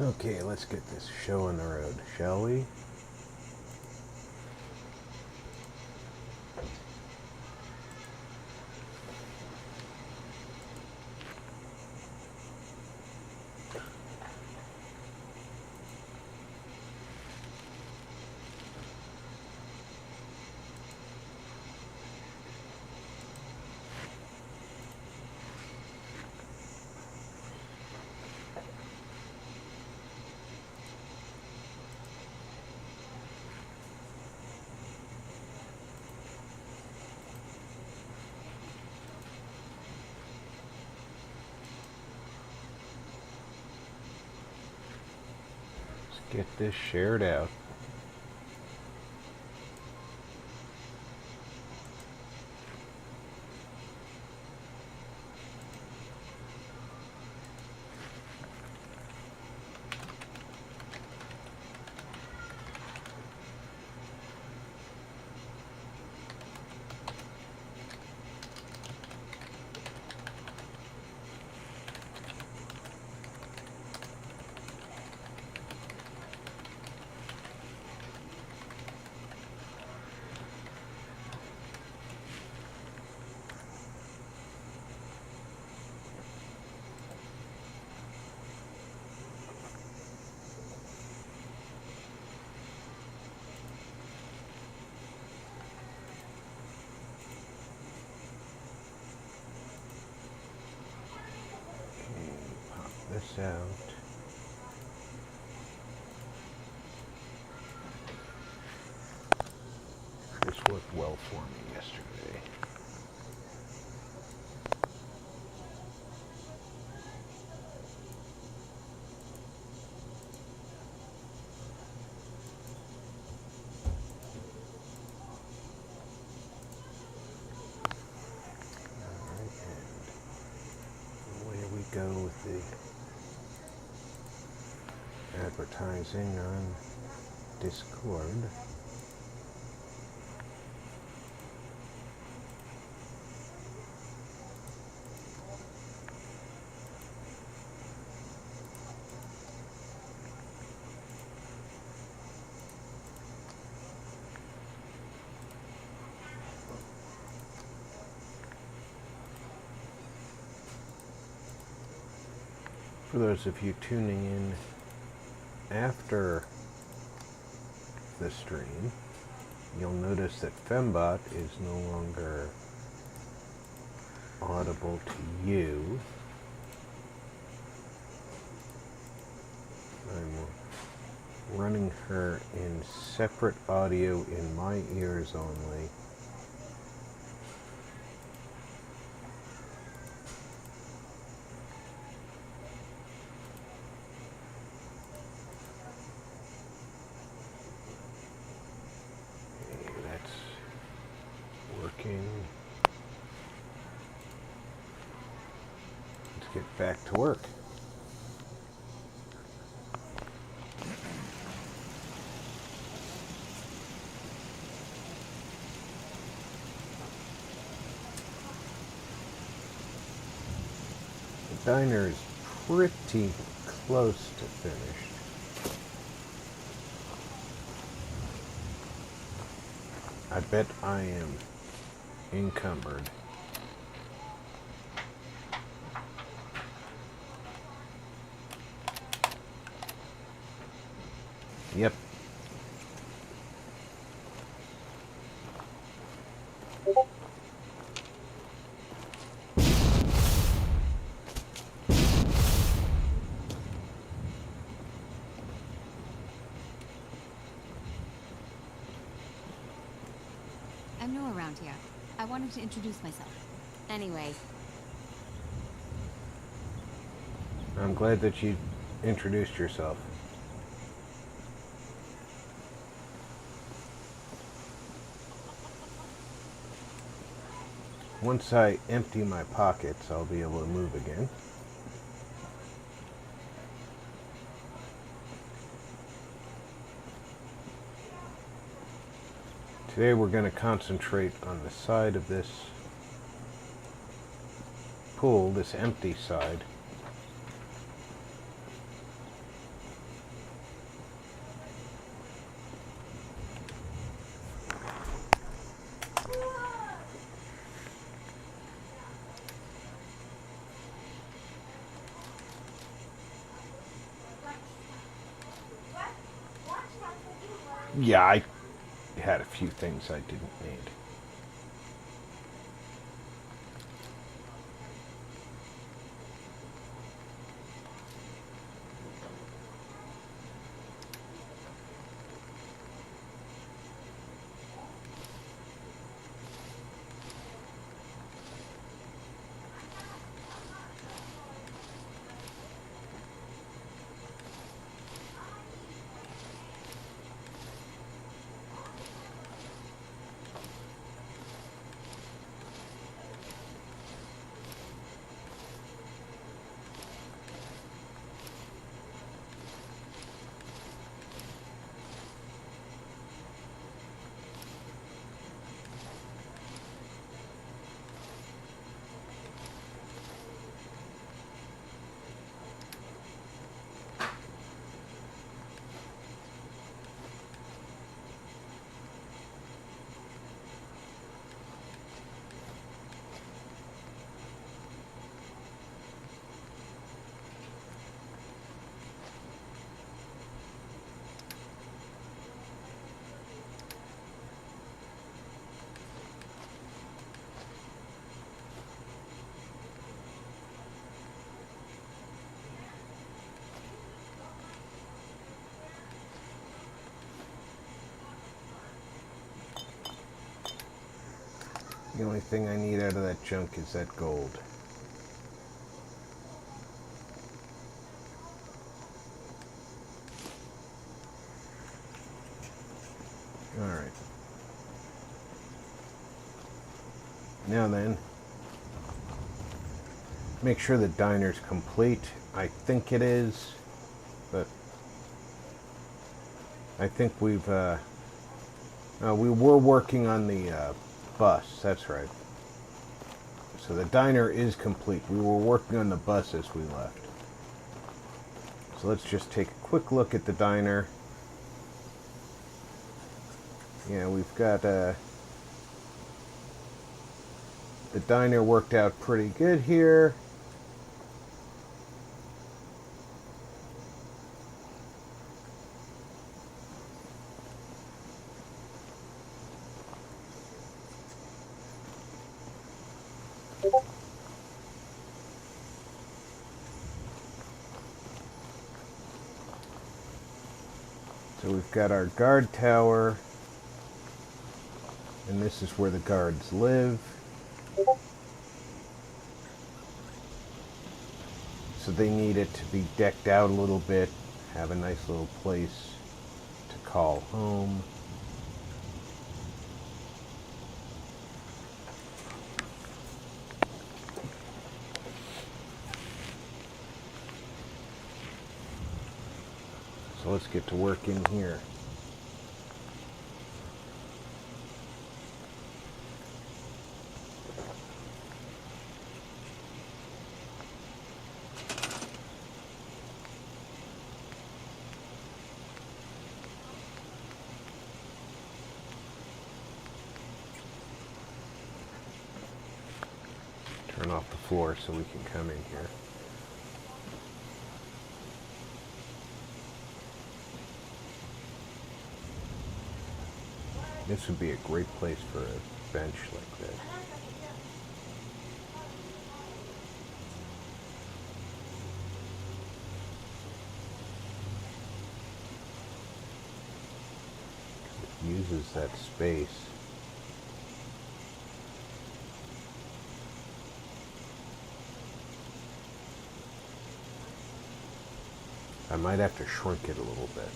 Okay, let's get this show on the road, shall we? Let's get this shared out. Pop this out. This worked well for me yesterday. Alright, and away we go with the advertising on Discord. For those of you tuning in after the stream, you'll notice that Fembot is no longer audible to you. I'm running her in separate audio in my ears only. Let's get back to work. The diner is pretty close to finished. I bet I am encumbered. Yep. I'm new around here. I wanted to introduce myself. Anyway. I'm glad that you introduced yourself. Once I empty my pockets, I'll be able to move again. Today we're going to concentrate on the side of this pool, this empty side. Yeah, I had a few things I didn't need. The only thing I need out of that junk is that gold. Alright. Now then, make sure the diner's complete. I think it is, but I think we were working on the bus, that's right. So the diner is complete. We were working on the bus as we left. So let's just take a quick look at the diner. Yeah, we've got the diner worked out pretty good here. So we've got our guard tower, and this is where the guards live. So they need it to be decked out a little bit, have a nice little place to call home. So let's get to work in here. Turn off the floor so we can come in here. This would be a great place for a bench like this. It uses that space. I might have to shrink it a little bit.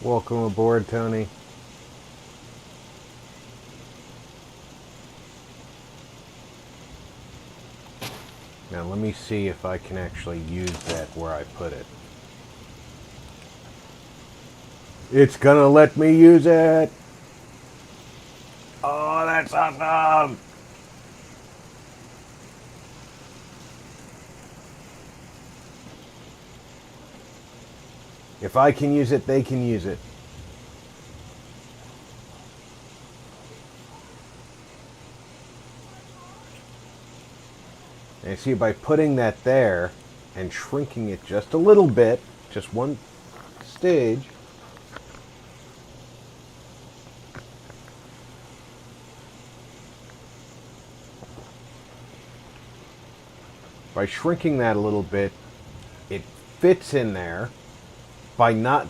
Welcome aboard, Tony. Now let me see if I can actually use that where I put it. It's gonna let me use it! Oh, that's awesome! If I can use it, they can use it. And you see, by putting that there and shrinking it just a little bit, just one stage, by shrinking that a little bit, it fits in there by not...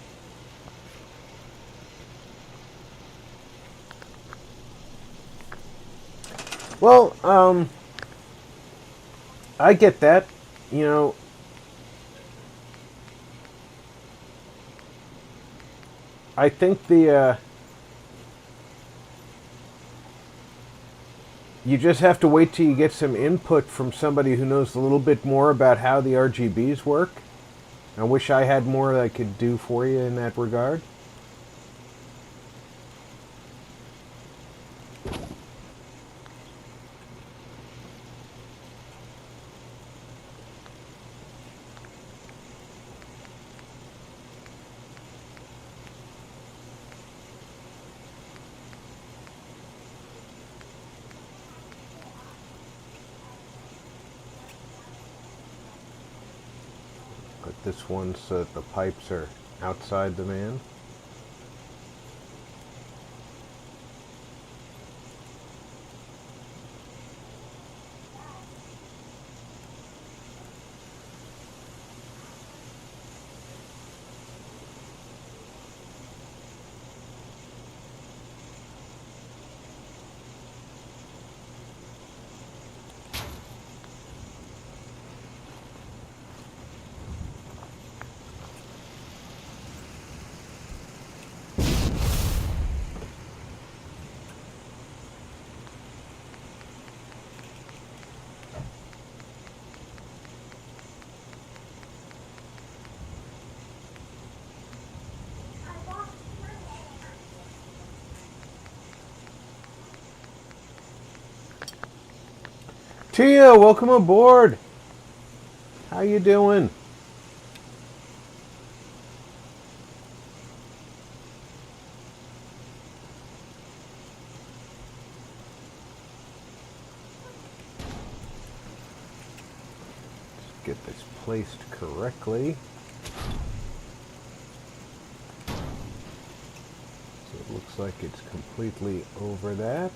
Well, I get that. You know, I think you just have to wait till you get some input from somebody who knows a little bit more about how the RGBs work. I wish I had more that I could do for you in that regard. Put this one so that the pipes are outside the man. Tia, welcome aboard. How you doing? Let's get this placed correctly. So it looks like it's completely over that.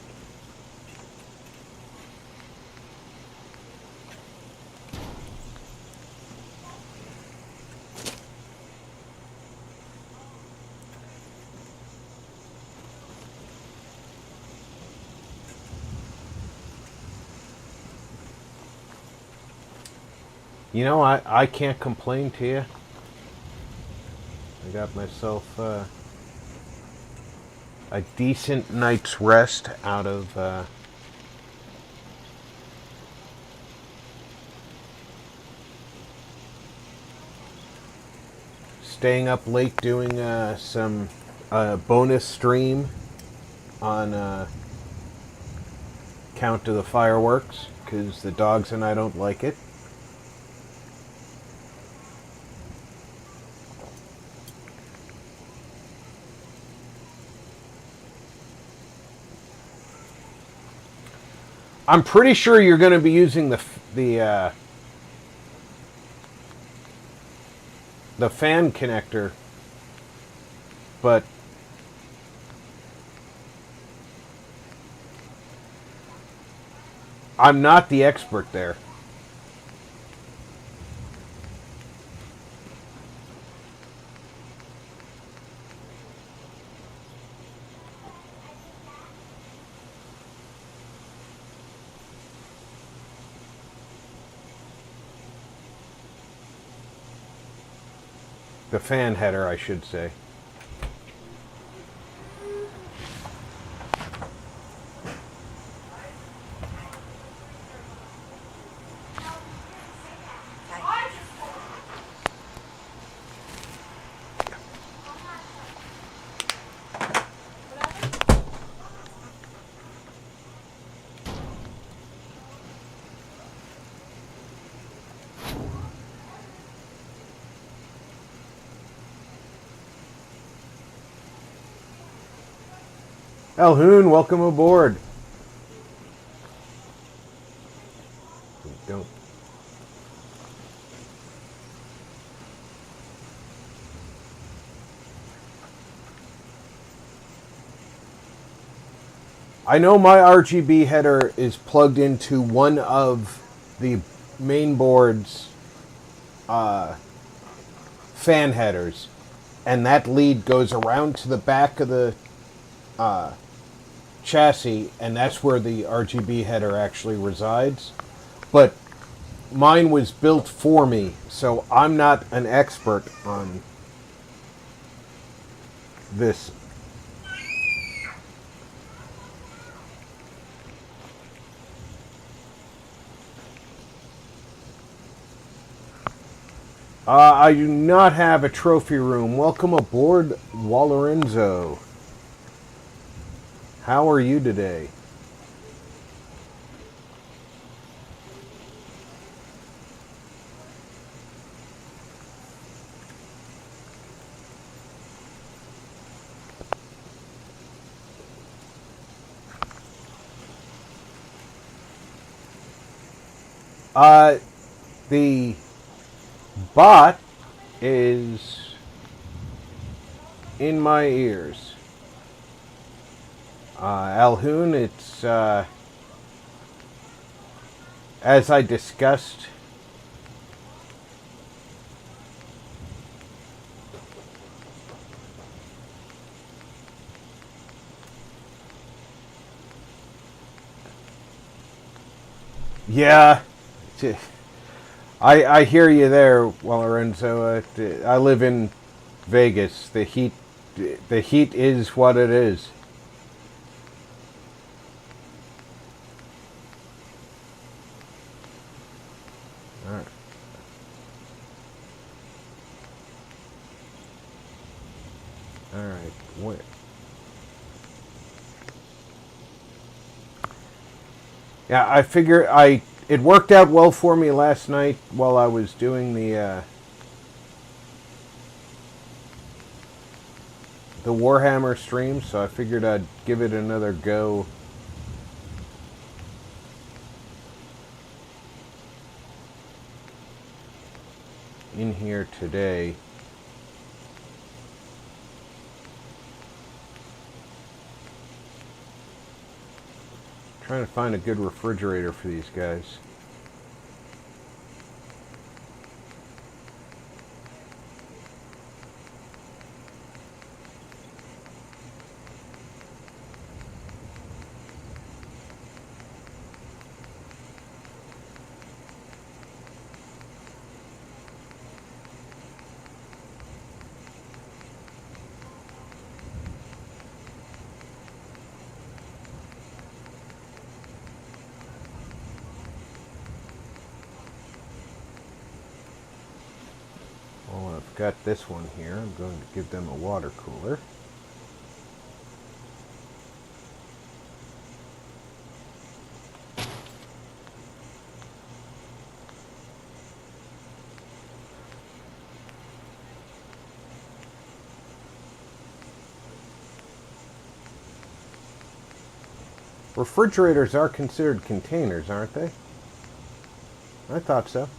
You know, I can't complain to you. I got myself a decent night's rest out of staying up late doing some bonus stream on Count of the Fireworks, because the dogs and I don't like it. I'm pretty sure you're going to be using the fan connector, but I'm not the expert there. The fan header, I should say. Elhoon, welcome aboard. Don't. I know my RGB header is plugged into one of the main board's fan headers, and that lead goes around to the back of the chassis, and that's where the RGB header actually resides. But mine was built for me, so I'm not an expert on this. I do not have a trophy room. Welcome aboard, Wallorenzo. How are you today? The bot is in my ears. Alhoon, it's, as I discussed, yeah, I hear you there, Lorenzo. I live in Vegas. The heat is what it is. All right. All right. Where? Yeah, I figure it worked out well for me last night while I was doing the Warhammer stream, so I figured I'd give it another go. In here today. Trying to find a good refrigerator for these guys. Well, I've got this one here. I'm going to give them a water cooler. Refrigerators are considered containers, aren't they? I thought so.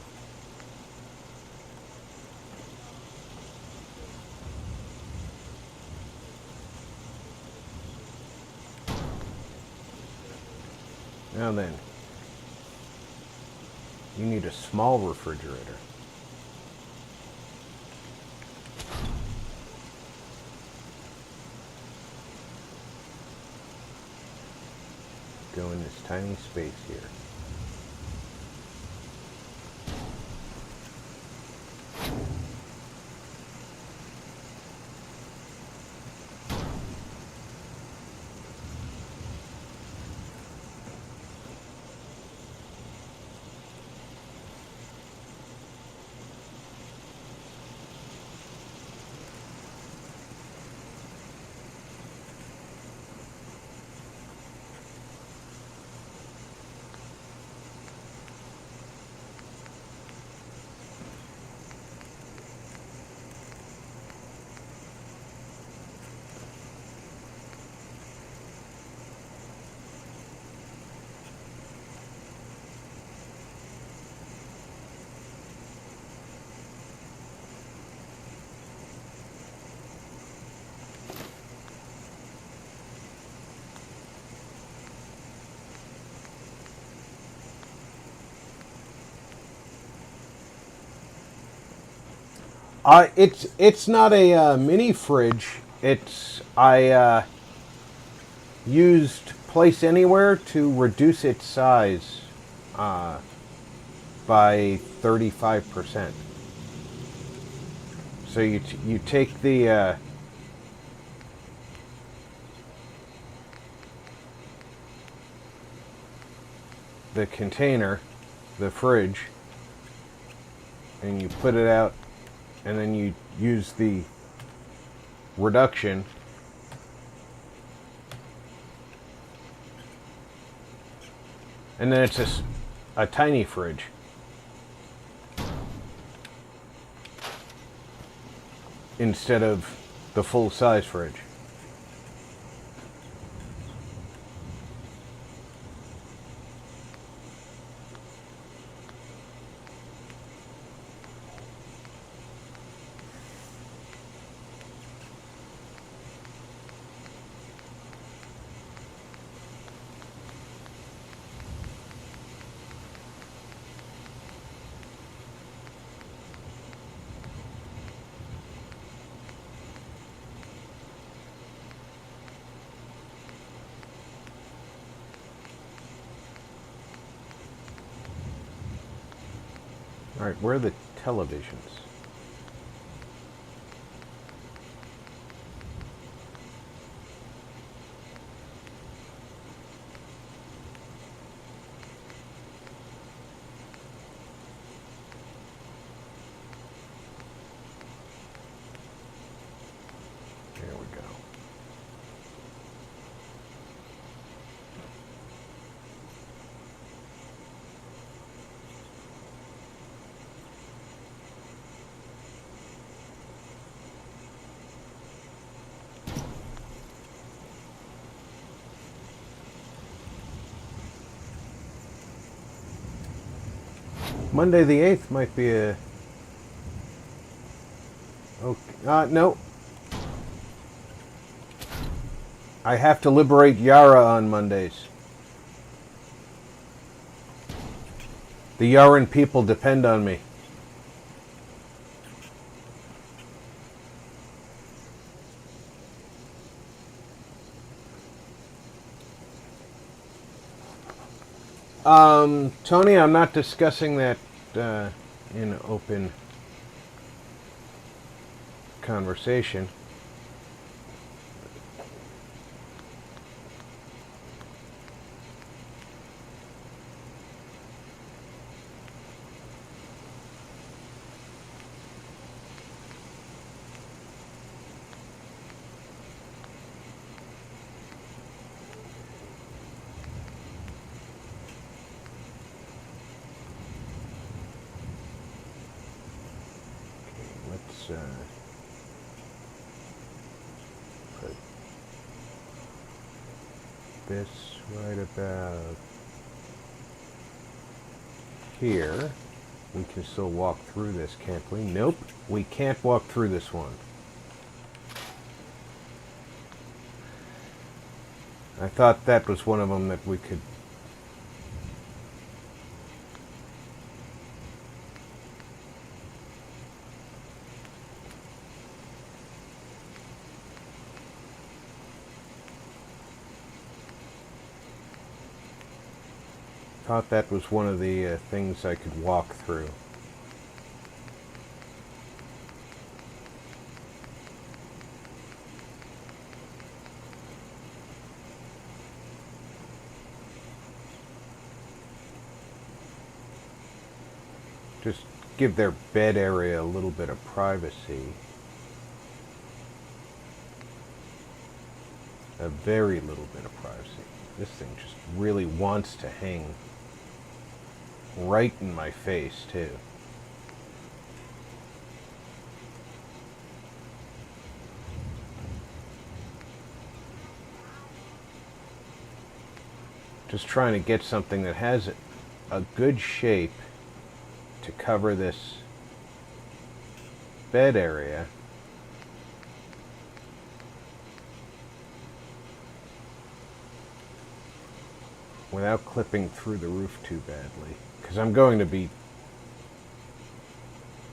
Now then, you need a small refrigerator. Go in this tiny space here. It's not a mini fridge. I used Place Anywhere to reduce its size by 35%. So you take the container, the fridge, and you put it out, and then you use the reduction, and then it's a tiny fridge. Instead of the full-size fridge. All right, where are the televisions? There we go. Monday the 8th might be a... Okay. No. I have to liberate Yara on Mondays. The Yaran people depend on me. Tony, I'm not discussing that in open conversation. Put this right about here. We can still walk through this, can't we? Nope, we can't walk through this one. I thought that was one of them that we could... Thought that was one of the things I could walk through. Just give their bed area a little bit of privacy. A very little bit of privacy. This thing just really wants to hang right in my face, too. Just trying to get something that has a good shape to cover this bed area. Without clipping through the roof too badly. Because I'm going to be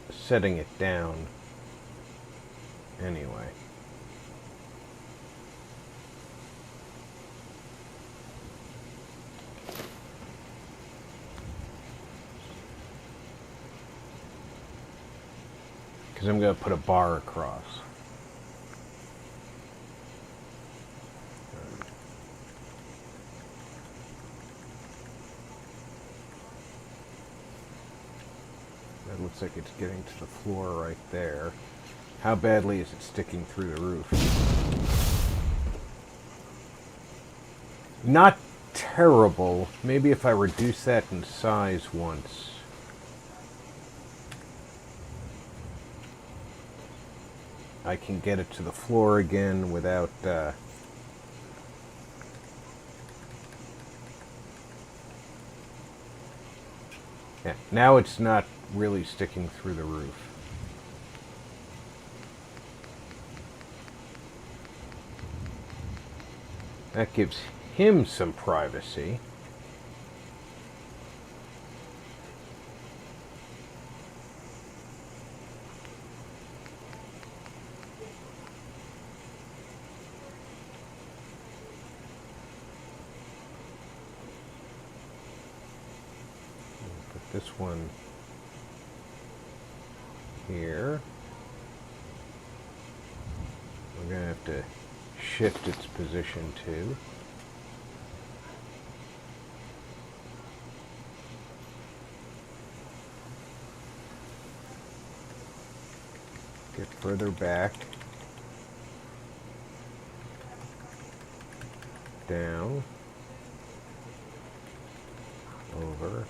setting it down anyway. Because I'm going to put a bar across. That looks like it's getting to the floor right there. How badly is it sticking through the roof? Not terrible. Maybe if I reduce that in size once. I can get it to the floor again without... Yeah, now it's not really sticking through the roof. That gives him some privacy. Put this one here. We're going to have to shift its position too. Get further back. Down. Over.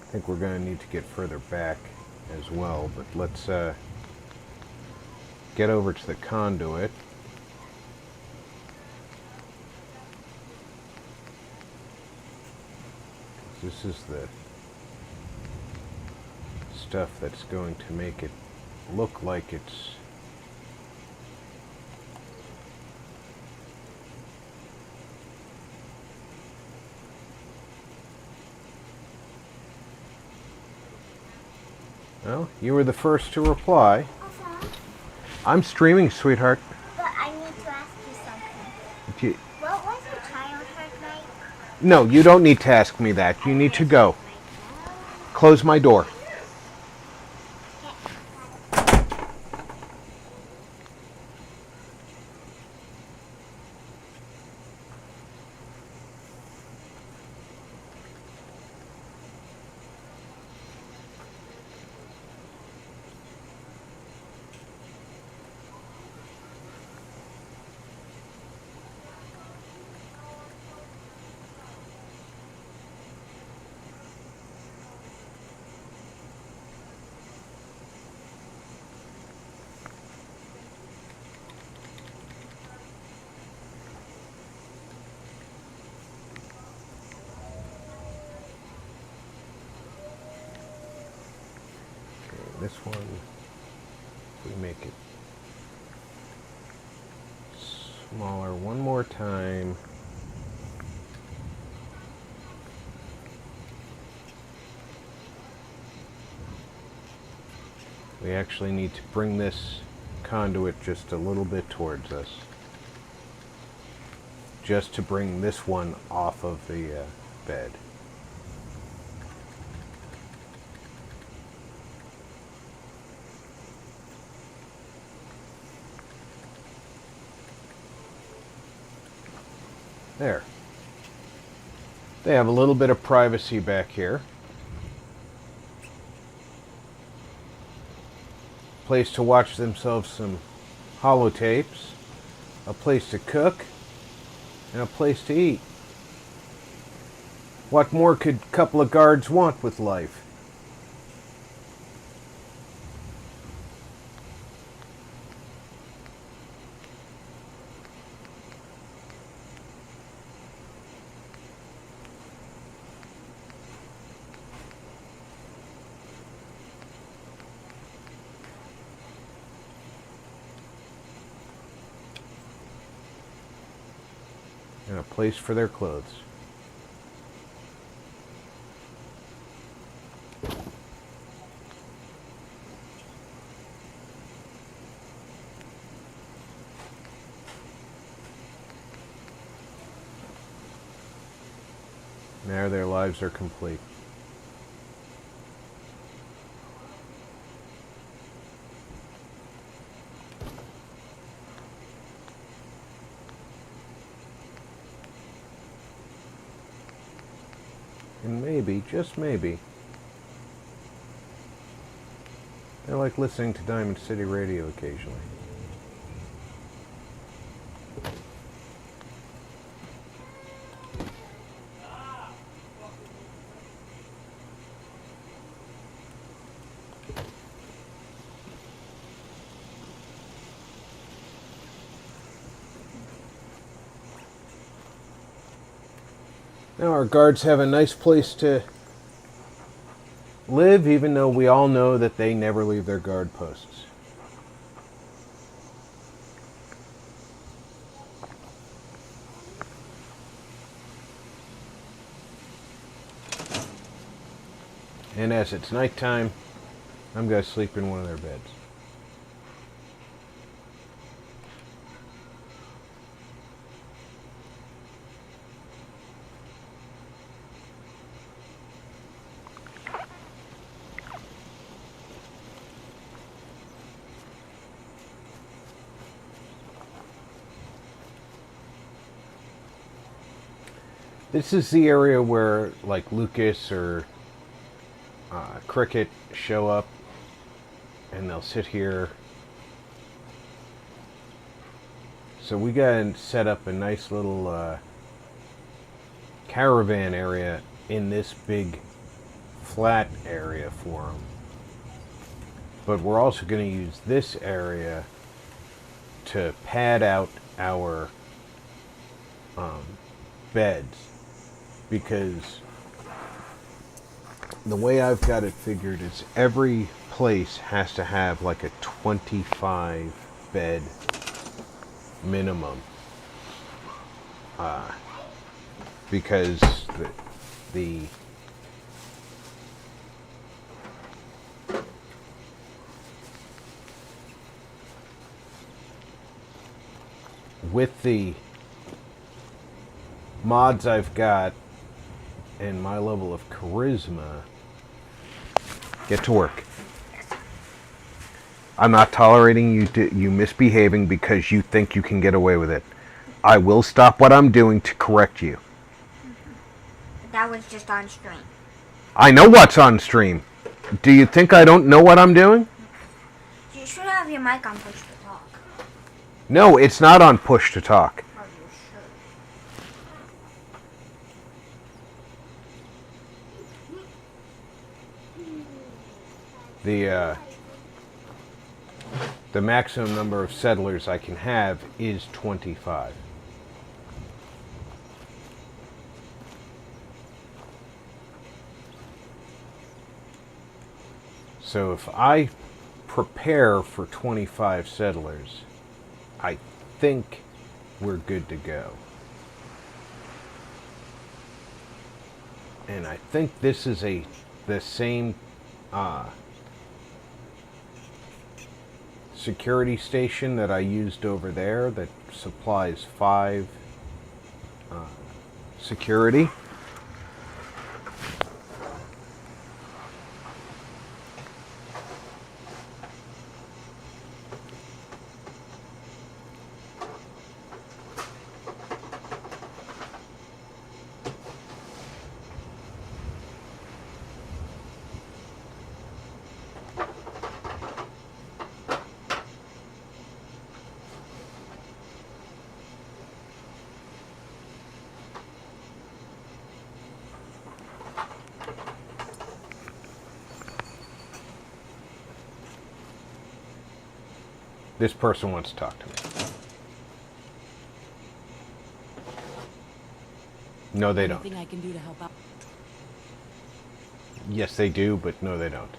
I think we're going to need to get further back as well, but let's get over to the conduit. This is the stuff that's going to make it look like it's well, you were the first to reply. Papa, I'm streaming, sweetheart. but I need to ask you something. Do you- What was your childhood like? No, you don't need to ask me that. You need to go. Close my door. This one, we make it smaller one more time. We actually need to bring this conduit just a little bit towards us. Just to bring this one off of the bed. There. They have a little bit of privacy back here. Place to watch themselves some holotapes. A place to cook. And a place to eat. What more could a couple of guards want with life? And a place for their clothes. Now their lives are complete. And maybe, just maybe, I like listening to Diamond City Radio occasionally. Now our guards have a nice place to live, even though we all know that they never leave their guard posts. And as it's nighttime, I'm going to sleep in one of their beds. This is the area where, like, Lucas or Cricket show up, and they'll sit here. So we gotta set up a nice little caravan area in this big flat area for them. But we're also going to use this area to pad out our beds, because the way I've got it figured is every place has to have like a 25 bed minimum, because the with the mods I've got and my level of charisma, get to work. I'm not tolerating you misbehaving because you think you can get away with it. I will stop what I'm doing to correct you. That was just on stream. I know what's on stream. Do you think I don't know what I'm doing? You should have your mic on push to talk. No, it's not on push to talk. Are you sure? The maximum number of settlers I can have is 25. So if I prepare for 25 settlers, I think we're good to go. And I think this is the same security station that I used over there that supplies 5 security. This person wants to talk to me. No, they don't. Anything I can do to help out? Yes, they do, but no, they don't.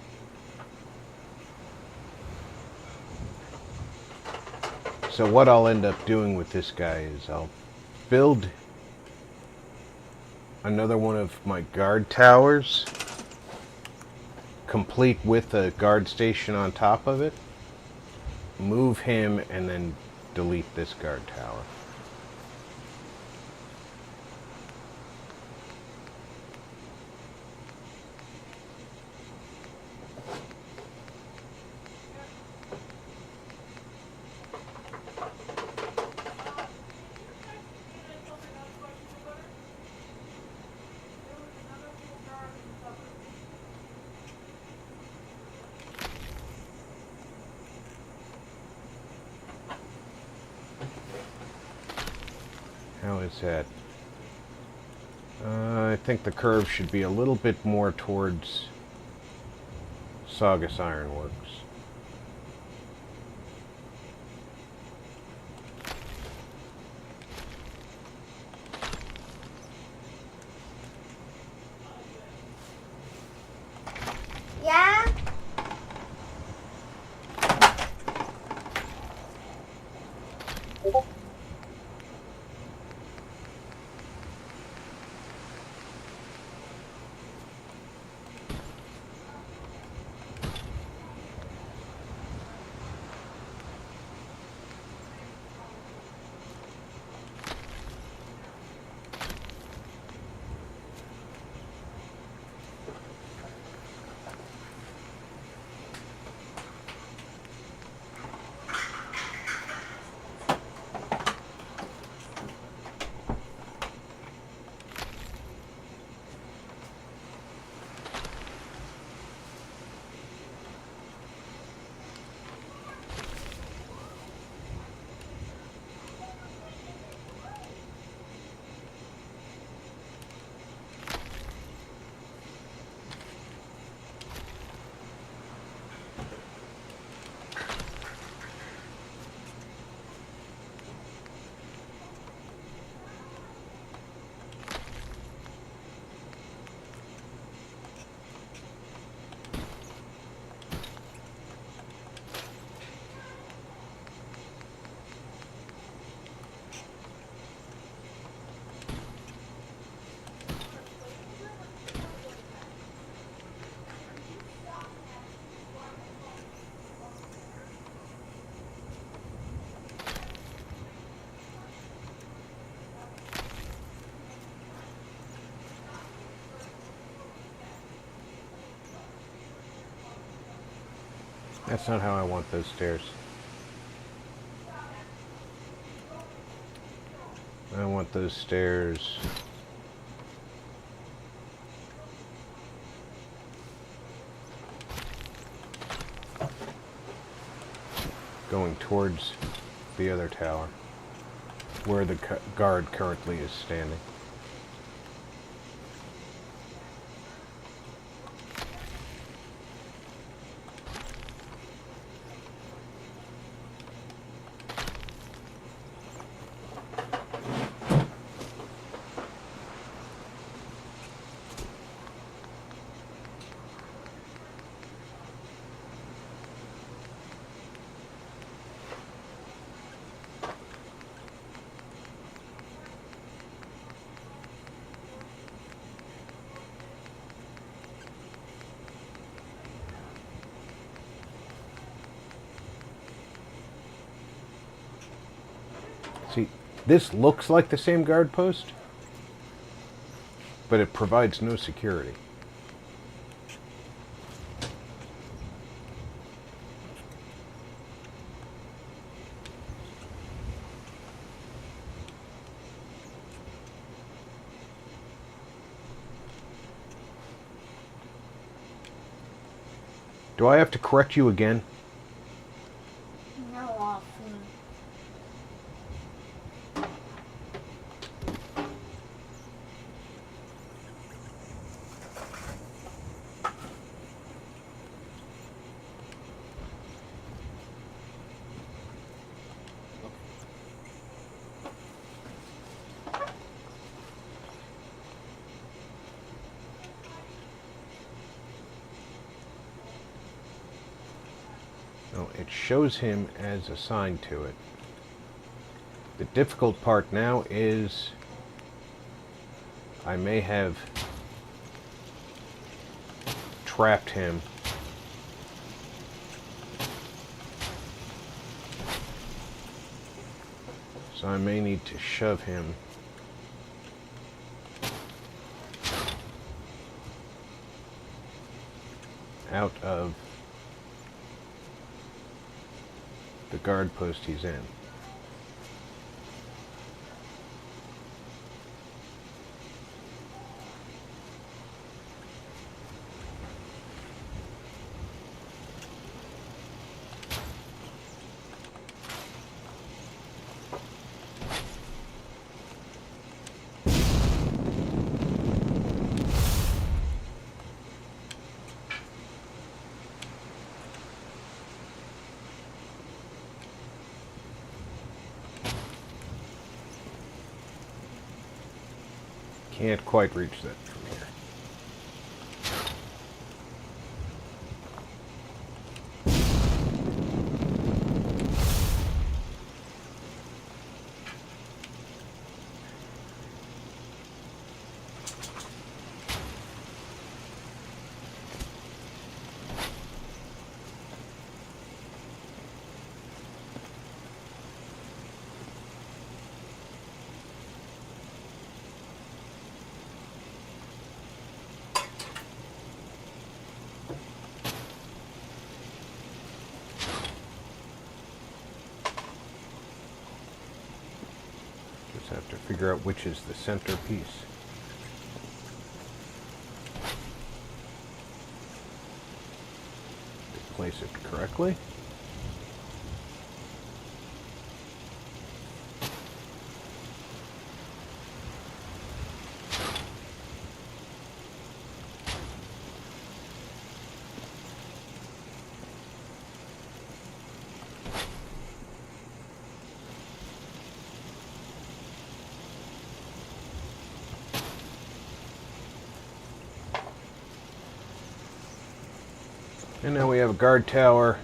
So what I'll end up doing with this guy is I'll build another one of my guard towers, complete with a guard station on top of it, move him, and then delete this guard tower. is that? I think the curve should be a little bit more towards Saugus Ironworks. Yeah? That's not how I want those stairs. I want those stairs going towards the other tower, where the guard currently is standing. See, this looks like the same guard post, but it provides no security. Do I have to correct you again? No, often. No, it shows him as assigned to it. The difficult part now is I may have trapped him so I may need to shove him out of the guard post he's in. Can't quite reach that from here. Just have to figure out which is the center piece. Place it correctly. And now we have a guard tower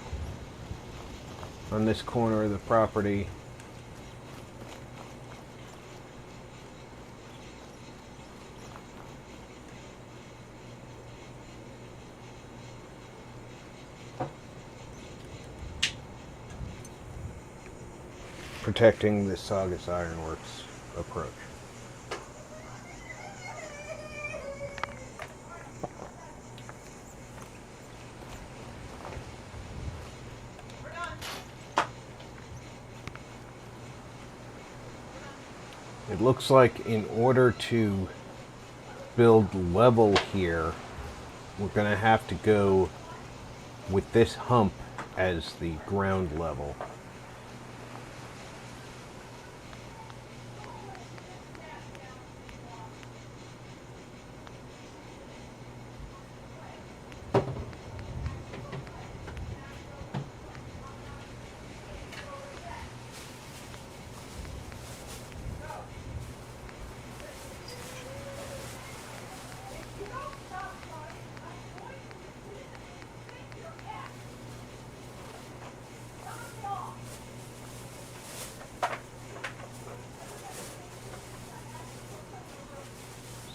on this corner of the property. Protecting the Saugus Ironworks approach. It looks like in order to build level here, we're going to have to go with this hump as the ground level.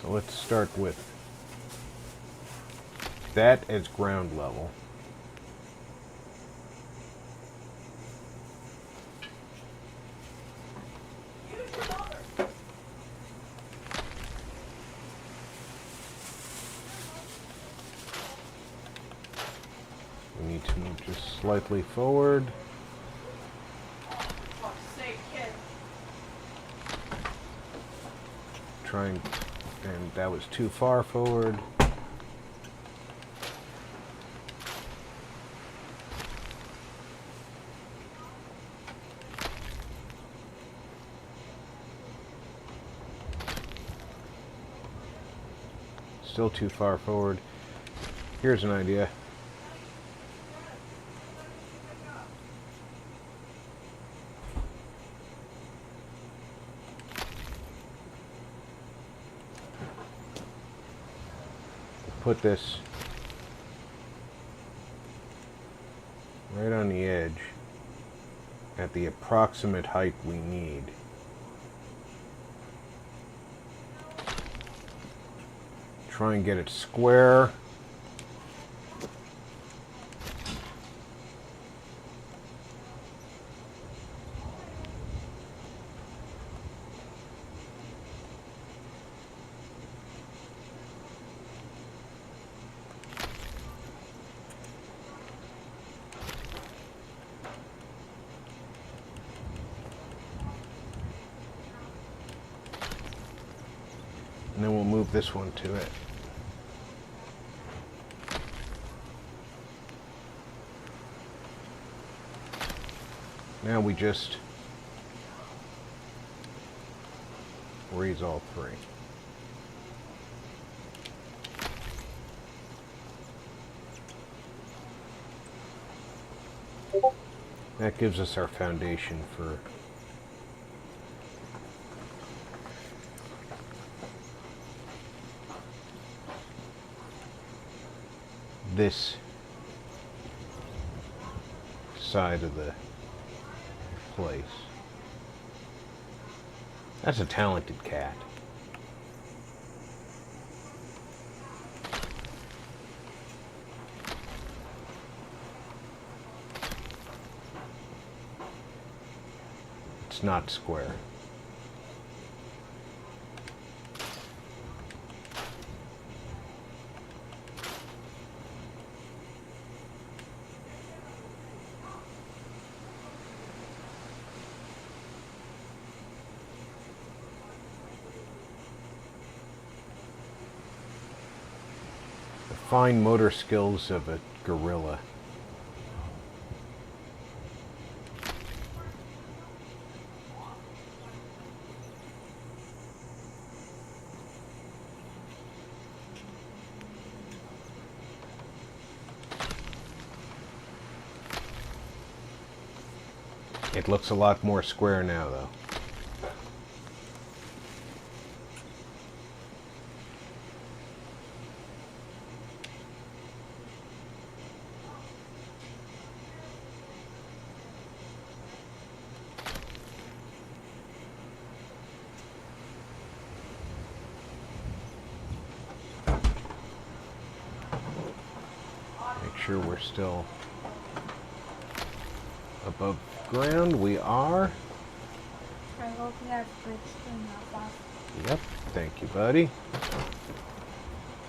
So let's start with that as ground level. We need to move just slightly forward. Trying, and that was too far forward. Still too far forward. Here's an idea. Put this right on the edge at the approximate height we need. Try and get it square. And then we'll move this one to it. Now we just raise all three. That gives us our foundation for this side of the place. That's a talented cat. It's not square. The fine motor skills of a gorilla. It looks a lot more square now, though. Make sure we're still above ground. We are. I hope you have good skin up. Yep. Thank you, buddy.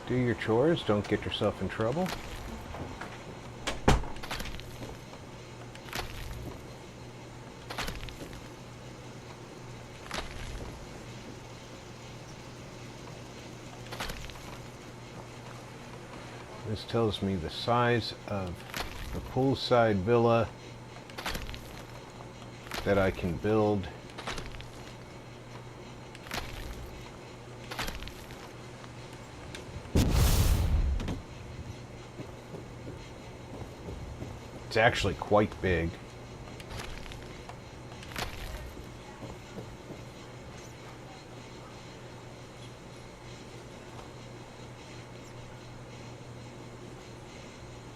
Do your chores. Don't get yourself in trouble. This tells me the size of the poolside villa that I can build. It's actually quite big.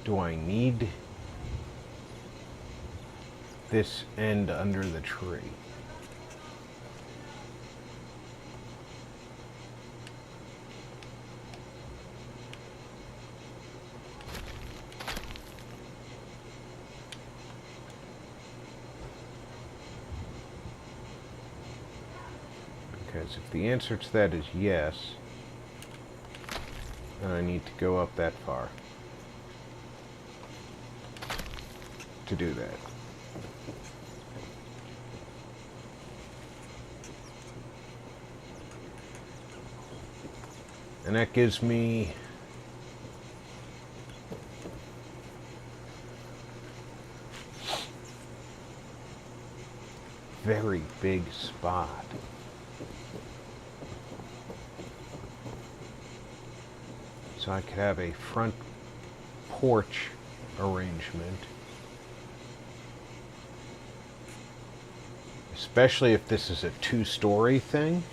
Do I need this end under the tree? Because if the answer to that is yes, then I need to go up that far to do that. And that gives me very big spot. So I could have a front porch arrangement. Especially if this is a two-story thing.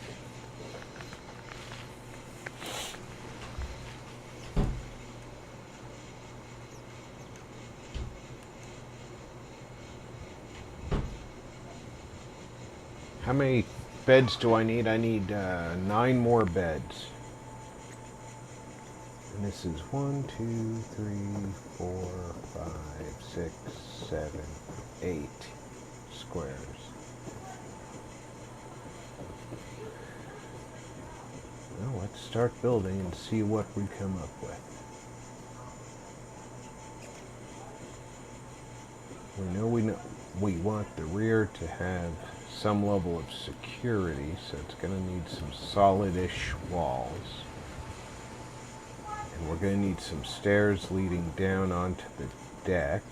How many beds do I need? I need 9 more beds. And this is 1, 2, 3, 4, 5, 6, 7, 8 squares. Well, let's start building and see what we come up with. We know we want the rear to have some level of security, so it's going to need some solid-ish walls. And we're going to need some stairs leading down onto the deck.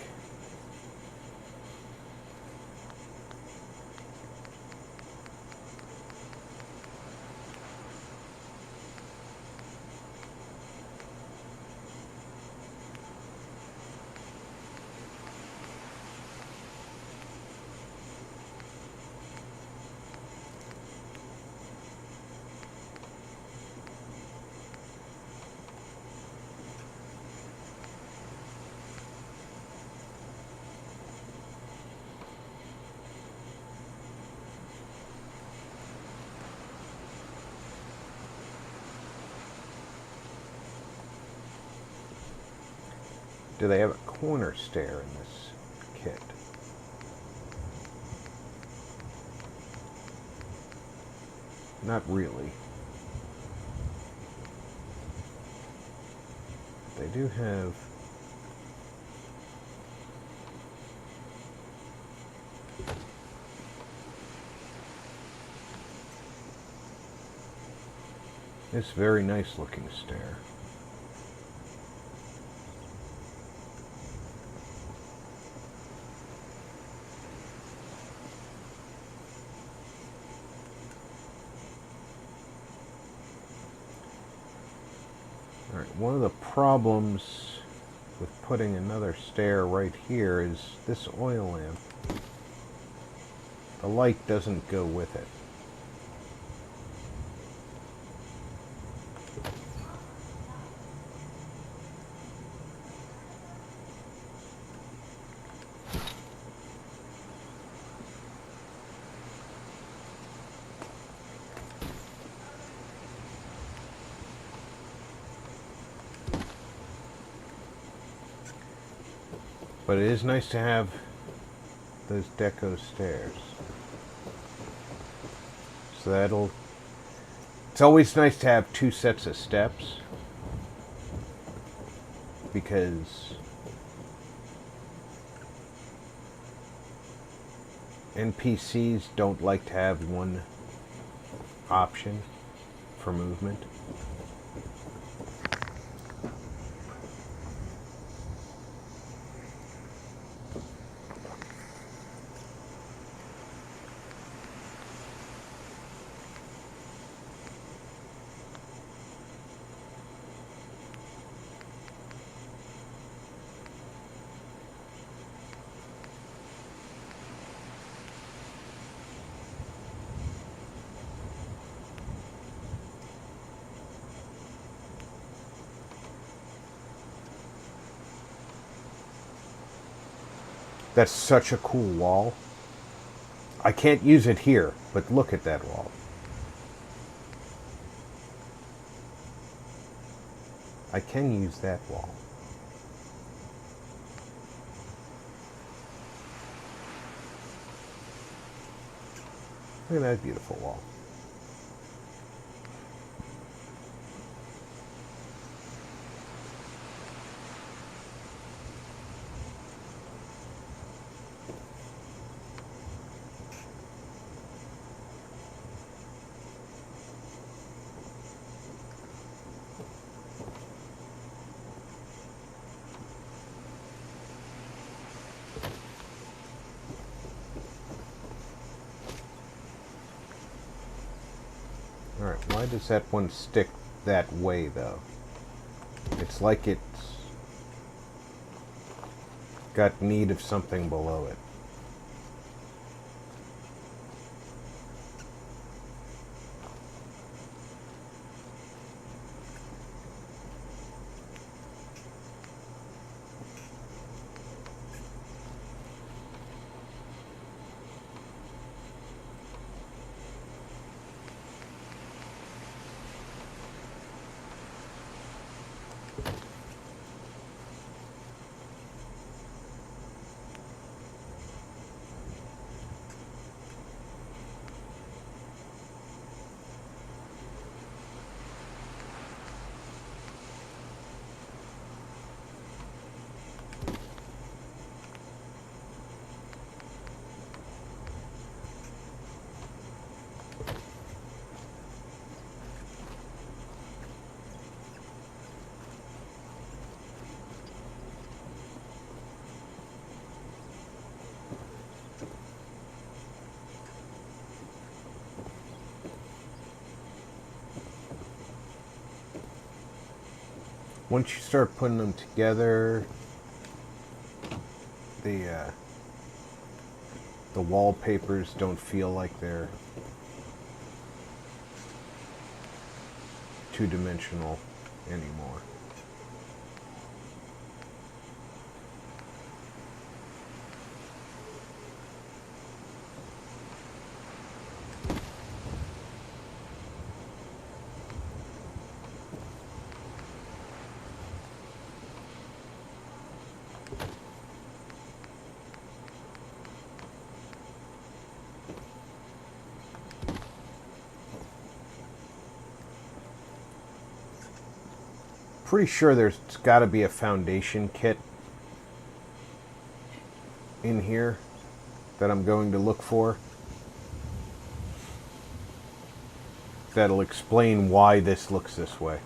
Do they have a corner stair in this kit? Not really. They do have... this very nice looking stair. Alright, one of the problems with putting another stair right here is this oil lamp. The light doesn't go with it. But it is nice to have those deco stairs. So that'll... it's always nice to have two sets of steps, because NPCs don't like to have one option for movement. That's such a cool wall. I can't use it here, but look at that wall. I can use that wall. Look at that beautiful wall. Alright, why does that one stick that way, though? It's like it's got need of something below it. Once you start putting them together, the wallpapers don't feel like they're two-dimensional anymore. Pretty sure there's got to be a foundation kit in here that I'm going to look for. That'll explain why this looks this way.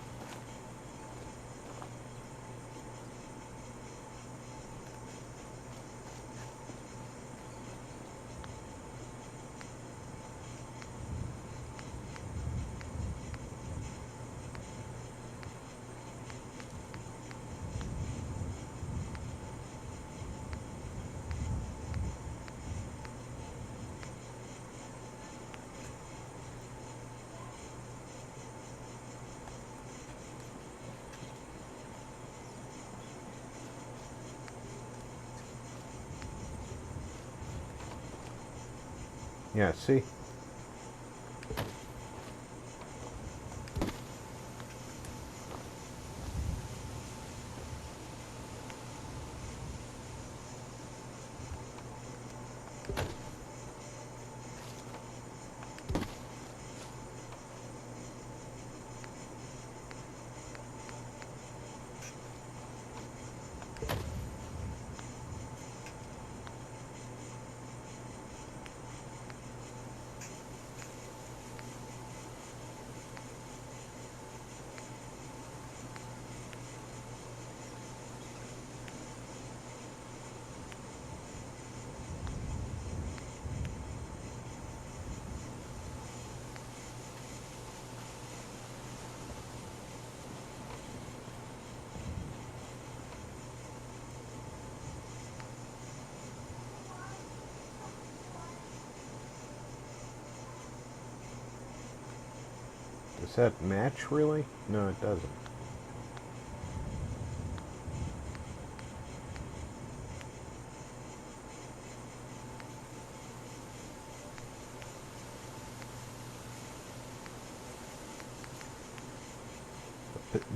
Yeah, see? Does that match, really? No, it doesn't.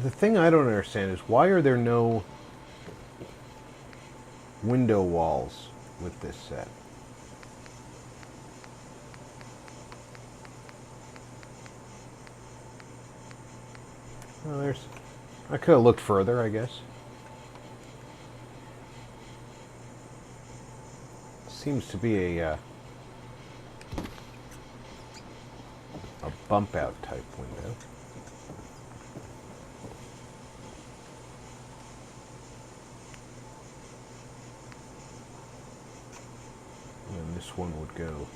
The thing I don't understand is why are there no window walls with this set? Well, there's... I could have looked further, I guess. Seems to be a bump out type window. And this one would go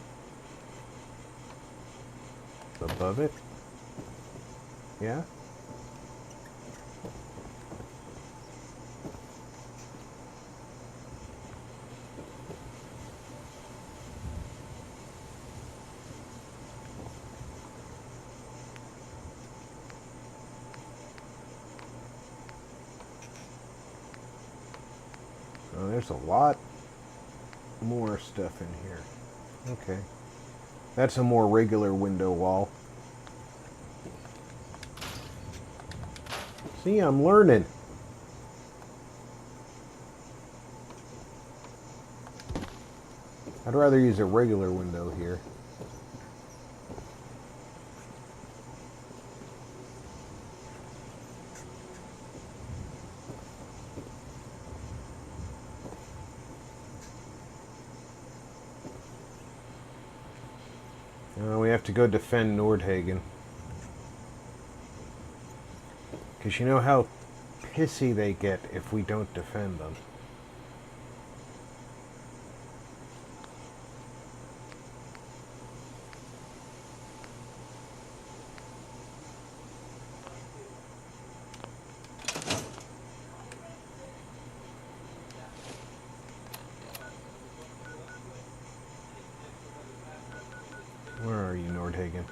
above it. Yeah? Oh, there's a lot more stuff in here. Okay. That's a more regular window wall. See, I'm learning. I'd rather use a regular window here. We have to go defend Nordhagen. Because you know how pissy they get if we don't defend them. Where are you, Nordhagen?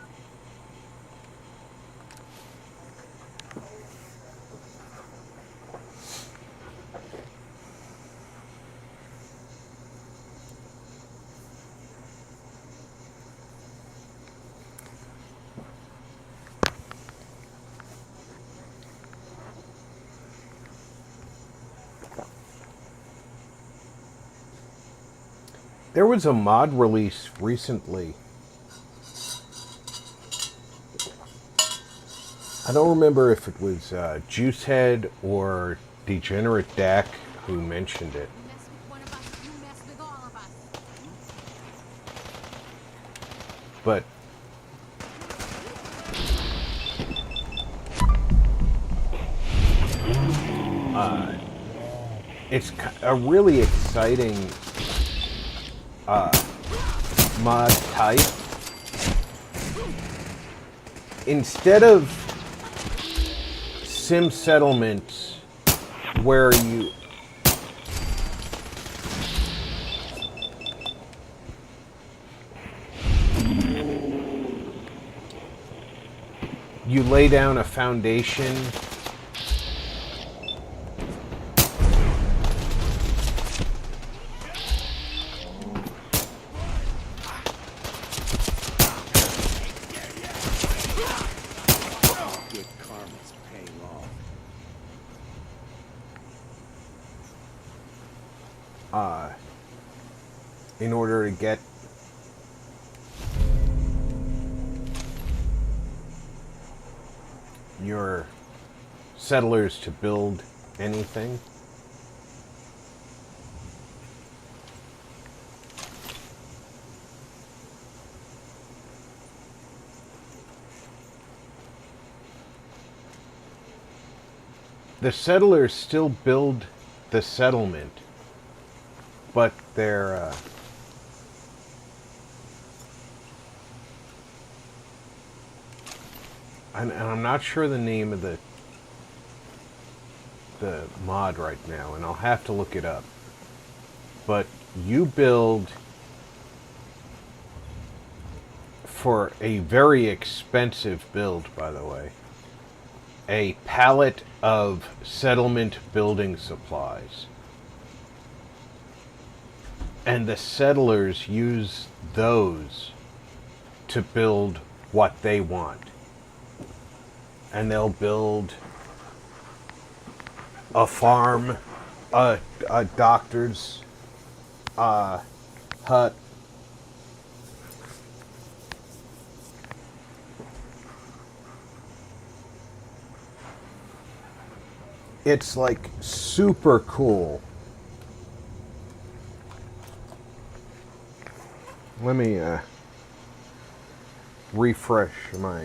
There was a mod release recently. I don't remember if it was Juicehead or Degenerate Dak who mentioned it. You mess with one of us, you mess with all of us. But it's a really exciting mod type. Instead of sim settlements where you lay down a foundation Good karma's paying off. in order to get your settlers to build anything. The settlers still build the settlement, but they're and I'm not sure the name of the mod right now, and I'll have to look it up. But you build for a very expensive build, by the way, a pallet of settlement building supplies. And the settlers use those to build what they want. And they'll build a farm, a doctor's hut, it's like super cool. Let me refresh my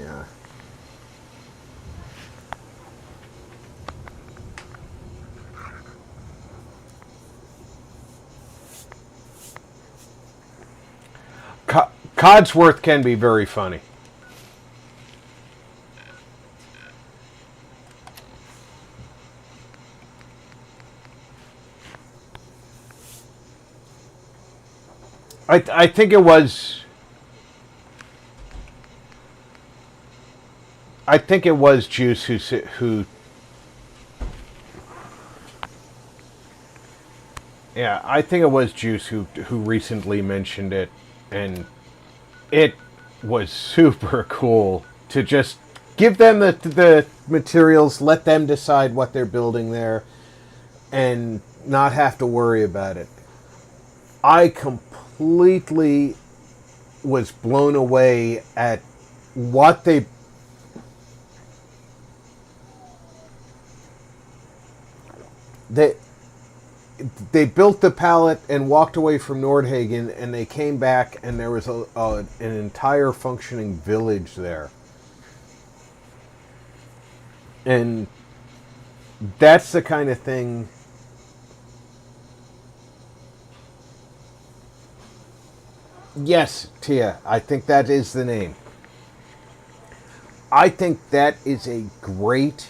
Codsworth can be very funny. I think it was. I think it was Juice who. Yeah, I think it was Juice who recently mentioned it, and it was super cool to just give them the materials, let them decide what they're building there, and not have to worry about it. I completely was blown away at what they built the pallet and walked away from Nordhagen, and they came back and there was an entire functioning village there. And that's the kind of thing. Yes, Tia, I think that is the name. I think that is a great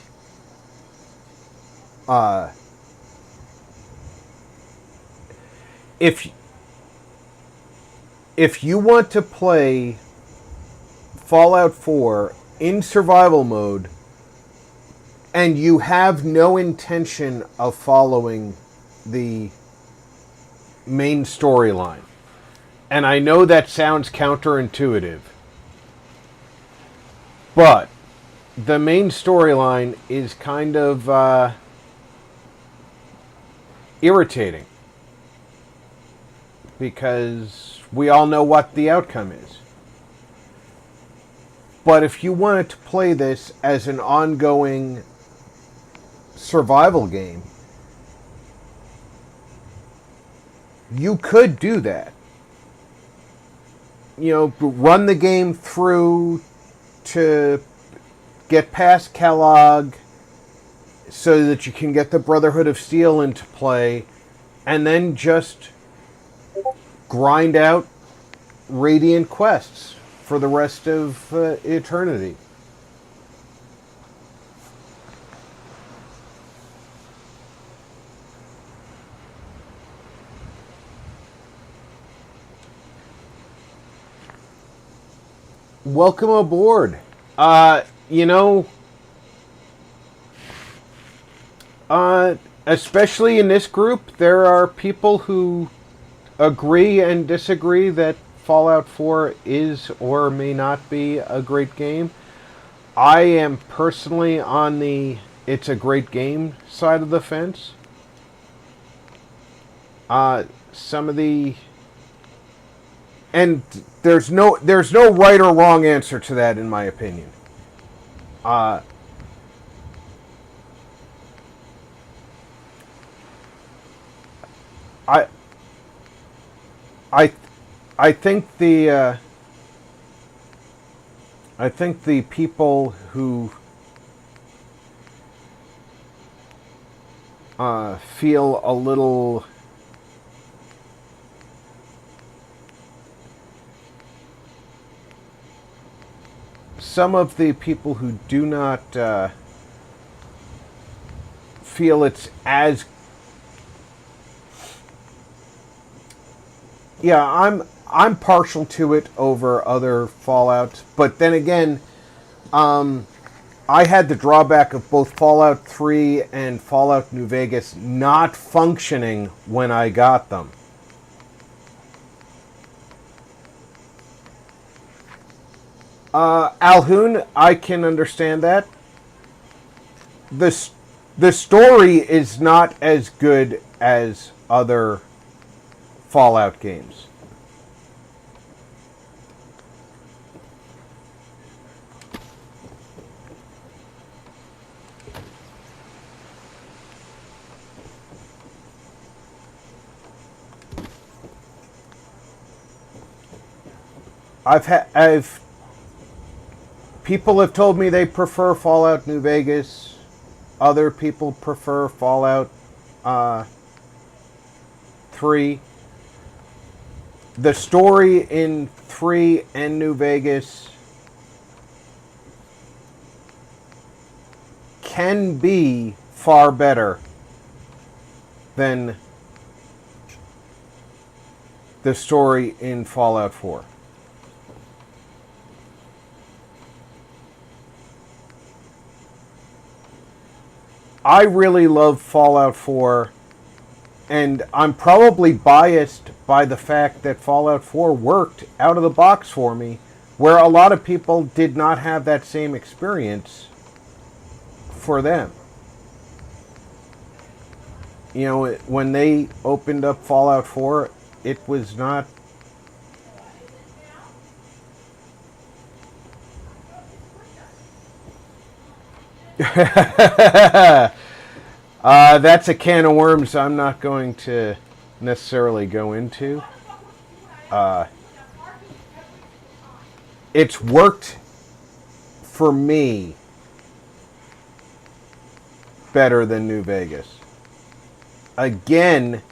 if you want to play Fallout 4 in survival mode and you have no intention of following the main storyline, and I know that sounds counterintuitive, but the main storyline is kind of irritating. because we all know what the outcome is. But if you wanted to play this as an ongoing survival game, you could do that. You know, run the game through to get past Kellogg so that you can get the Brotherhood of Steel into play, and then just grind out Radiant quests for the rest of eternity. Welcome aboard. You know, especially in this group, there are people who agree and disagree that Fallout 4 is or may not be a great game. I am personally on the it's a great game side of the fence. Some of the... And there's no right or wrong answer to that, in my opinion. I think the people who feel a little some of the people who do not feel it's as... Yeah, I'm partial to it over other Fallouts, but then again, I had the drawback of both Fallout 3 and Fallout New Vegas not functioning when I got them. Alhoon, I can understand that. The story is not as good as other Fallout games. People have told me they prefer Fallout New Vegas. Other people prefer Fallout 3. The story in 3 and New Vegas can be far better than the story in Fallout 4. I really love Fallout 4, and I'm probably biased by the fact that Fallout 4 worked out of the box for me, where a lot of people did not have that same experience for them. You know, when they opened up Fallout 4, it was not... That's a can of worms I'm not going to necessarily go into. It's worked for me better than New Vegas. Again,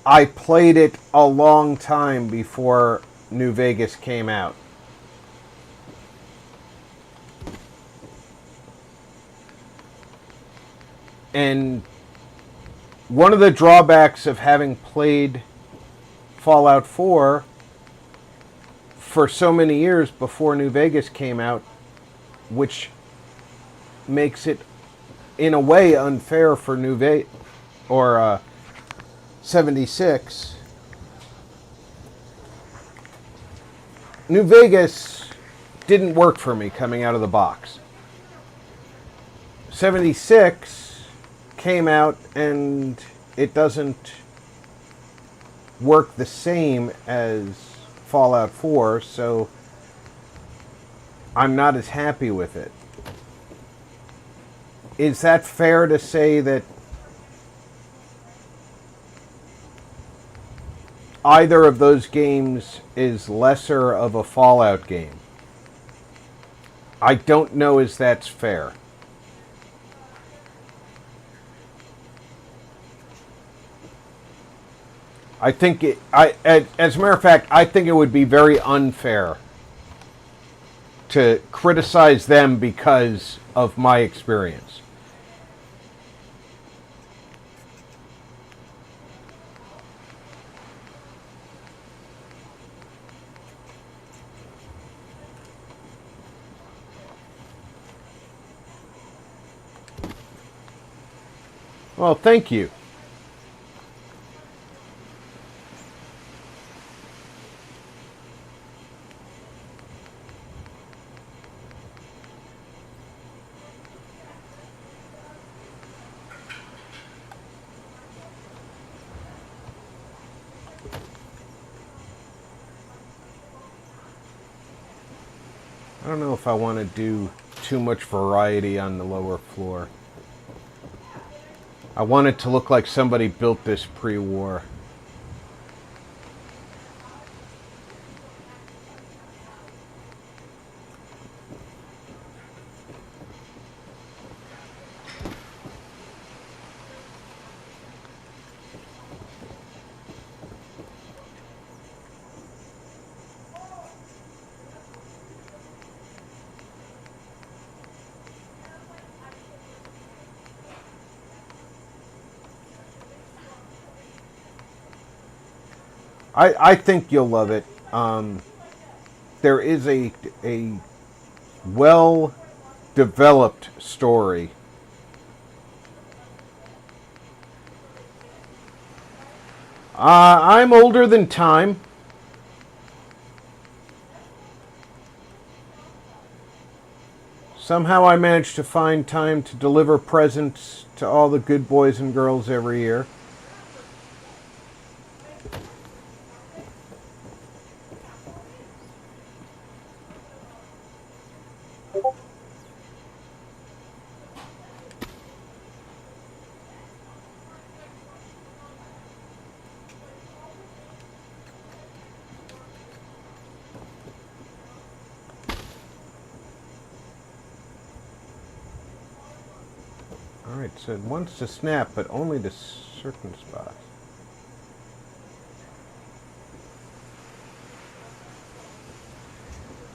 I played it a long time before New Vegas came out. And one of the drawbacks of having played Fallout 4 for so many years before New Vegas came out, which makes it in a way unfair for New Vegas or 76. New Vegas didn't work for me coming out of the box. 76 came out and it doesn't work the same as Fallout 4, so I'm not as happy with it. Is that fair to say that either of those games is lesser of a Fallout game? I don't know if that's fair. I think as a matter of fact, I think it would be very unfair to criticize them because of my experience. Well, thank you. I don't know if I want to do too much variety on the lower floor. I want it to look like somebody built this pre-war. I think you'll love it. There is a well-developed story. I'm older than time. Somehow I managed to find time to deliver presents to all the good boys and girls every year. Alright, so it wants to snap, but only to certain spots.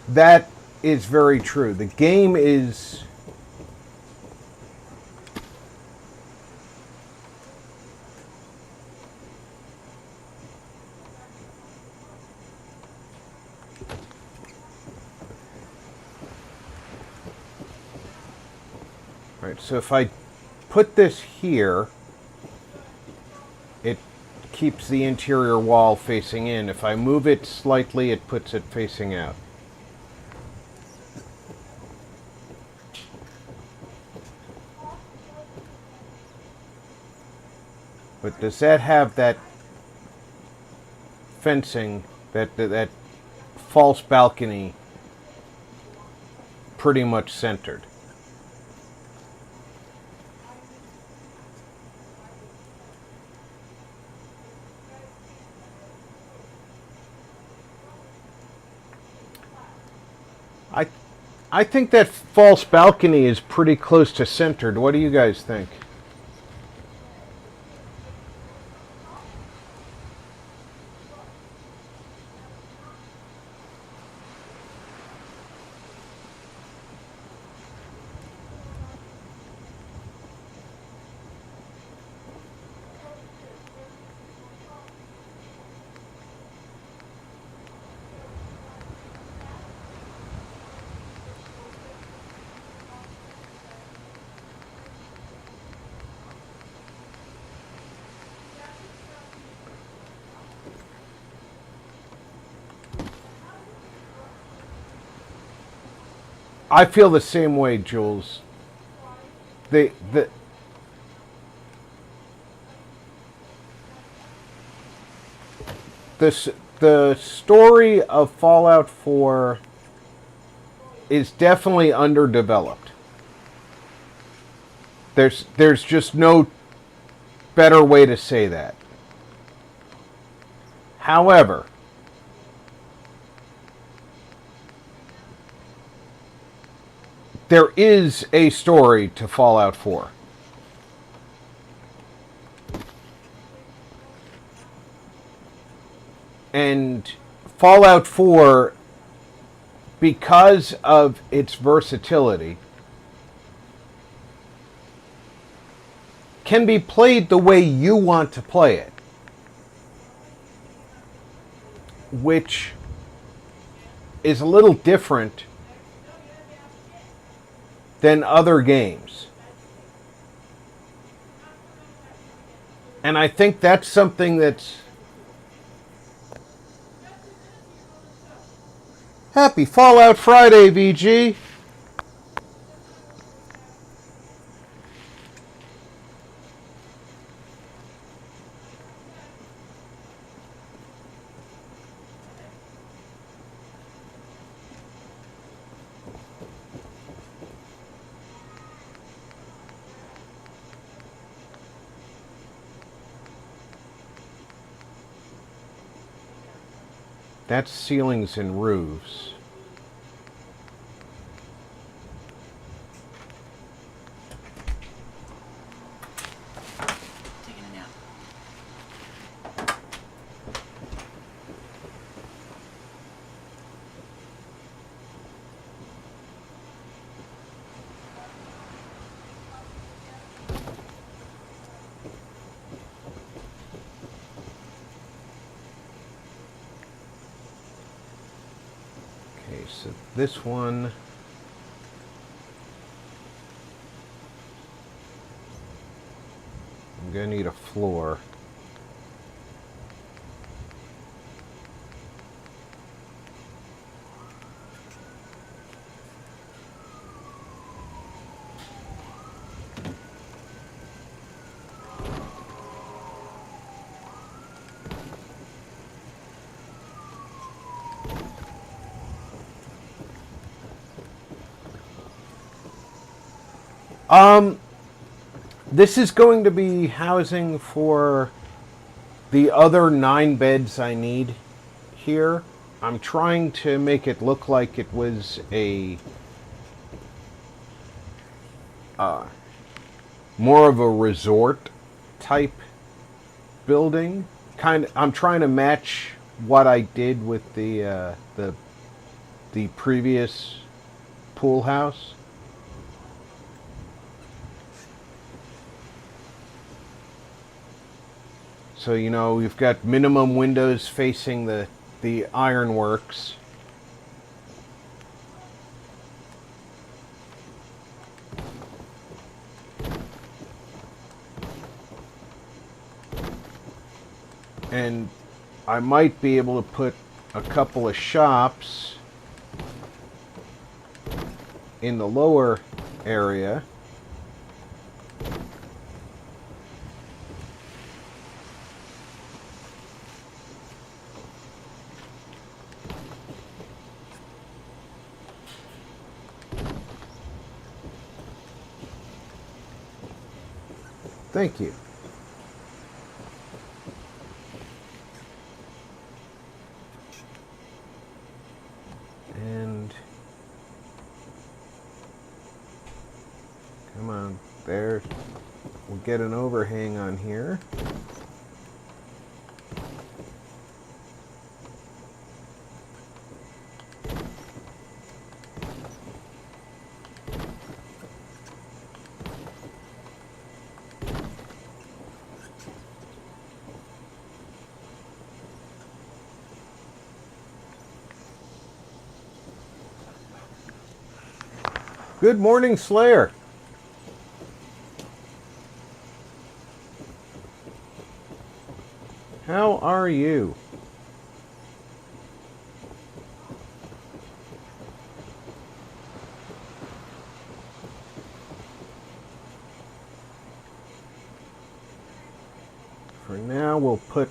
That is very true. The game is... Alright, so if I put this here, it keeps the interior wall facing in. If I move it slightly, it puts it facing out. But does that have that fencing, that false balcony pretty much centered? I think that false balcony is pretty close to centered. What do you guys think? I feel the same way, Jules. The the story of Fallout 4 is definitely underdeveloped. There's just no better way to say that. However, there is a story to Fallout 4. And Fallout 4, because of its versatility, can be played the way you want to play it. Which is a little different than other games. And I think that's something that's... Happy Fallout Friday, VG! That's ceilings and roofs. Taking a nap. Okay, so this one... I'm gonna need a floor. This is going to be housing for the other 9 beds I need here. I'm trying to make it look like it was a more of a resort type building. I'm trying to match what I did with the previous pool house. So, you know, we've got minimum windows facing the ironworks. And I might be able to put a couple of shops in the lower area. Thank you. And come on, there. We'll get an overhang on here. Good morning, Slayer. How are you? For now, we'll put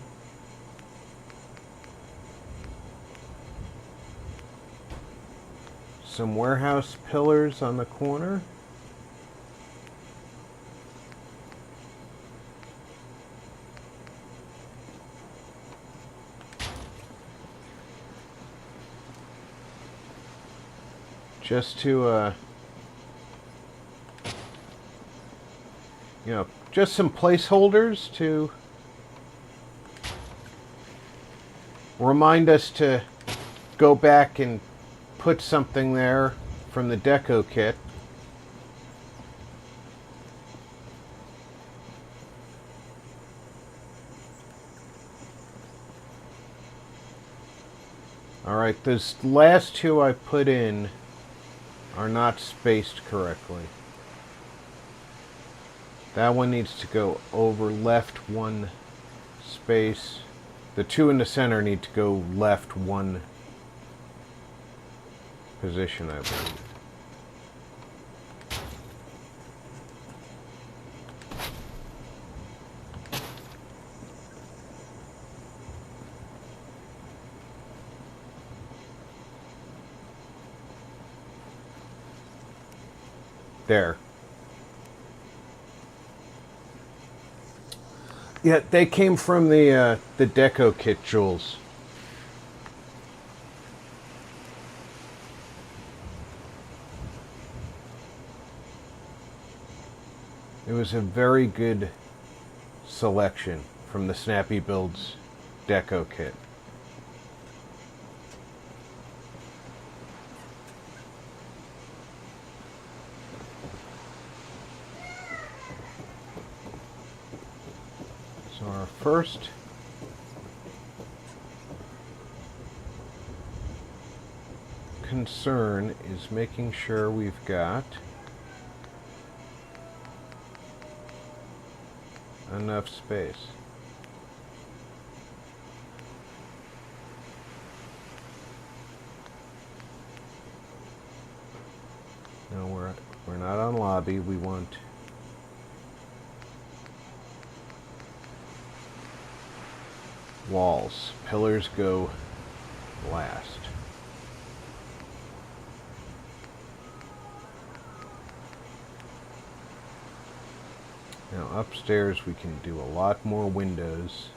some warehouse pillars on the corner. Just to, just some placeholders to remind us to go back and put something there from the deco kit. Alright, those last two I put in are not spaced correctly. That one needs to go over left one space. The two in the center need to go left one position, I believe. There. Yeah, they came from the deco kit, Jules. It was a very good selection from the Snappy Builds deco kit. So our first concern is making sure we've got enough space. No, we're not on lobby. We want walls. Pillars go last. Now upstairs we can do a lot more windows.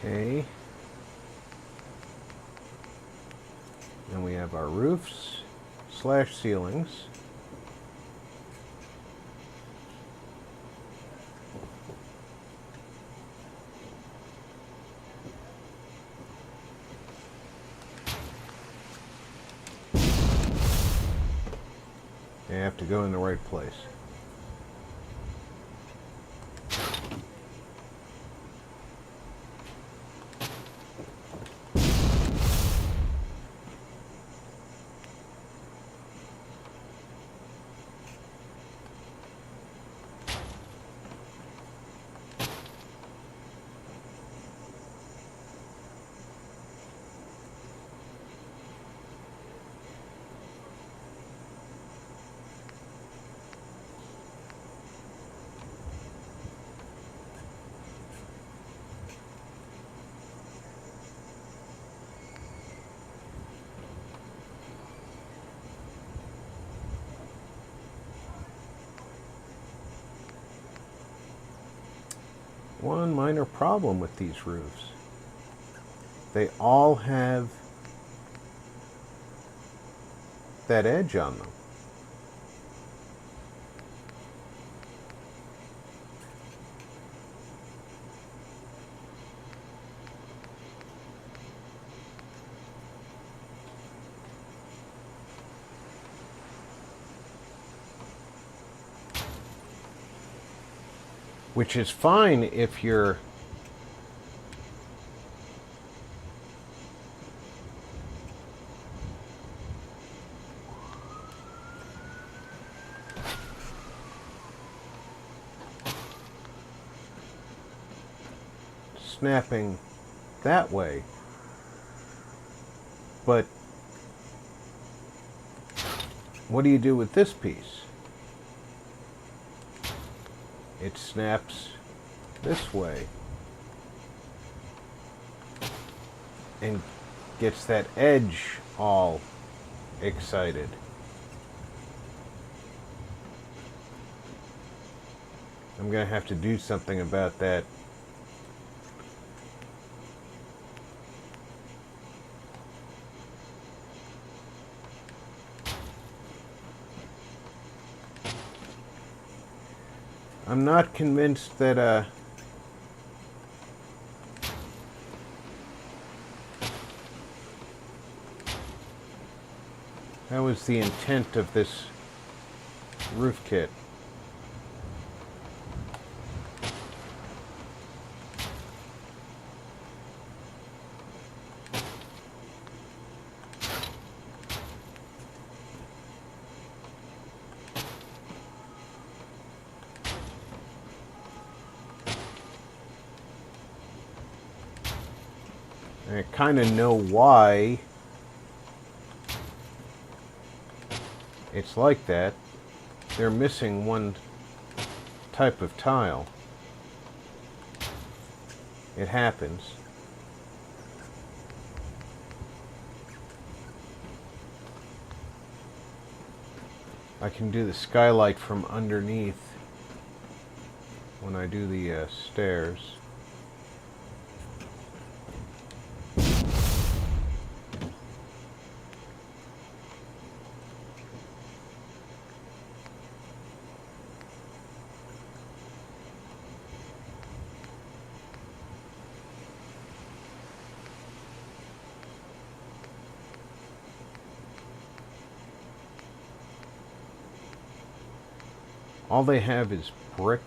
Okay. Then we have our roofs / ceilings. They have to go in the right place. one minor problem with these roofs. They all have that edge on them. Which is fine if you're snapping that way. But what do you do with this piece? It snaps this way and gets that edge all excited. I'm going to have to do something about that. I'm not convinced that that was the intent of this roof kit. I kind of know why it's like that. They're missing one type of tile. It happens. I can do the skylight from underneath when I do the stairs. All they have is brick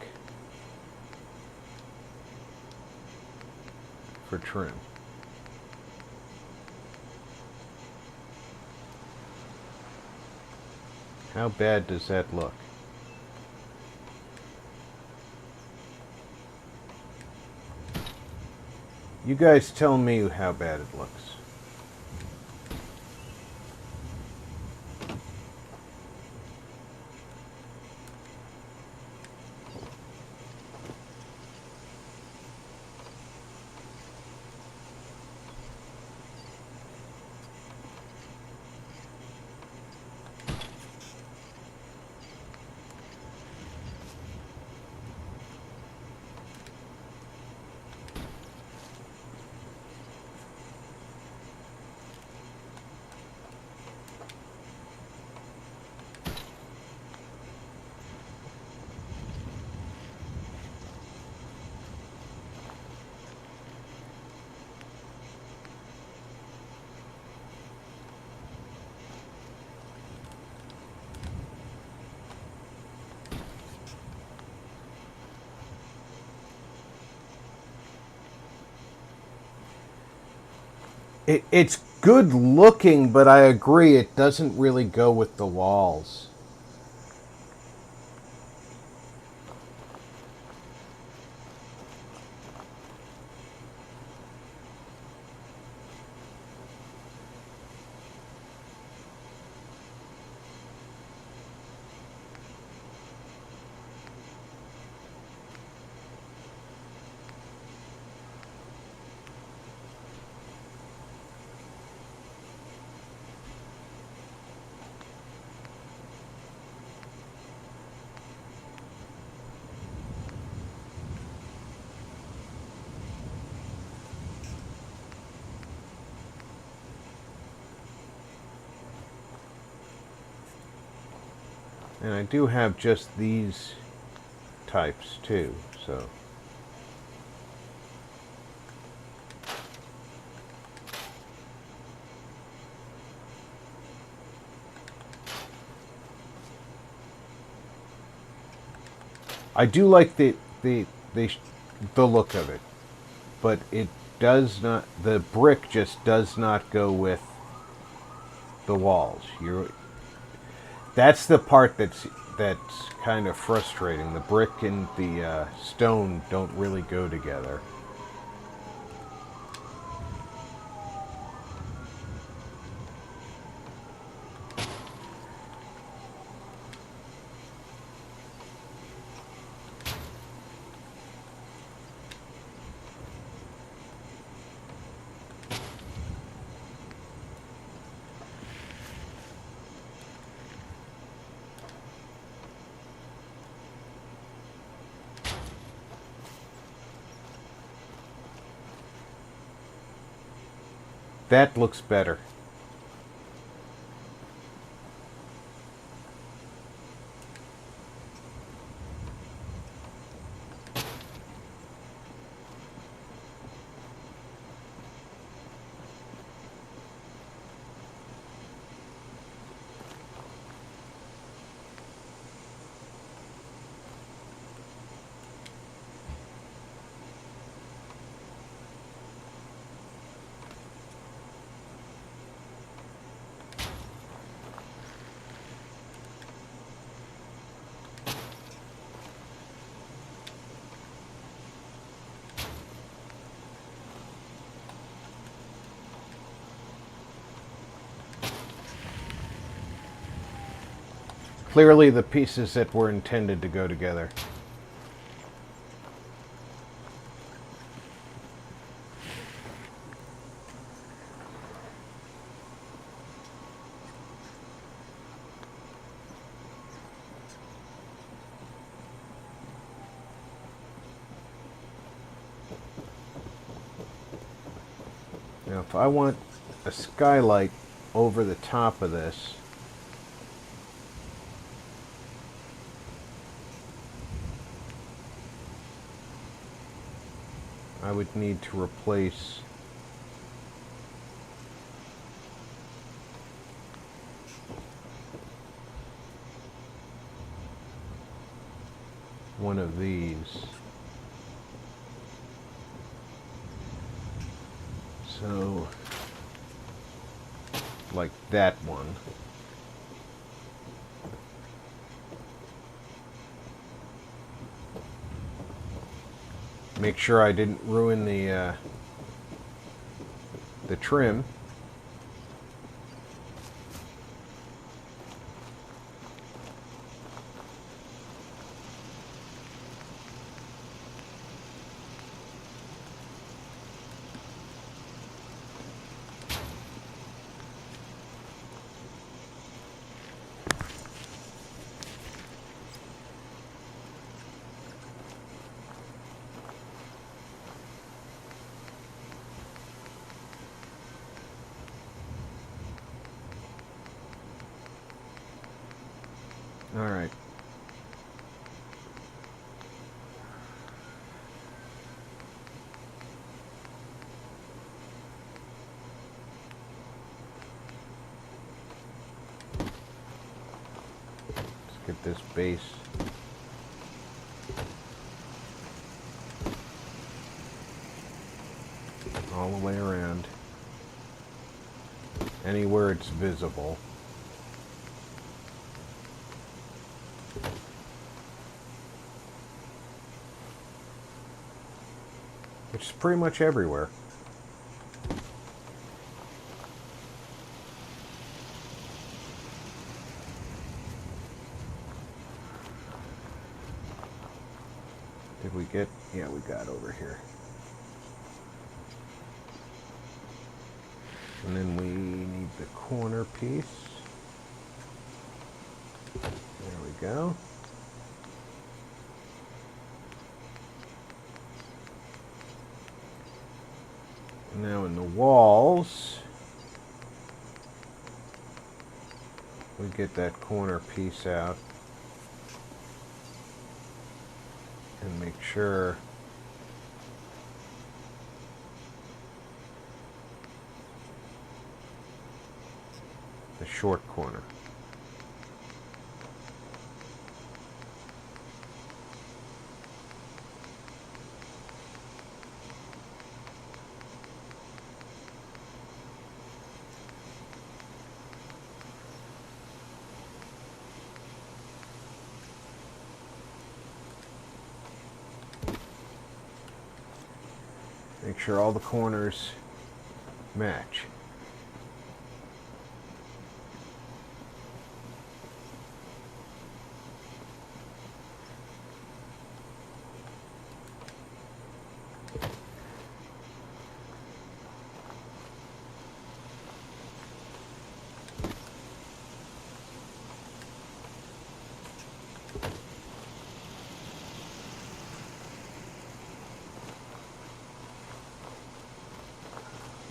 for trim. How bad does that look? You guys tell me how bad it looks. It's good looking, but I agree it doesn't really go with the walls. And I do have just these types too, so. I do like the look of it, but it does not. The brick just does not go with the walls. That's the part that's kind of frustrating. The brick and the stone don't really go together. That looks better. Clearly the pieces that were intended to go together. Now if I want a skylight over the top of this, I would need to replace one of these. So, like that one. Make sure I didn't ruin the trim. All right. Let's get this base. All the way around. Anywhere it's visible. Which is pretty much everywhere. Did we get? Yeah, we got over here. And then we need the corner piece. There we go. Now in the walls, we get that corner piece out. and make sure the short corner. Make sure all the corners match.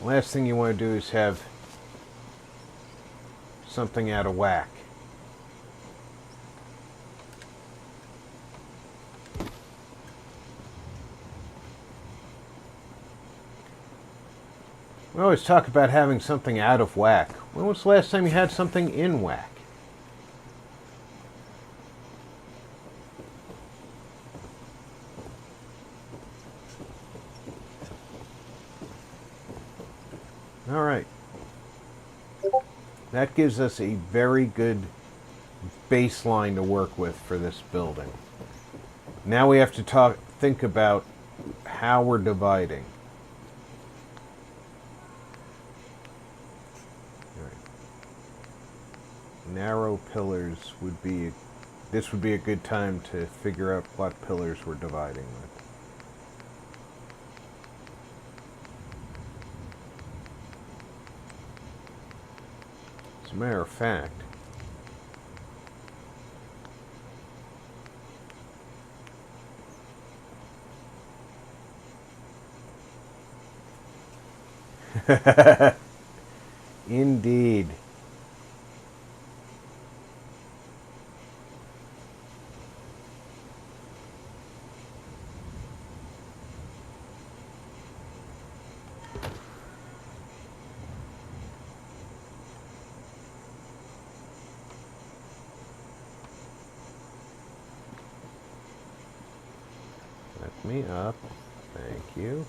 Last thing you want to do is have something out of whack. We always talk about having something out of whack. When was the last time you had something in whack? All right. That gives us a very good baseline to work with for this building. Now we have to think about how we're dividing. All right. Narrow pillars would be, this would be a good time to figure out what pillars we're dividing with. As a matter of fact, indeed. Let me up. Thank you.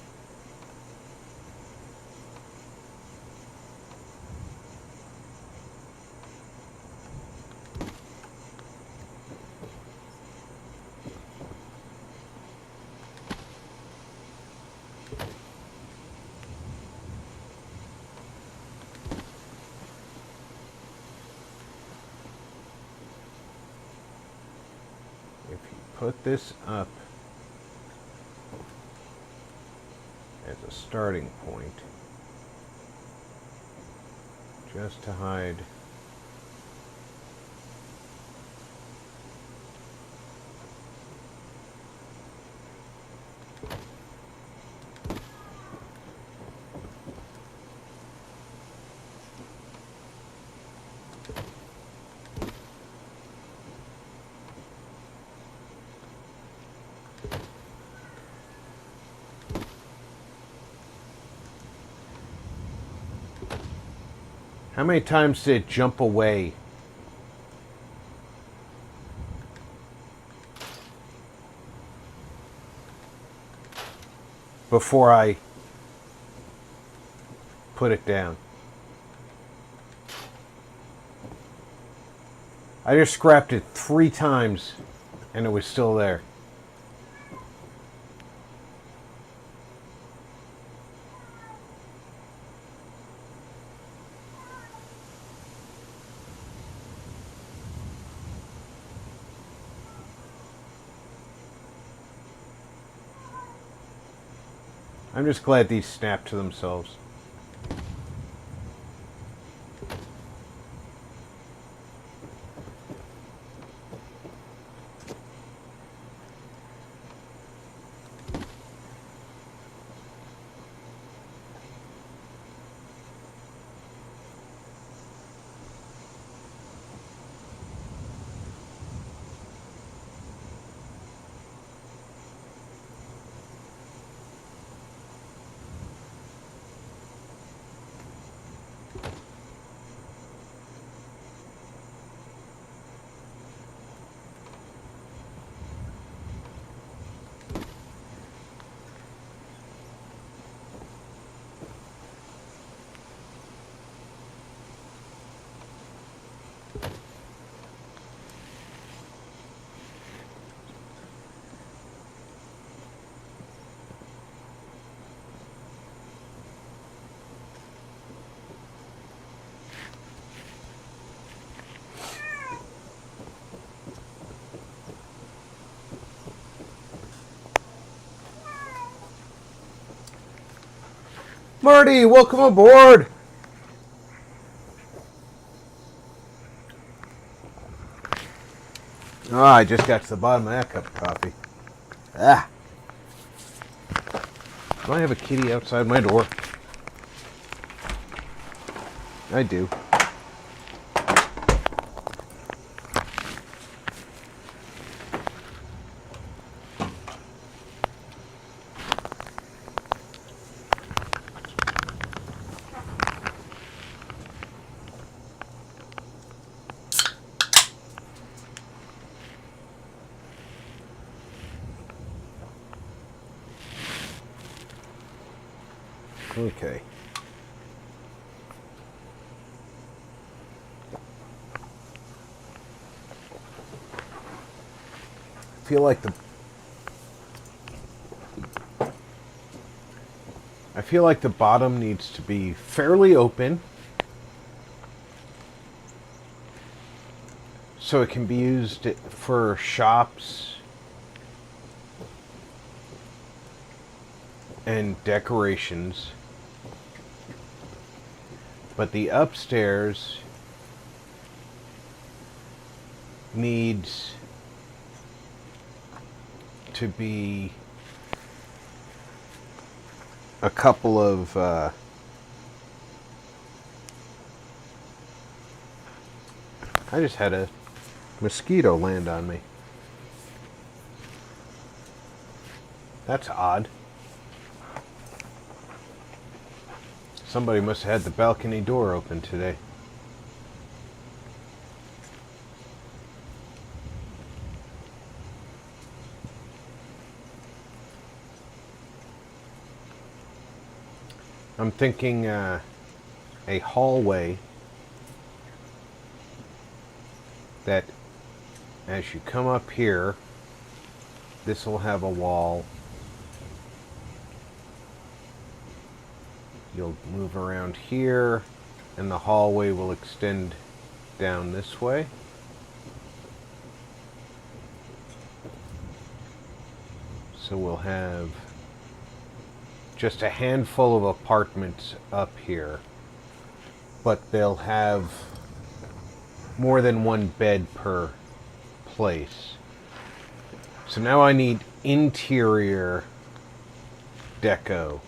If you put this up as a starting point, just to hide how many times did it jump away? Before I put it down. I just scrapped it 3 times and it was still there. I'm just glad these snap to themselves. Marty, welcome aboard! Oh, I just got to the bottom of that cup of coffee. Ah! Do I have a kitty outside my door? I do. Okay. I feel like the bottom needs to be fairly open so it can be used for shops and decorations. But the upstairs needs to be a couple of I just had a mosquito land on me. That's odd. Somebody must have had the balcony door open today. I'm thinking a hallway that as you come up here, this will have a wall. You'll move around here, and the hallway will extend down this way. So we'll have just a handful of apartments up here, but they'll have more than one bed per place. So now I need interior deco.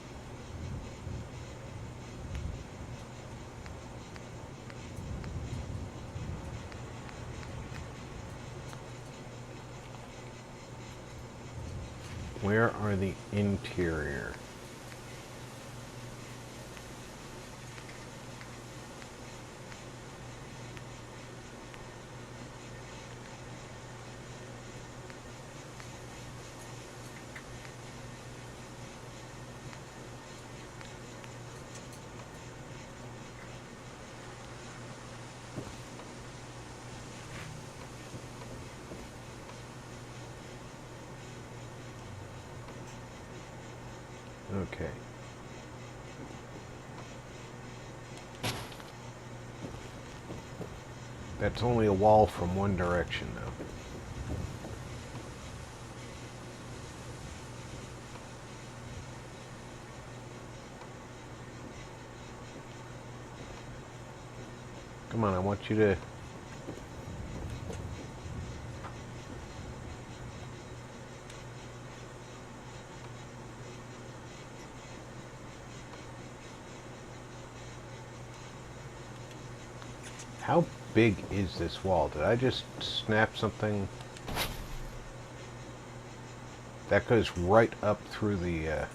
Where are the interior? Okay. That's only a wall from one direction, though. Come on, I want you to... How big is this wall? Did I just snap something? That goes right up through the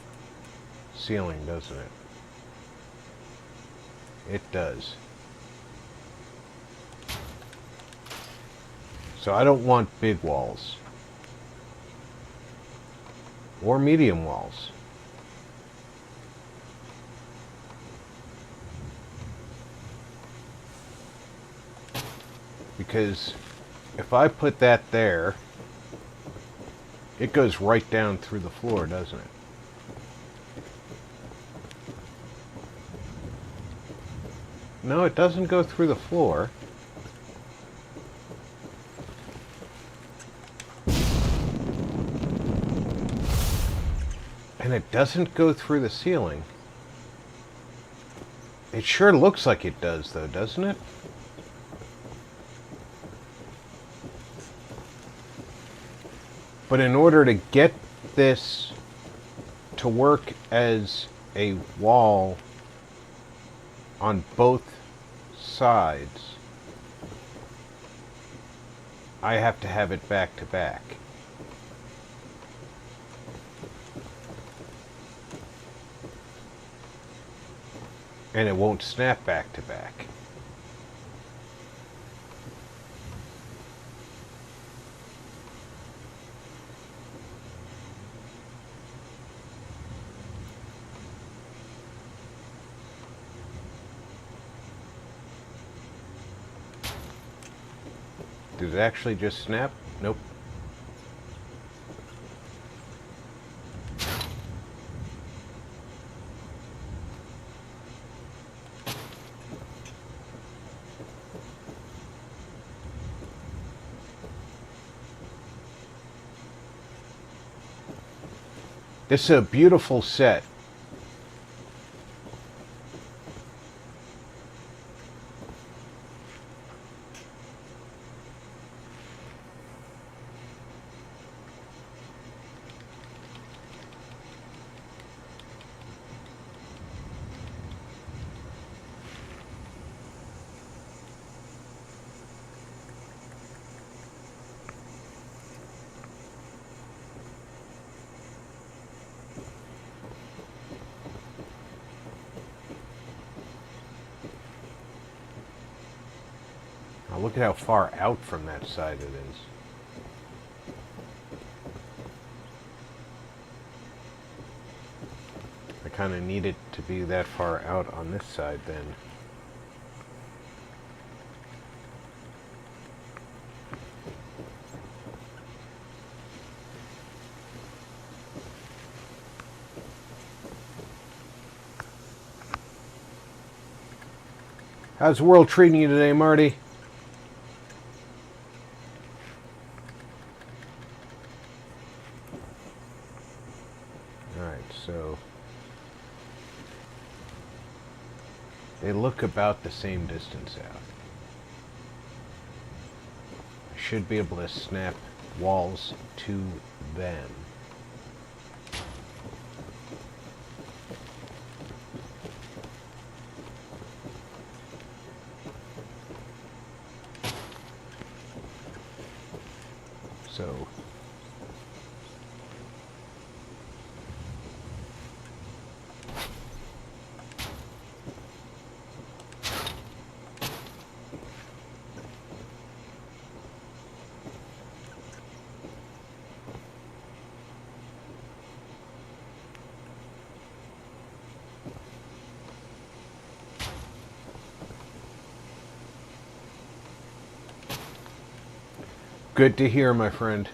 ceiling, doesn't it? It does. So I don't want big walls. Or medium walls. Because if I put that there, it goes right down through the floor, doesn't it? No, it doesn't go through the floor. And it doesn't go through the ceiling. It sure looks like it does, though, doesn't it? But in order to get this to work as a wall on both sides, I have to have it back to back. And it won't snap back to back. Did it actually just snap? Nope. This is a beautiful set. Now look at how far out from that side it is. I kind of need it to be that far out on this side then. How's the world treating you today, Marty? Alright, so they look about the same distance out. I should be able to snap walls to them. So good to hear, my friend.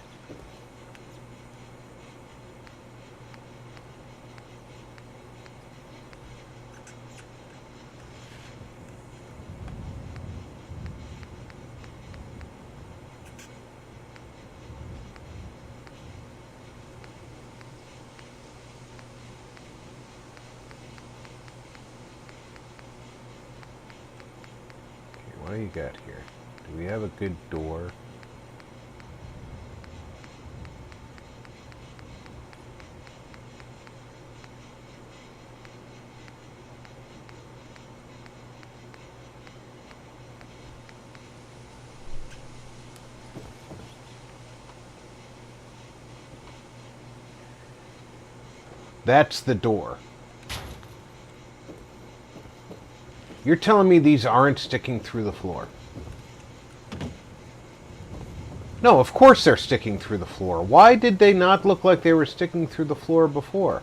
Okay, what do you got here? Do we have a good door? That's the door. You're telling me these aren't sticking through the floor? No, of course they're sticking through the floor. Why did they not look like they were sticking through the floor before?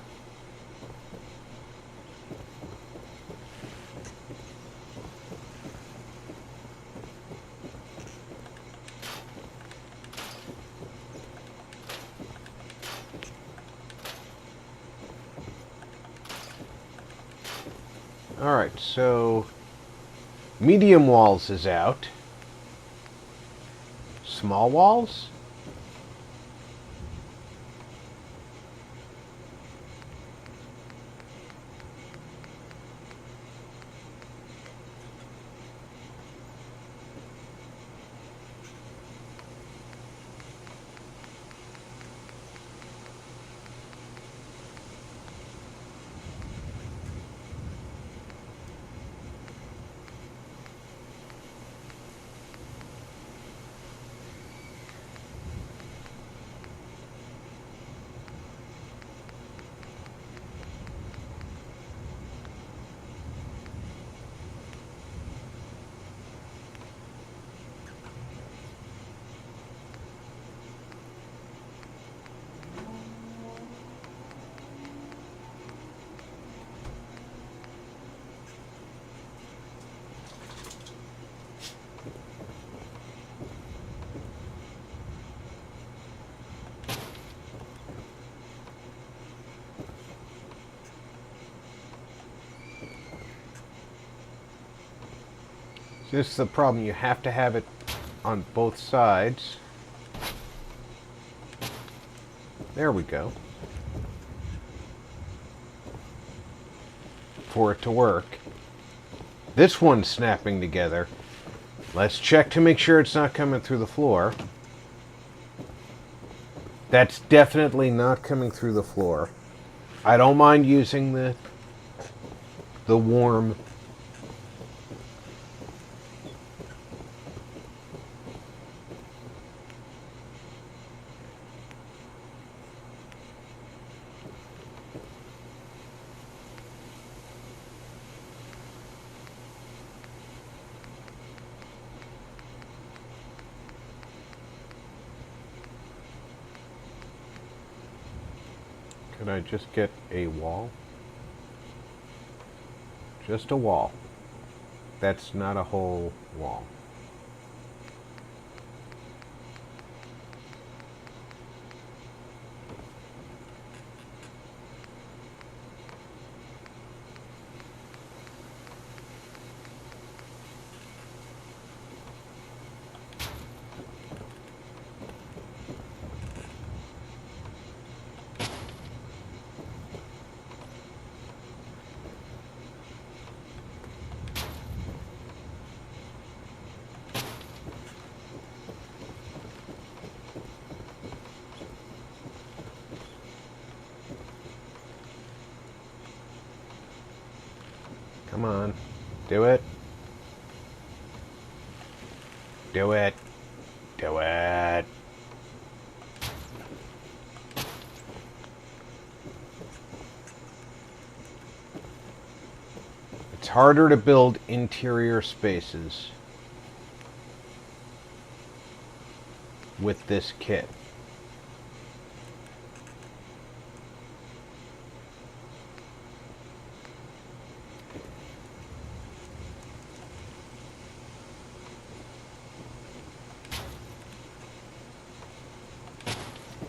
Alright, so medium walls is out. Small walls? This is the problem. You have to have it on both sides. There we go. For it to work. This one's snapping together. Let's check to make sure it's not coming through the floor. That's definitely not coming through the floor. I don't mind using the warm. Could I just get a wall? Just a wall. That's not a whole wall. Come on. Do it. Do it. Do it. It's harder to build interior spaces with this kit.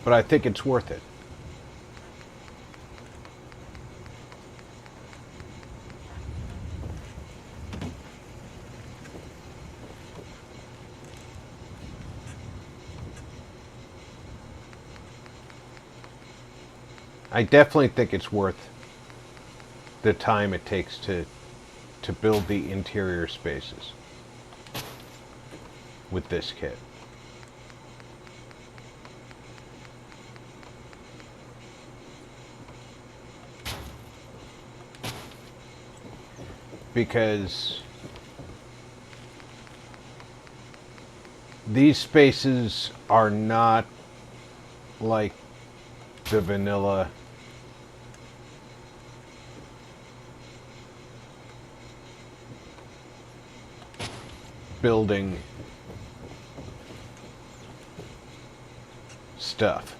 But I think it's worth it. I definitely think it's worth the time it takes to build the interior spaces with this kit. Because these spaces are not like the vanilla building stuff.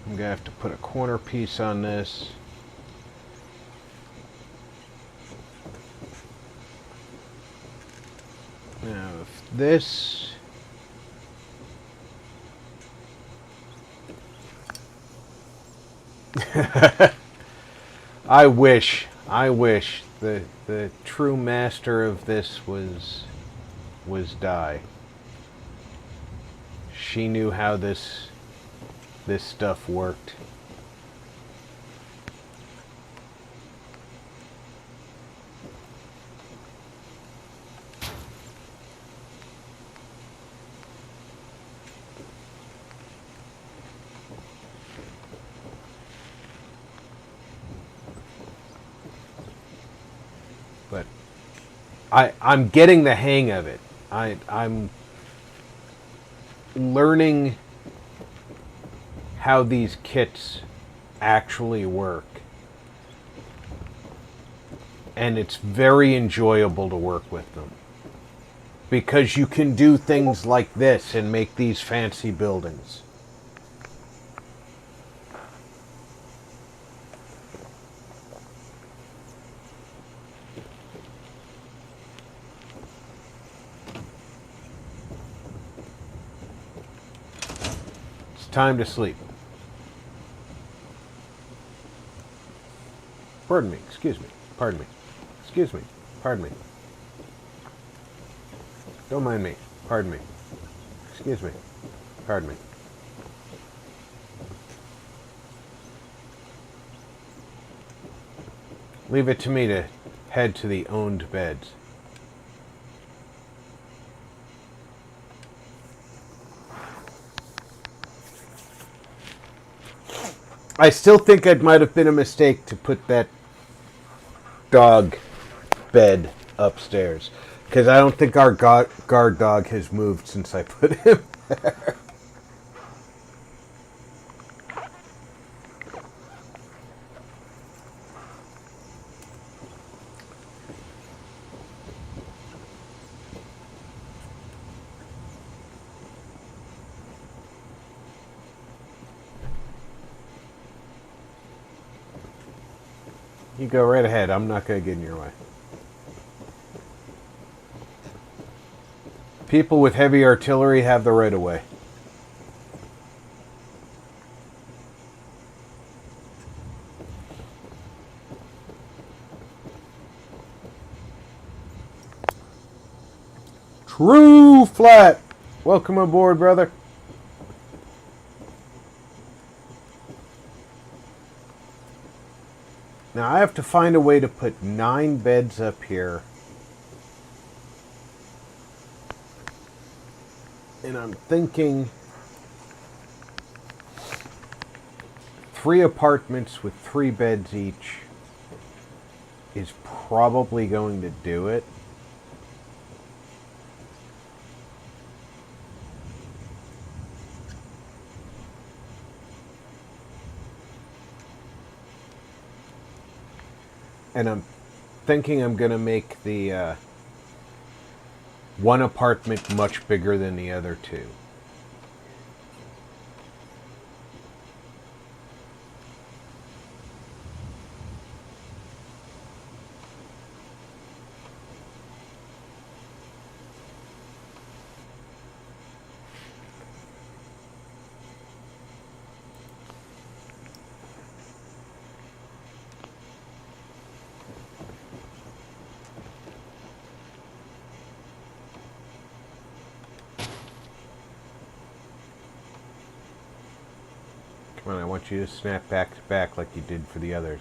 I'm gonna have to put a corner piece on this. Now, if this I wish the true master of this was Di. She knew how this stuff worked. But I'm getting the hang of it. I'm learning how these kits actually work. And it's very enjoyable to work with them. Because you can do things like this and make these fancy buildings. Time to sleep. Pardon me, excuse me, pardon me, excuse me, Pardon me. Don't mind me. Pardon me. Excuse me. Pardon me. Leave it to me to head to the owned beds. I still think it might have been a mistake to put that dog bed upstairs. Because I don't think our guard dog has moved since I put him there. You go right ahead. I'm not going to get in your way. People with heavy artillery have the right of way. True flat. Welcome aboard, brother. Now I have to find a way to put 9 beds up here. And I'm thinking 3 apartments with 3 beds each is probably going to do it. And I'm thinking I'm going to make the one apartment much bigger than the other 2. Come on, I want you to snap back to back like you did for the others.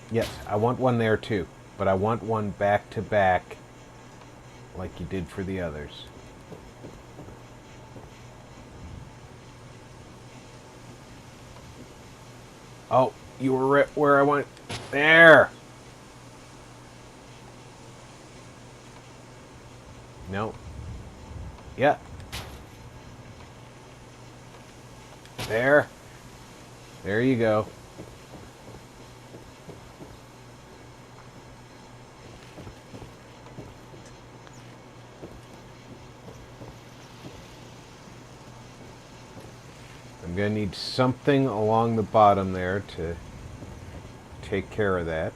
Yes, I want one there too, but I want one back to back like you did for the others. Oh, you were right where I went. There! No. Yeah. There. There you go. I'm going to need something along the bottom there to take care of that.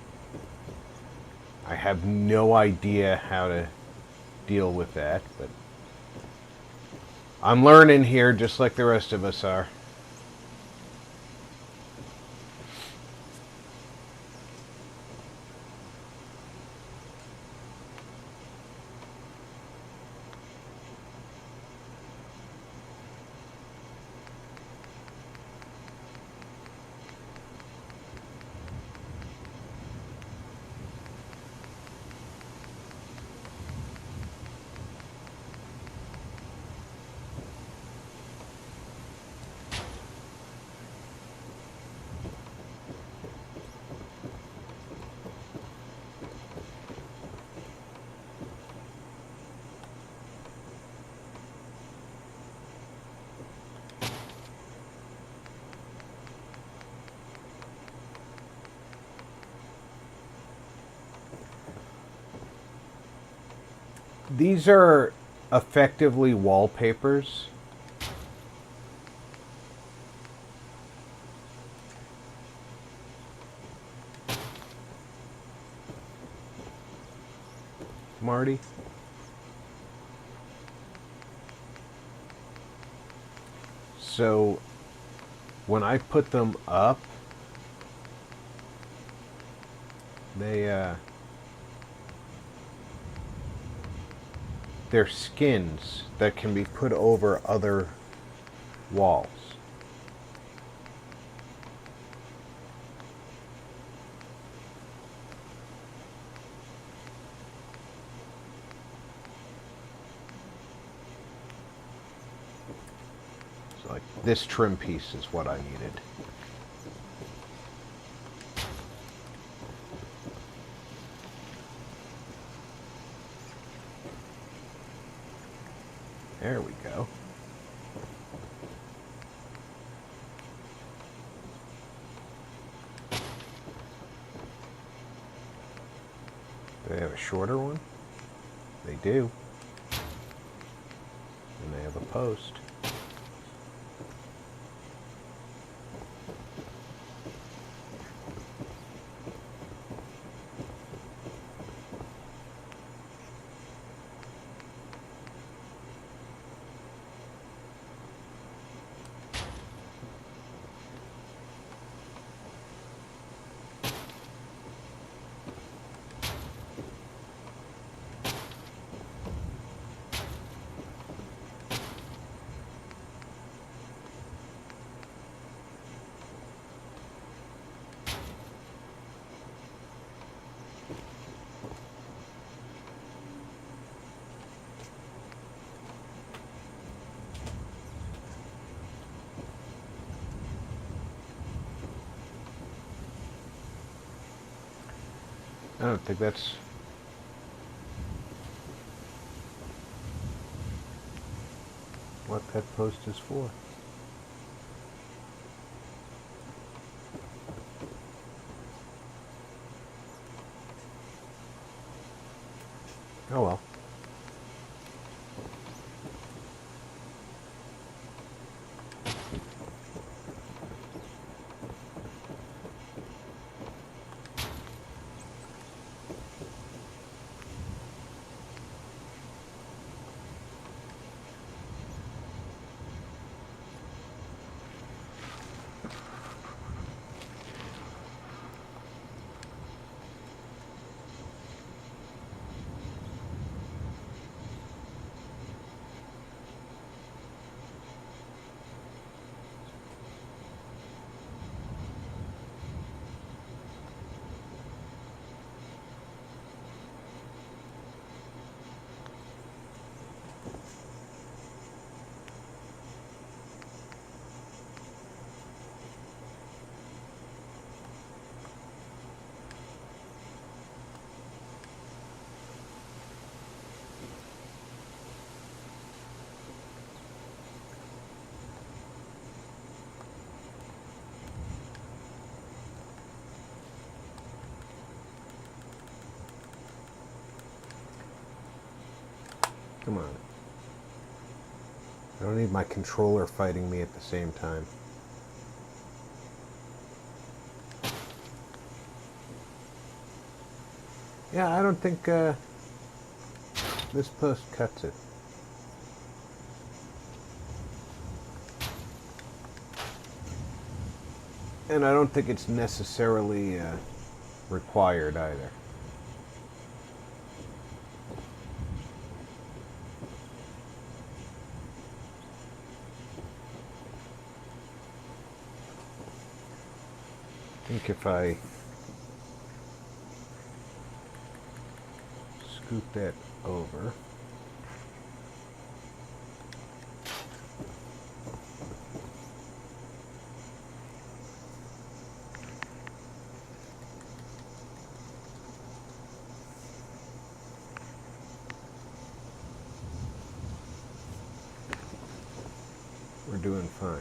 I have no idea how to deal with that, but I'm learning here just like the rest of us are. These are effectively wallpapers. Marty? So when I put them up, they're skins that can be put over other walls. So like this trim piece is what I needed. There we go. Do they have a shorter one? They do. And they have a post. I don't think that's... what that post is for. Oh well. Come on. I don't need my controller fighting me at the same time. Yeah, I don't think this post cuts it. And I don't think it's necessarily required either. I think if I scoop that over, we're doing fine.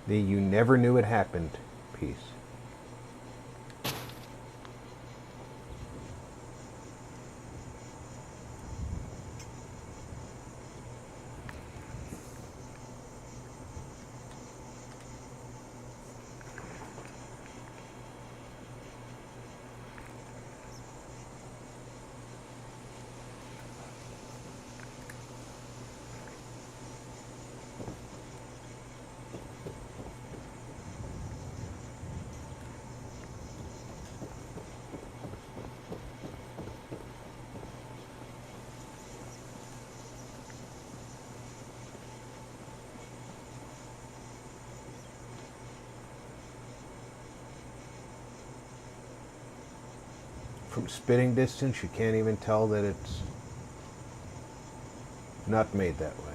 The "you never knew it happened" piece. From spitting distance, you can't even tell that it's not made that way.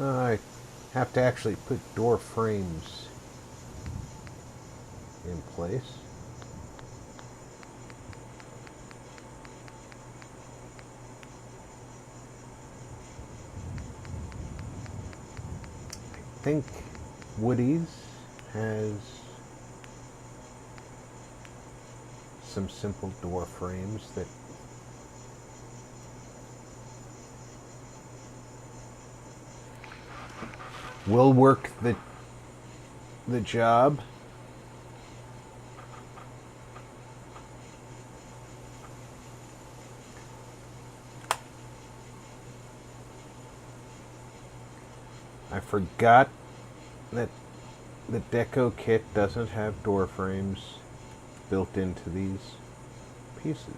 I have to actually put door frames in place. I think Woody's has some simple door frames that will work the job. I forgot that the deco kit doesn't have door frames built into these pieces.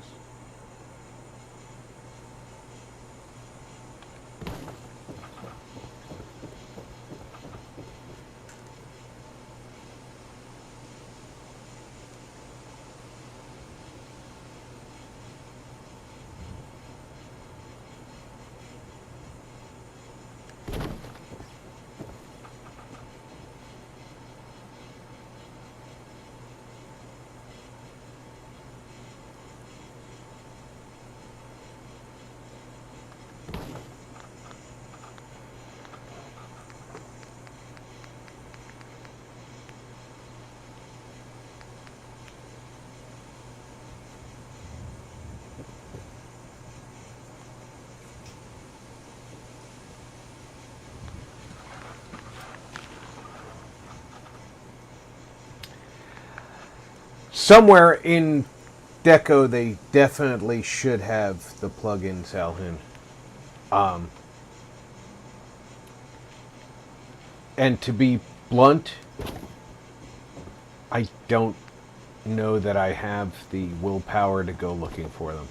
Somewhere in Deco, they definitely should have the plug-in Salhin. And to be blunt, I don't know that I have the willpower to go looking for them.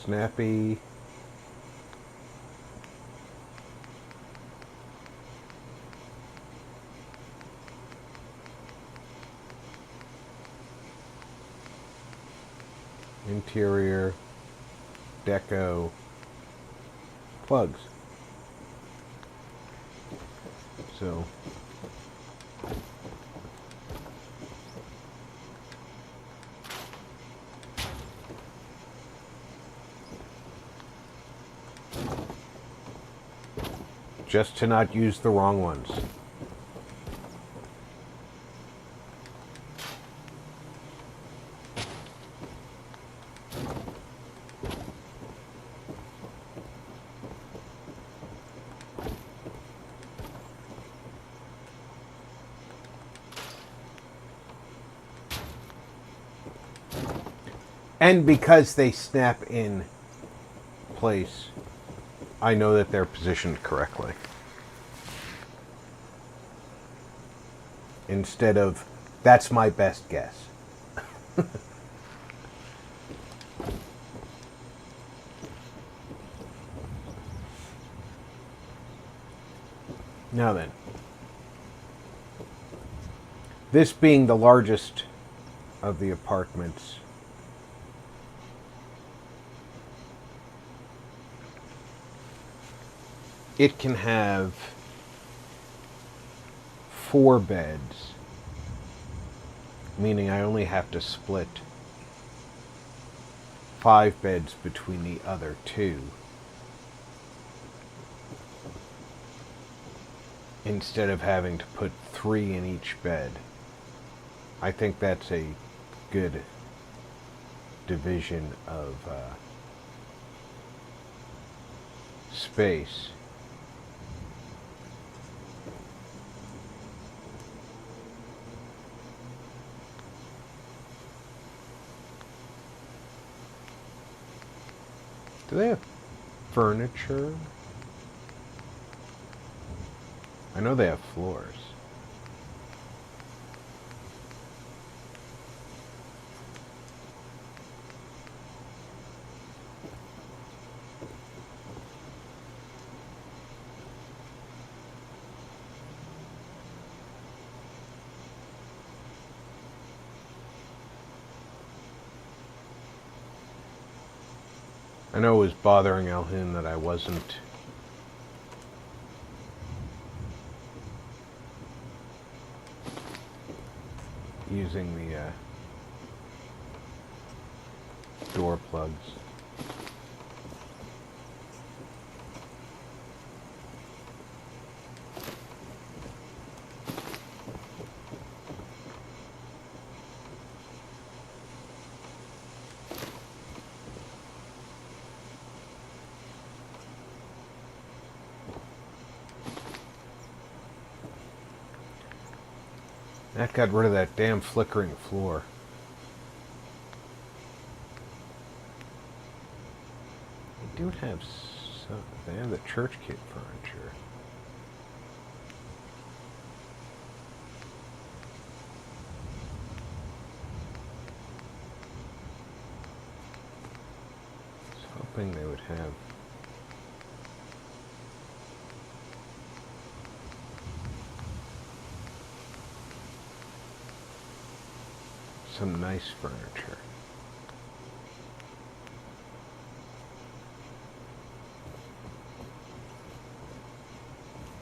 snappy. Interior, deco, plugs. So just to not use the wrong ones. And because they snap in place, I know that they're positioned correctly. Instead of, that's my best guess. Now then, this being the largest of the apartments, it can have 4 beds, meaning I only have to split 5 beds between the other 2, instead of having to put 3 in each bed. I think that's a good division of space. Do they have furniture? I know they have floors. I know it was bothering Alhin that I wasn't using the door plugs. That got rid of that damn flickering floor. They do have some. They have the church kit furniture. I was hoping they would have some nice furniture.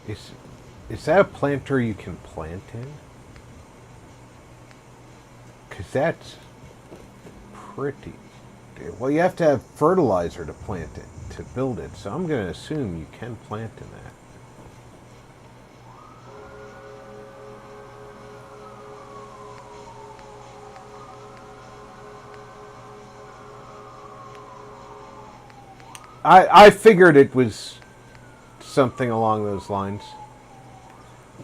Is that a planter you can plant in? Because that's pretty... Well, you have to have fertilizer to plant it, to build it, so I'm going to assume you can plant in that. I figured it was something along those lines.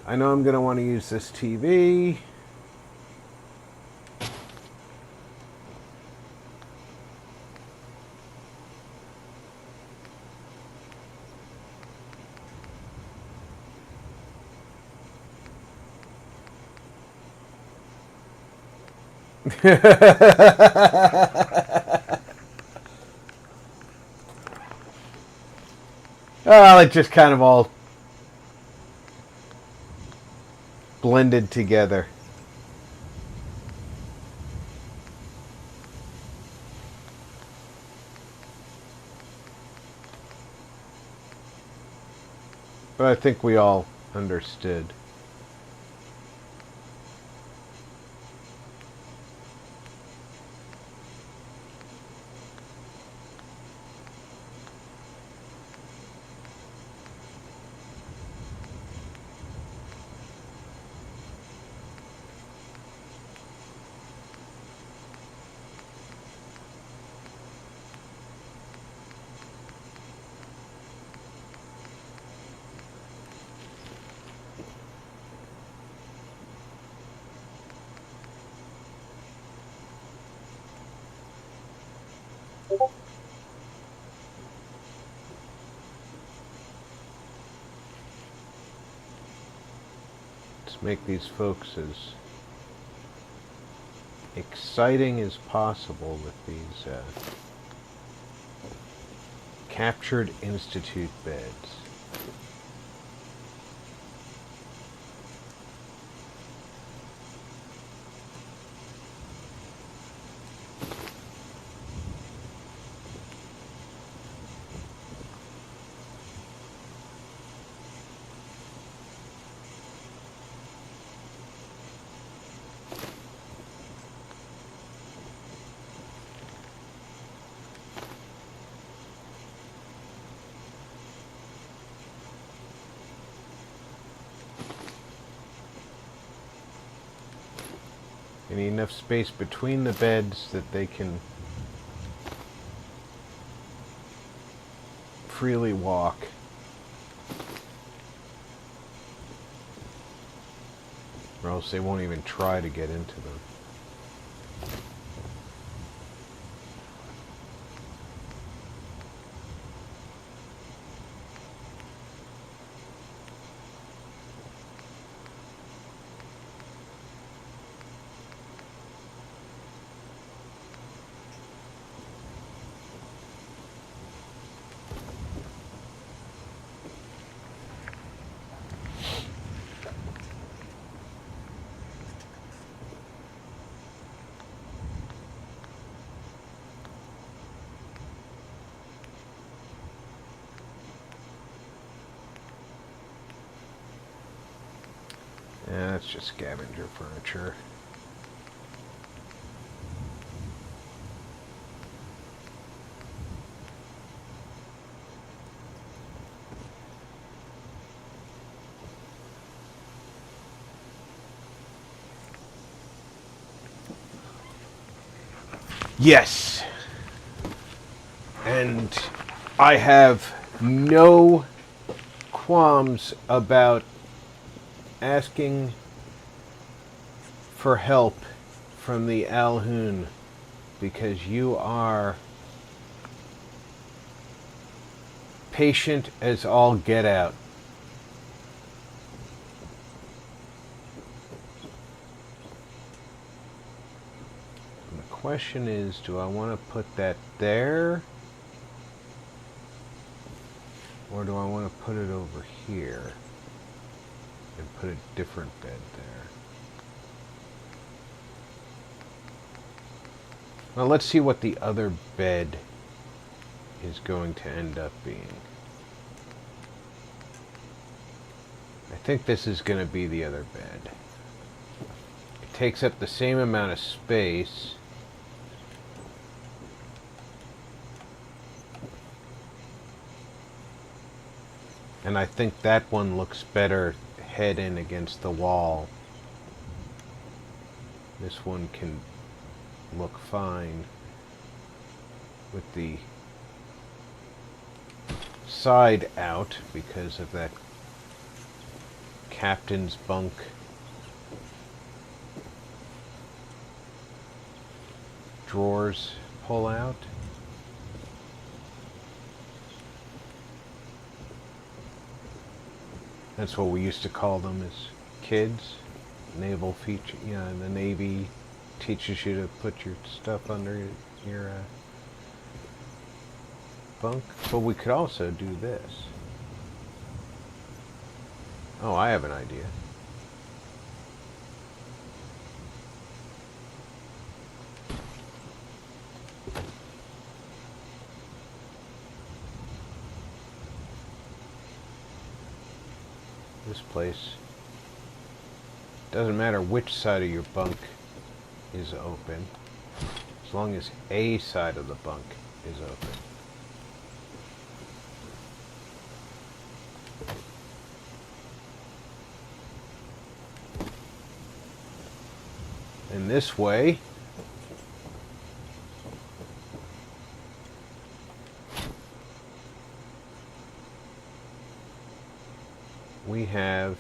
I know I'm going to want to use this TV. Well, it just kind of all blended together. But I think we all understood. Let's make these folks as exciting as possible with these captured institute beds. You need enough space between the beds that they can freely walk. Or else they won't even try to get into them. Yeah, that's just scavenger furniture. Yes! And I have no qualms about asking for help from the Alhoon, because you are patient as all get out. And the question is, do I want to put that there? Or do I want to put it over here and put a different bed there? Well, let's see what the other bed is going to end up being. I think this is going to be the other bed. It takes up the same amount of space. And I think that one looks better head in against the wall. This one can look fine with the side out because of that captain's bunk. Drawers pull out. That's what we used to call them as kids. Naval feature, yeah, the Navy teaches you to put your stuff under your bunk. But we could also do this. Oh, I have an idea. This place, doesn't matter which side of your bunk is open, as long as a side of the bunk is open. And this way, we have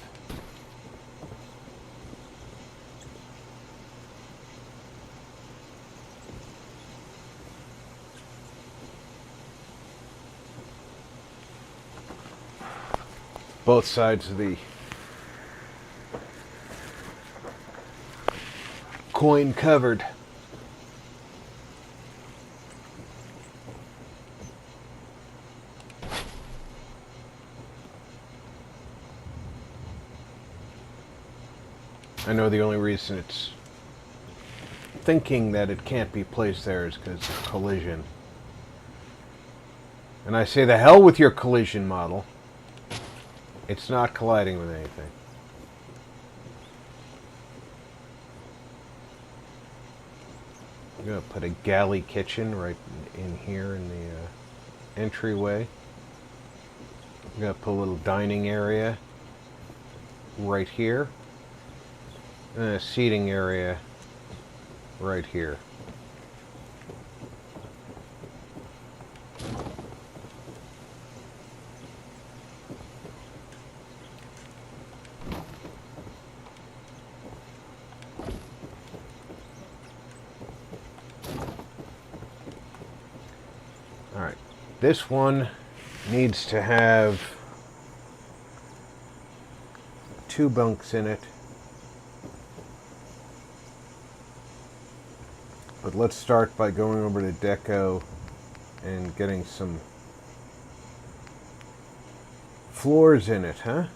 both sides of the coin covered. I know the only reason it's thinking that it can't be placed there is because of collision. And I say the hell with your collision model. It's not colliding with anything. I'm going to put a galley kitchen right in here in the entryway. I'm going to put a little dining area right here. And a seating area right here. Alright, this one needs to have 2 bunks in it. But let's start by going over to Deco and getting some floors in it, huh?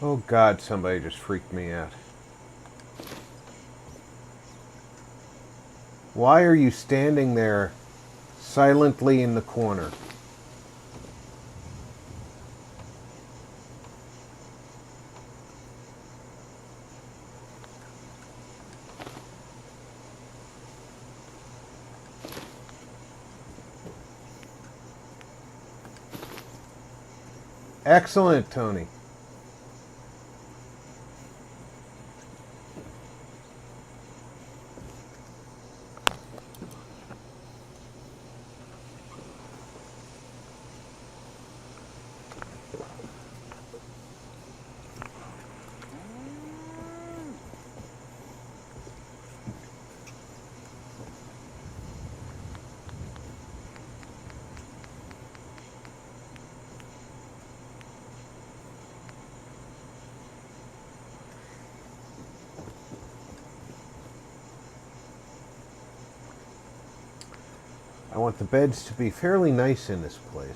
Oh God, somebody just freaked me out. Why are you standing there silently in the corner? Excellent, Tony. I want the beds to be fairly nice in this place.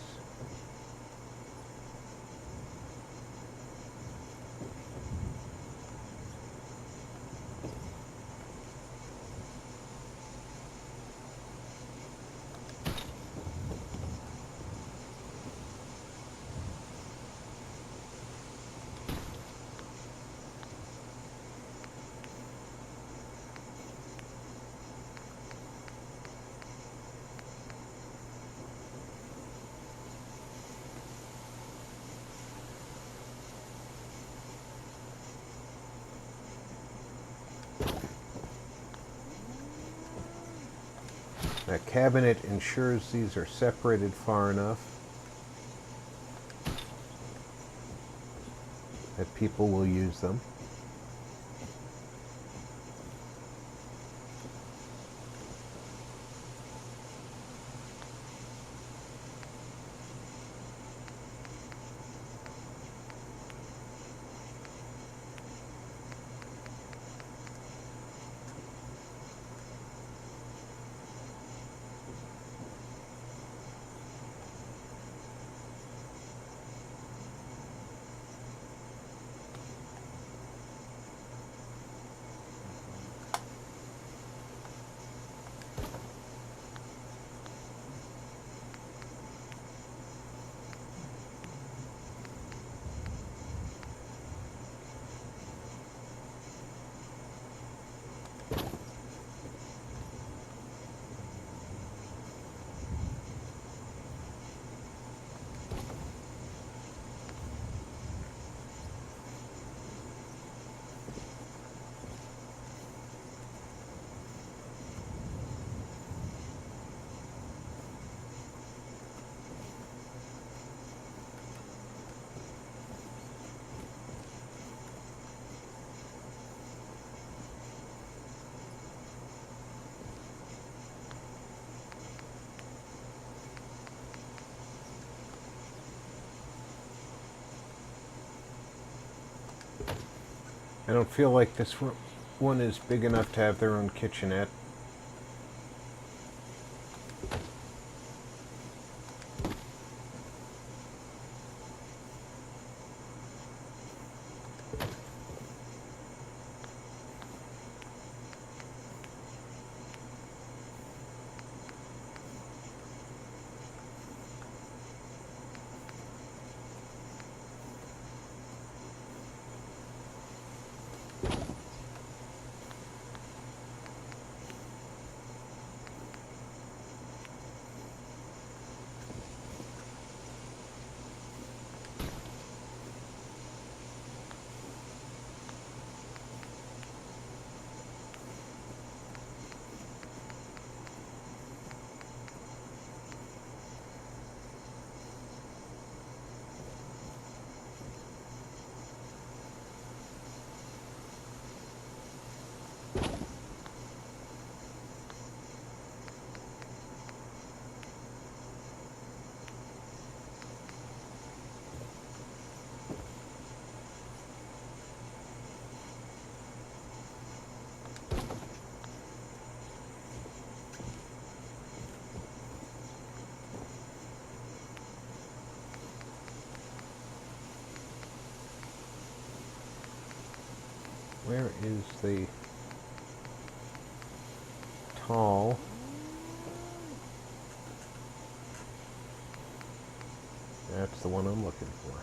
That cabinet ensures these are separated far enough. that people will use them. I don't feel like this one is big enough to have their own kitchenette. Where is the tall? That's the one I'm looking for.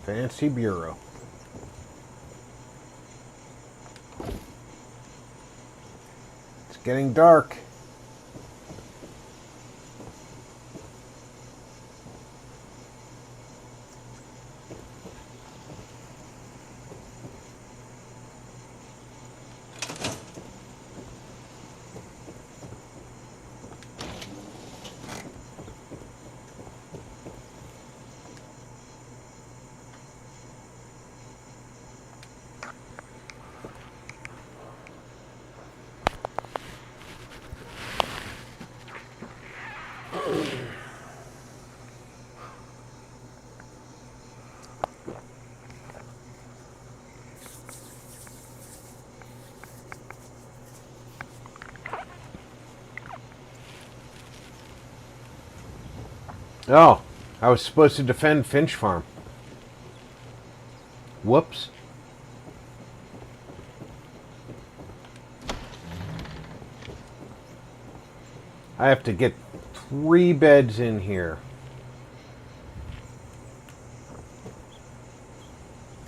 Fancy bureau. It's getting dark. Oh, I was supposed to defend Finch Farm. Whoops. I have to get 3 beds in here.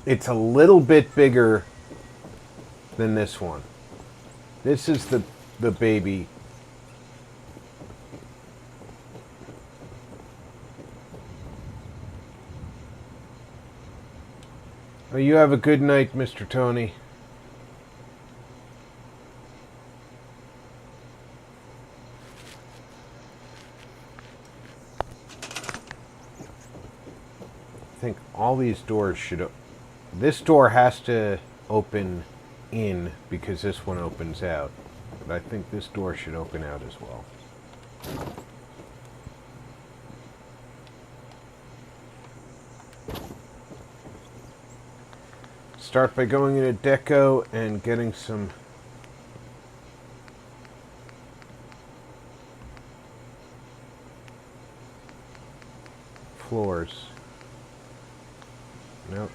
It's a little bit bigger than this one. This is the baby. Oh, you have a good night, Mr. Tony. think all these doors should... This door has to open in because this one opens out. But I think this door should open out as well. Start by going into deco and getting some floors. Nope.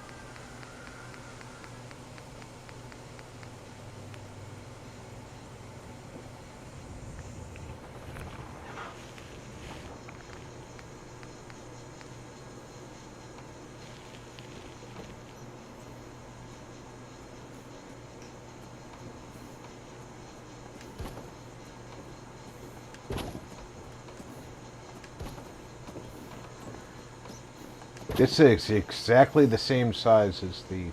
This is exactly the same size as the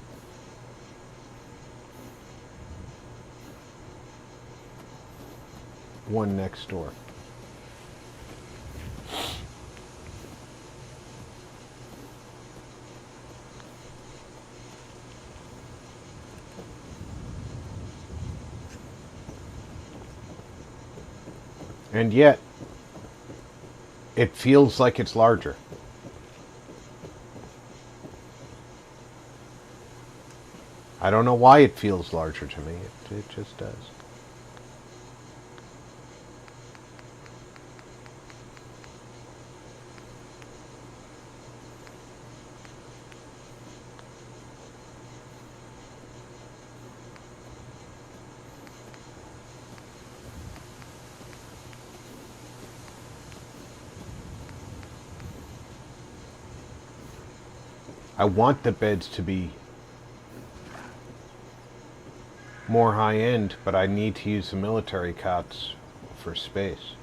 one next door. And yet, it feels like it's larger. I don't know why it feels larger to me. It just does. I want the beds to be more high-end, but I need to use the military cots for space.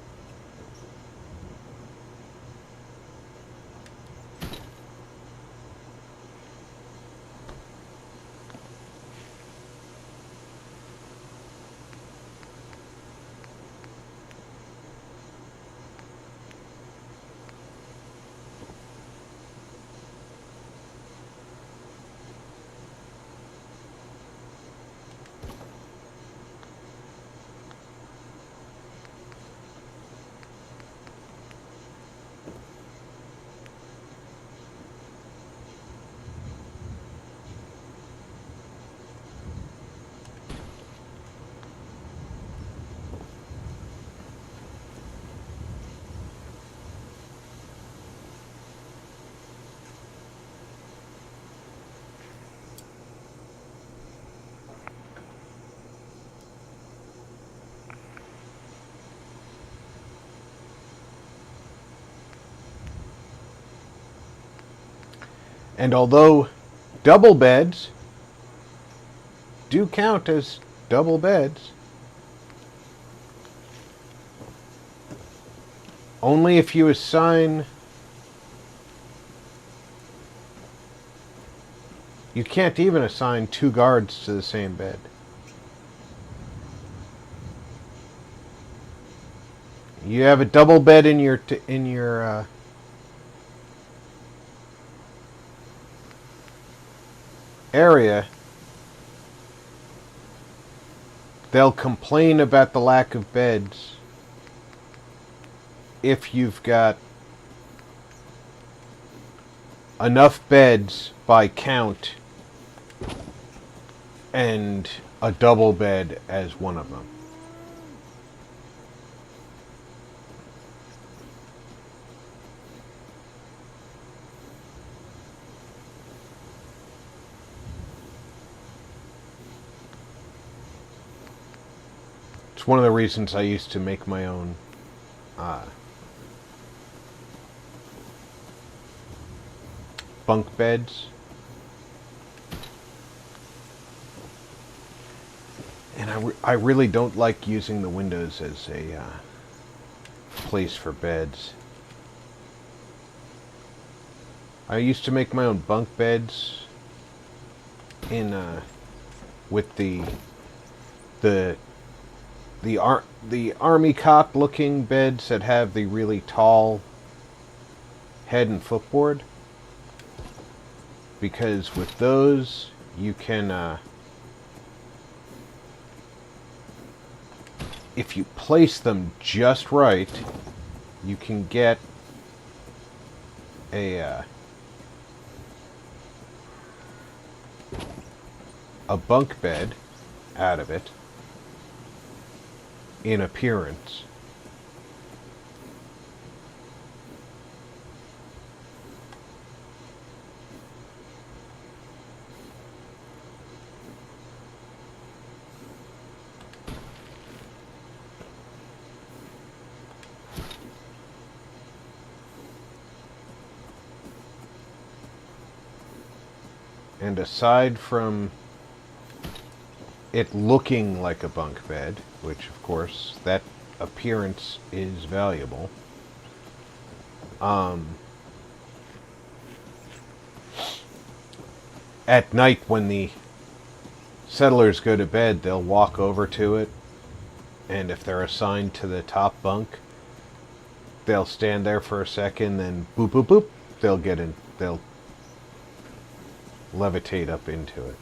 And although double beds do count as double beds, only if you assign... You can't even assign 2 guards to the same bed. You have a double bed in your area, they'll complain about the lack of beds if you've got enough beds by count and a double bed as one of them. It's one of the reasons I used to make my own bunk beds. And I really don't like using the windows as a place for beds. I used to make my own bunk beds in with the army cot looking beds that have the really tall head and footboard. because with those you can, if you place them just right, you can get a bunk bed out of it in appearance. And aside from it looking like a bunk bed, which of course that appearance is valuable, at night when the settlers go to bed, they'll walk over to it, and if they're assigned to the top bunk, they'll stand there for a second, then boop boop boop, they'll get in, they'll levitate up into it.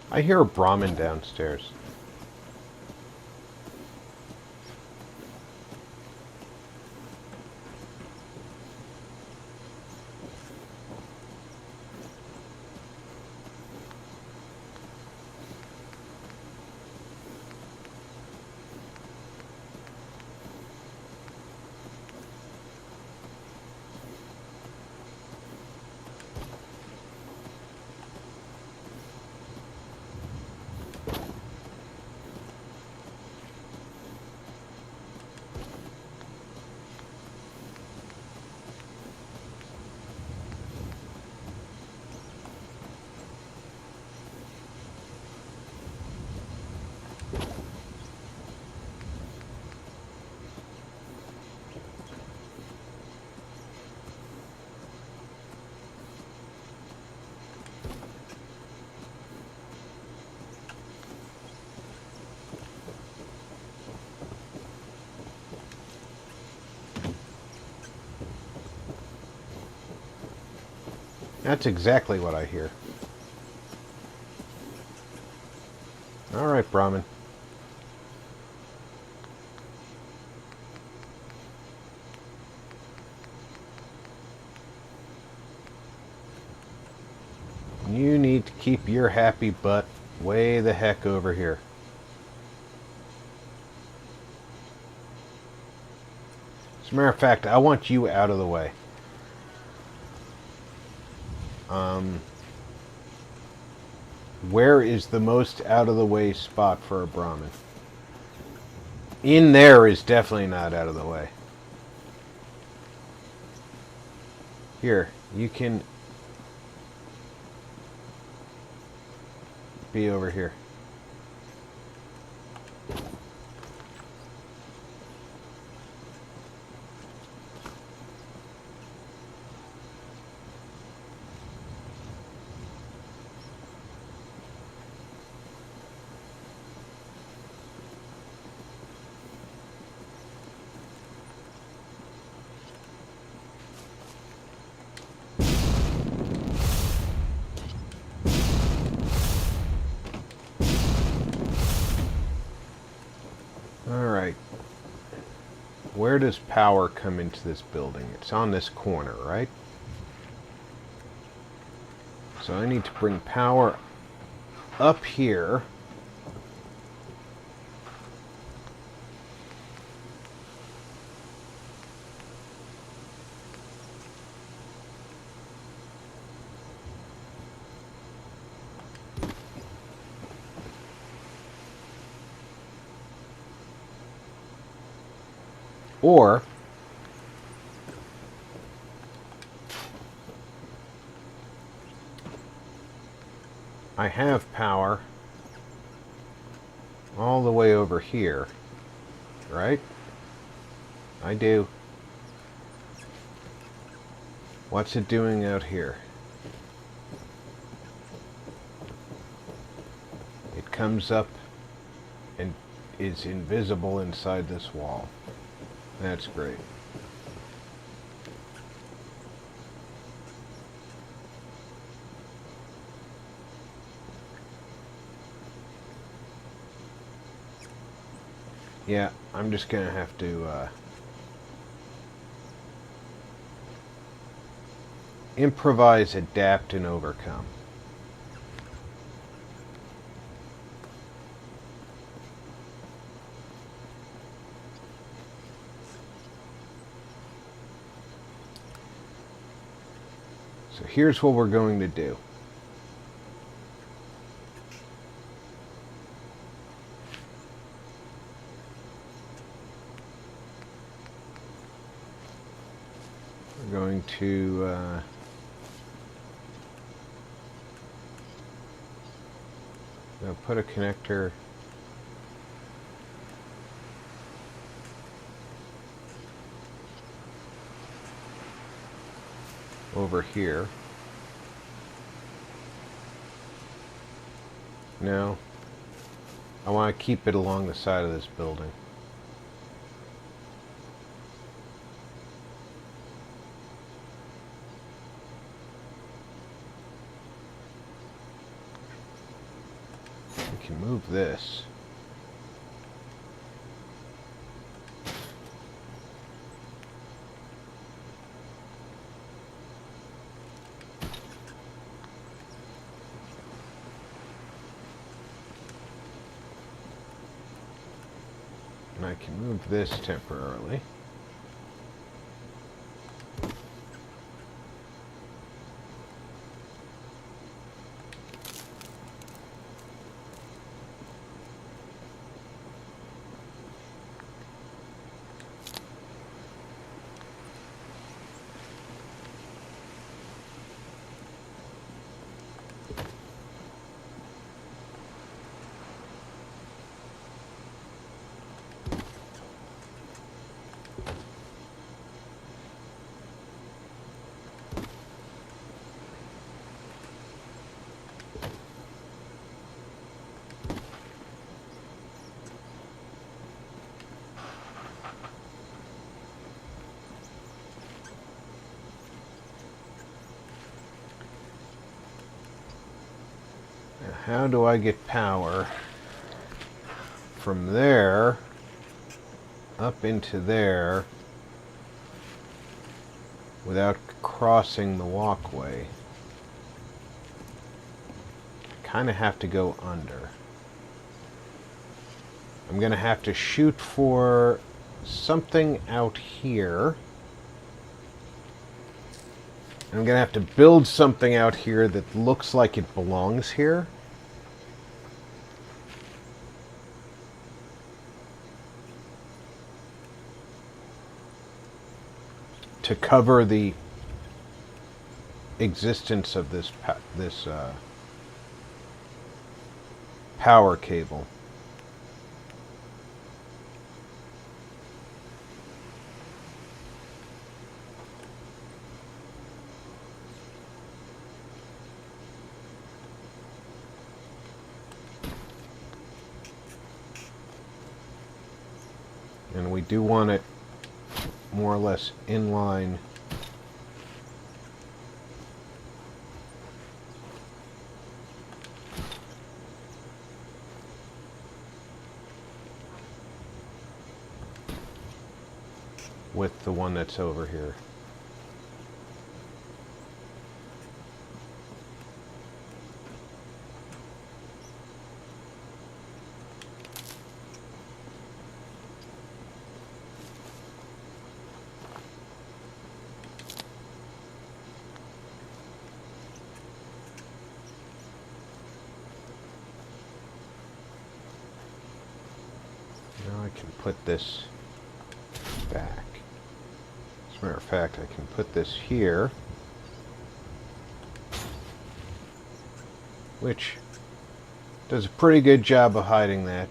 I hear a Brahmin downstairs. That's exactly what I hear. All right, Brahmin. You need to keep your happy butt way the heck over here. As a matter of fact, I want you out of the way. Where is the most out of the way spot for a Brahmin? In there is definitely not out of the way. Here, you can be over here. where does power come into this building? It's on this corner, right? So I need to bring power up here. Or I have power all the way over here, right? I do. What's it doing out here? It comes up and is invisible inside this wall. That's great. Yeah, I'm just gonna have to improvise, adapt, and overcome. So here's what we're going to do. We're going to put a connector over here. No, I want to keep it along the side of this building. We can move this. And I can move this temporarily. How do I get power from there up into there without crossing the walkway? I kind of have to go under. I'm going to have to shoot for something out here. I'm going to have to build something out here that looks like it belongs here. To cover the existence of this power cable. And we do want it more or less in line . with the one that's over here. Now I can put this back. As a matter of fact, I can put this here, which does a pretty good job of hiding that.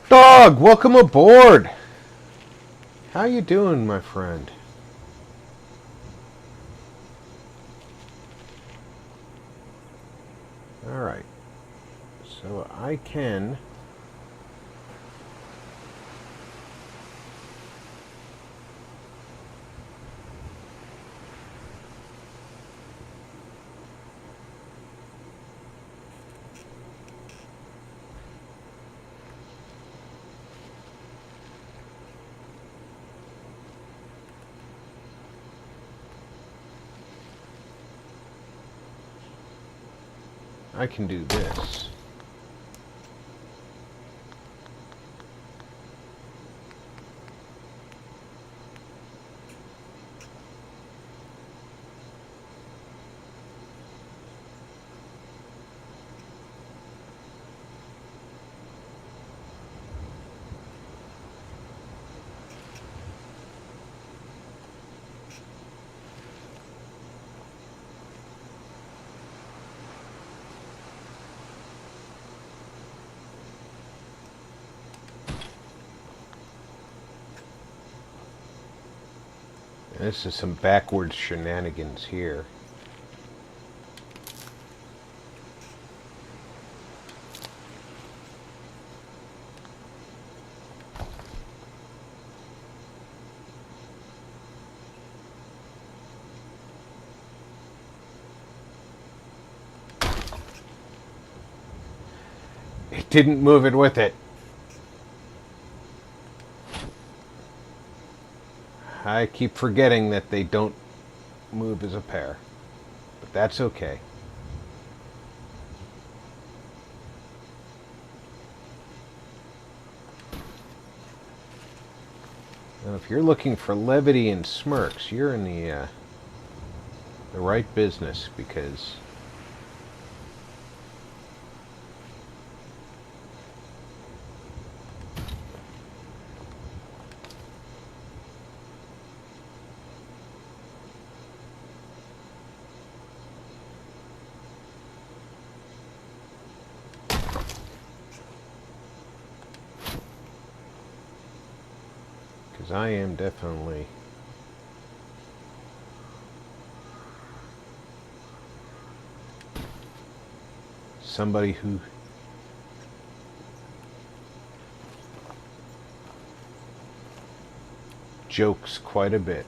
Dog, welcome aboard. How you doing, my friend? All right. So I can do this. This is some backwards shenanigans here. It didn't move it with it. I keep forgetting that they don't move as a pair, but that's okay. Now, if you're looking for levity and smirks, you're in the right business, because I am definitely somebody who jokes quite a bit.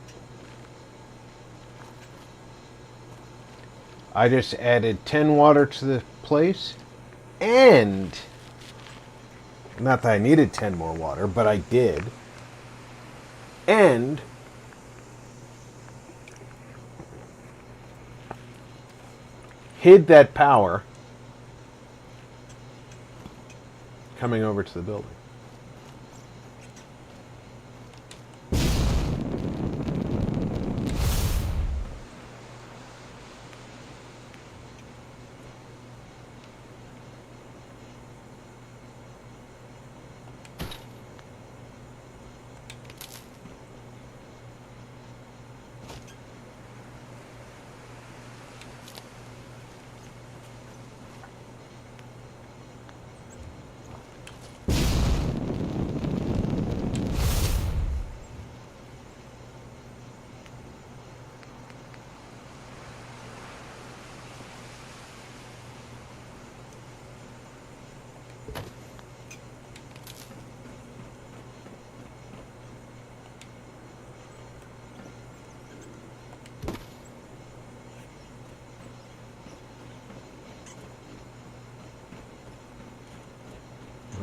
I just added 10 water to the place, and not that I needed 10 more water, but I did. And hid that power coming over to the building.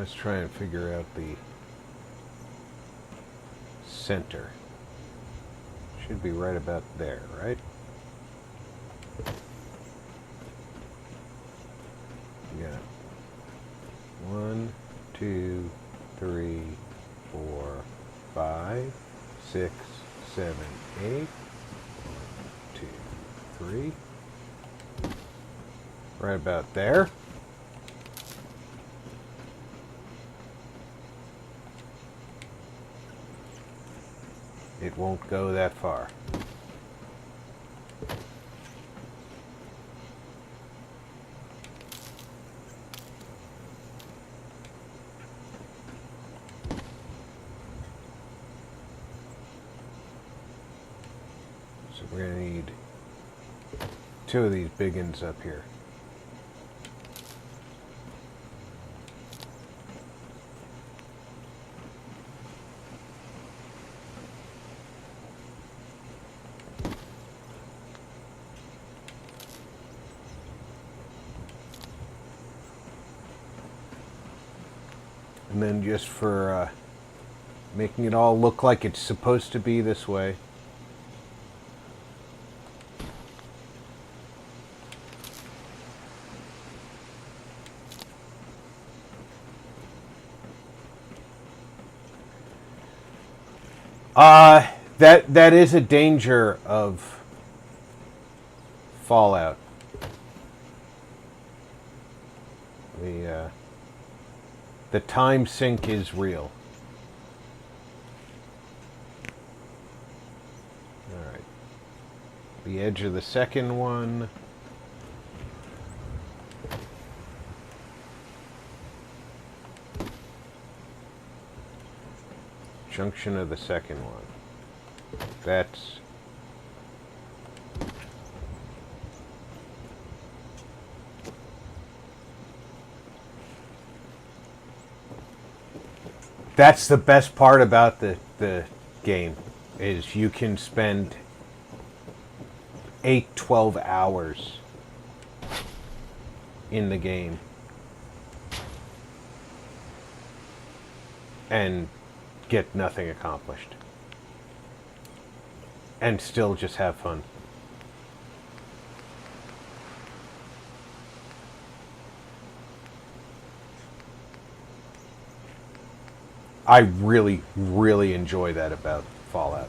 Let's try and figure out the center. Should be right about there, right? We got 1, 2, 3, 4, 5, 6, 7, 8. 1, 2, 3. Right about there. It won't go that far. So we're going to need 2 of these big ones up here. And then just for making it all look like it's supposed to be this way, that is a danger of Fallout. The time sink is real. All right. The edge of the second one. Junction of the second one. That's... That's the best part about the game, is you can spend 8, 12 hours in the game and get nothing accomplished. And still just have fun. I really, really enjoy that about Fallout.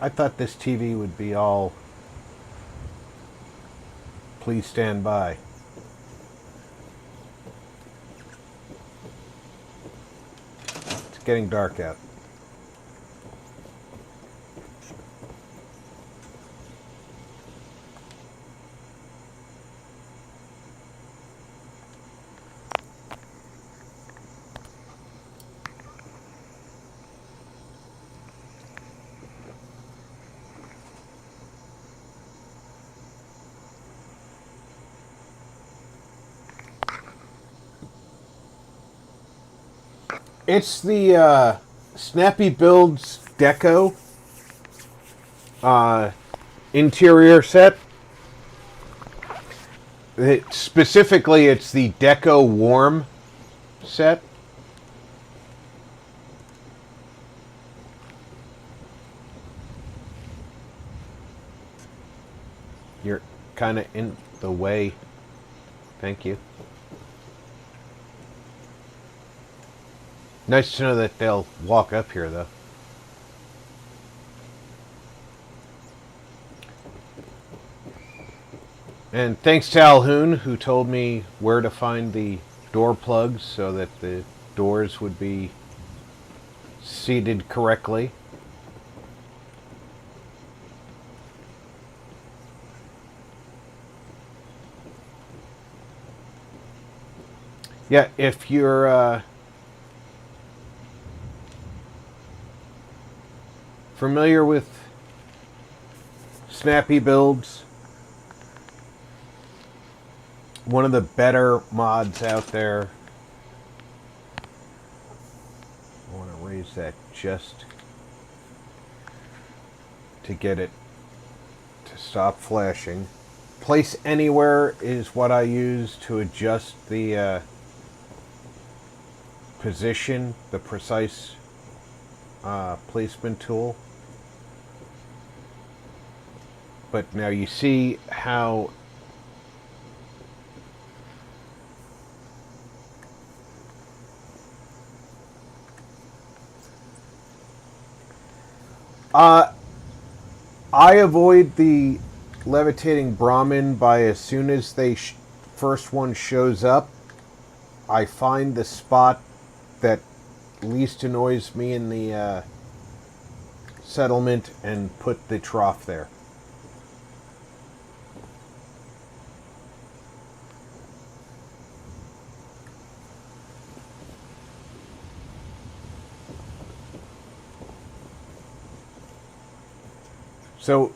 I thought this TV would be all, please stand by. It's getting dark out. It's the Snappy Builds Deco interior set. Specifically, it's the Deco Warm set. You're kind of in the way. Thank you. Nice to know that they'll walk up here, though. And thanks to Alhoon, who told me where to find the door plugs so that the doors would be seated correctly. Yeah, if you're familiar with Snappy Builds, one of the better mods out there. I want to raise that just to get it to stop flashing. Place Anywhere is what I use to adjust the position, the precise placement tool. But now you see how I avoid the levitating Brahmin by as soon as they first one shows up, I find the spot that least annoys me in the settlement and put the trough there. So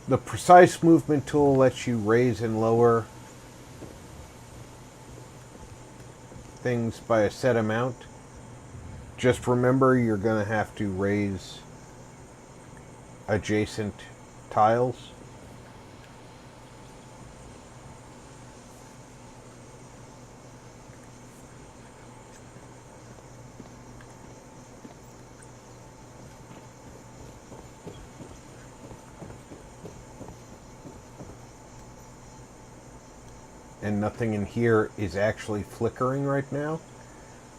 the precise movement tool lets you raise and lower things by a set amount. Just remember you're going to have to raise adjacent tiles. And nothing in here is actually flickering right now.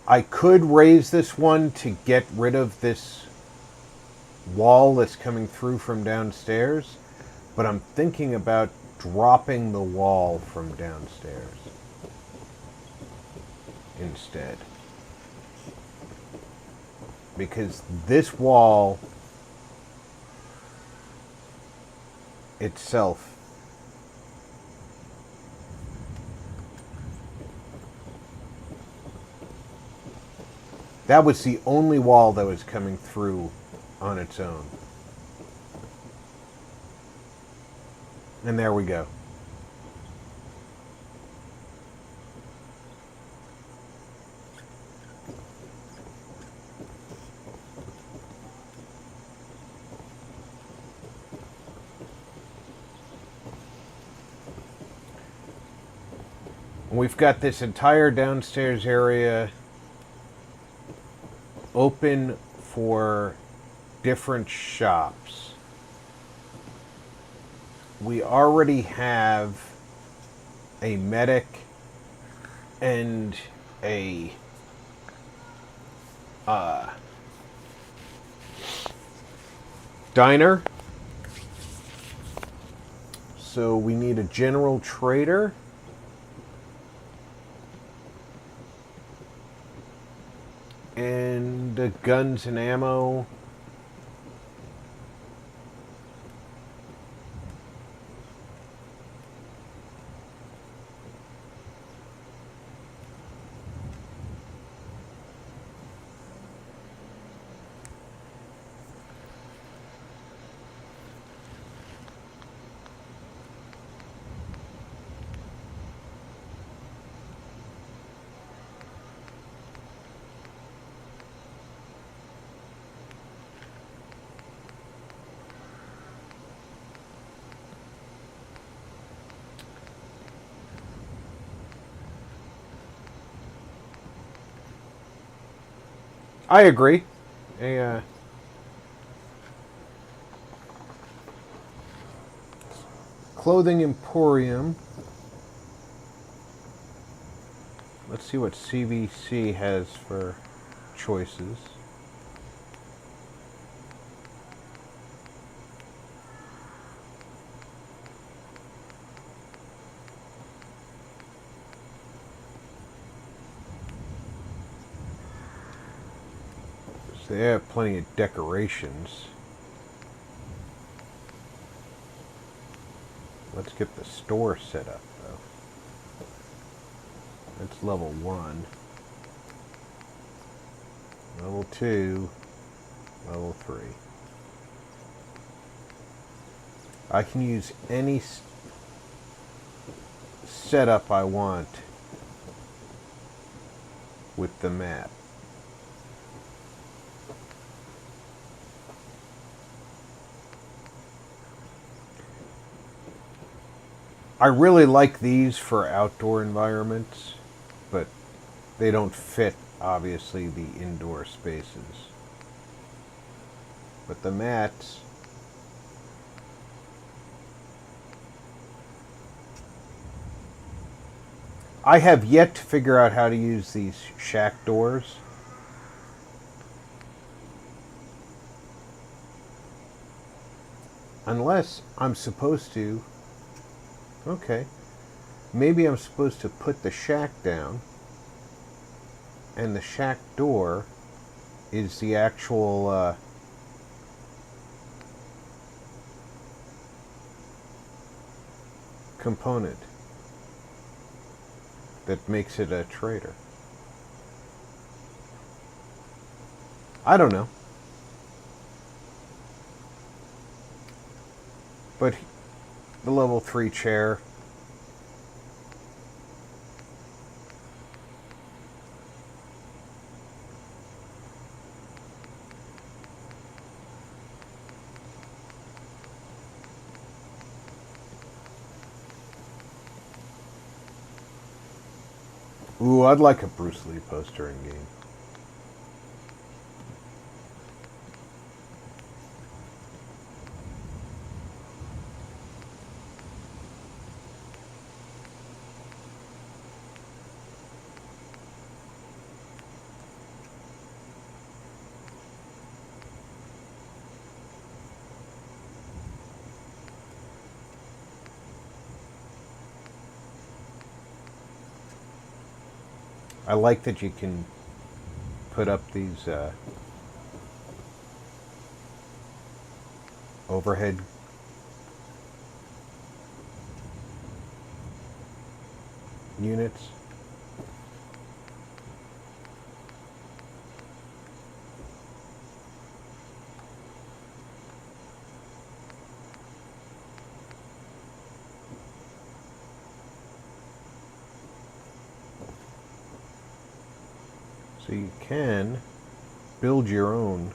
I could raise this one to get rid of this wall that's coming through from downstairs, but I'm thinking about dropping the wall from downstairs instead. Because this wall itself that was the only wall that was coming through on its own. And there we go. And we've got this entire downstairs area open for different shops. We already have a medic and a diner. So we need a general trader. And guns and ammo. I agree. Clothing Emporium. Let's see what CVC has for choices. So they have plenty of decorations. Let's get the store set up, though. That's level 1. Level 2. Level 3. I can use any setup I want with the map. I really like these for outdoor environments, but they don't fit, obviously, the indoor spaces. But the mats, I have yet to figure out how to use these shack doors. Unless I'm supposed to. Okay. Maybe I'm supposed to put the shack down, and the shack door is the actual component that makes it a trader. I don't know. But the level 3 chair. Ooh, I'd like a Bruce Lee poster in game. I like that you can put up these overhead units. So you can build your own.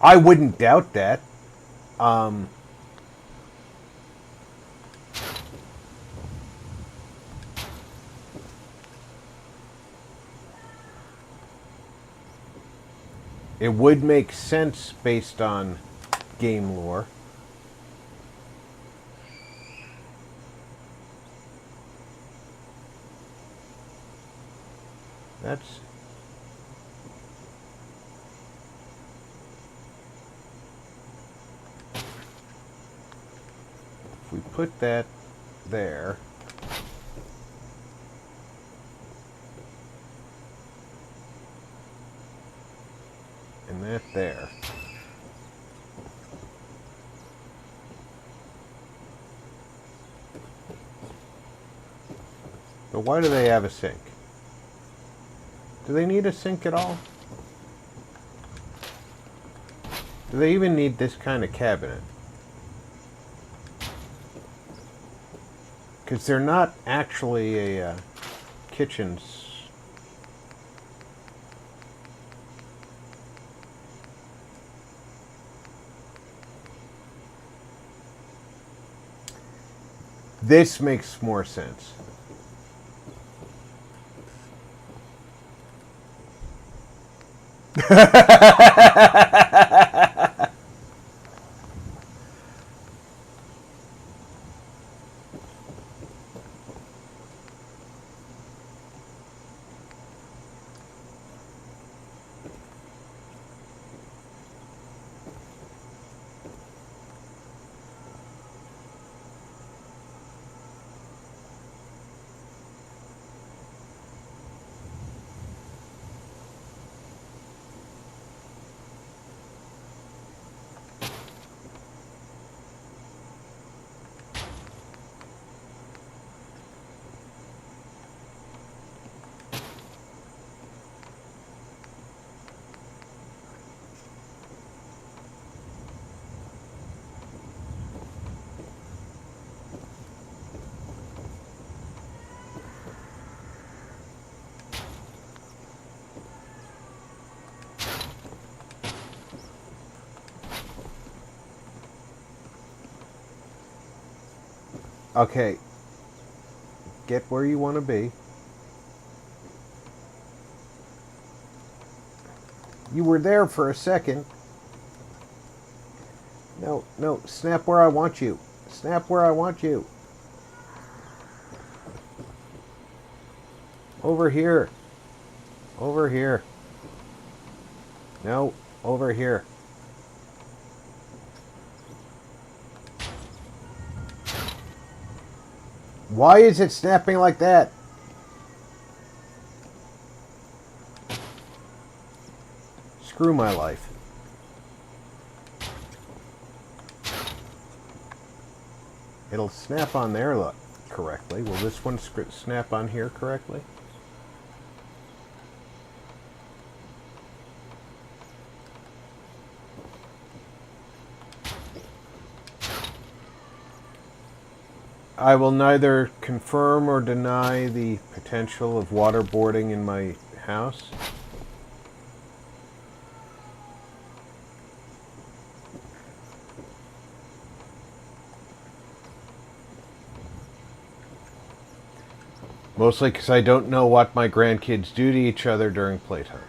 I wouldn't doubt that. It would make sense based on game lore. That's... If we put that there... and that there... But why do they have a sink? Do they need a sink at all? Do they even need this kind of cabinet? Because they're not actually a kitchens. This makes more sense. Okay. Get where you want to be. You were there for a second. No, no. Snap where I want you. Snap where I want you. Over here. Over here. No, over here. Why is it snapping like that? Screw my life. It'll snap on there correctly. Will this one snap on here correctly? I will neither confirm or deny the potential of waterboarding in my house. Mostly because I don't know what my grandkids do to each other during playtime.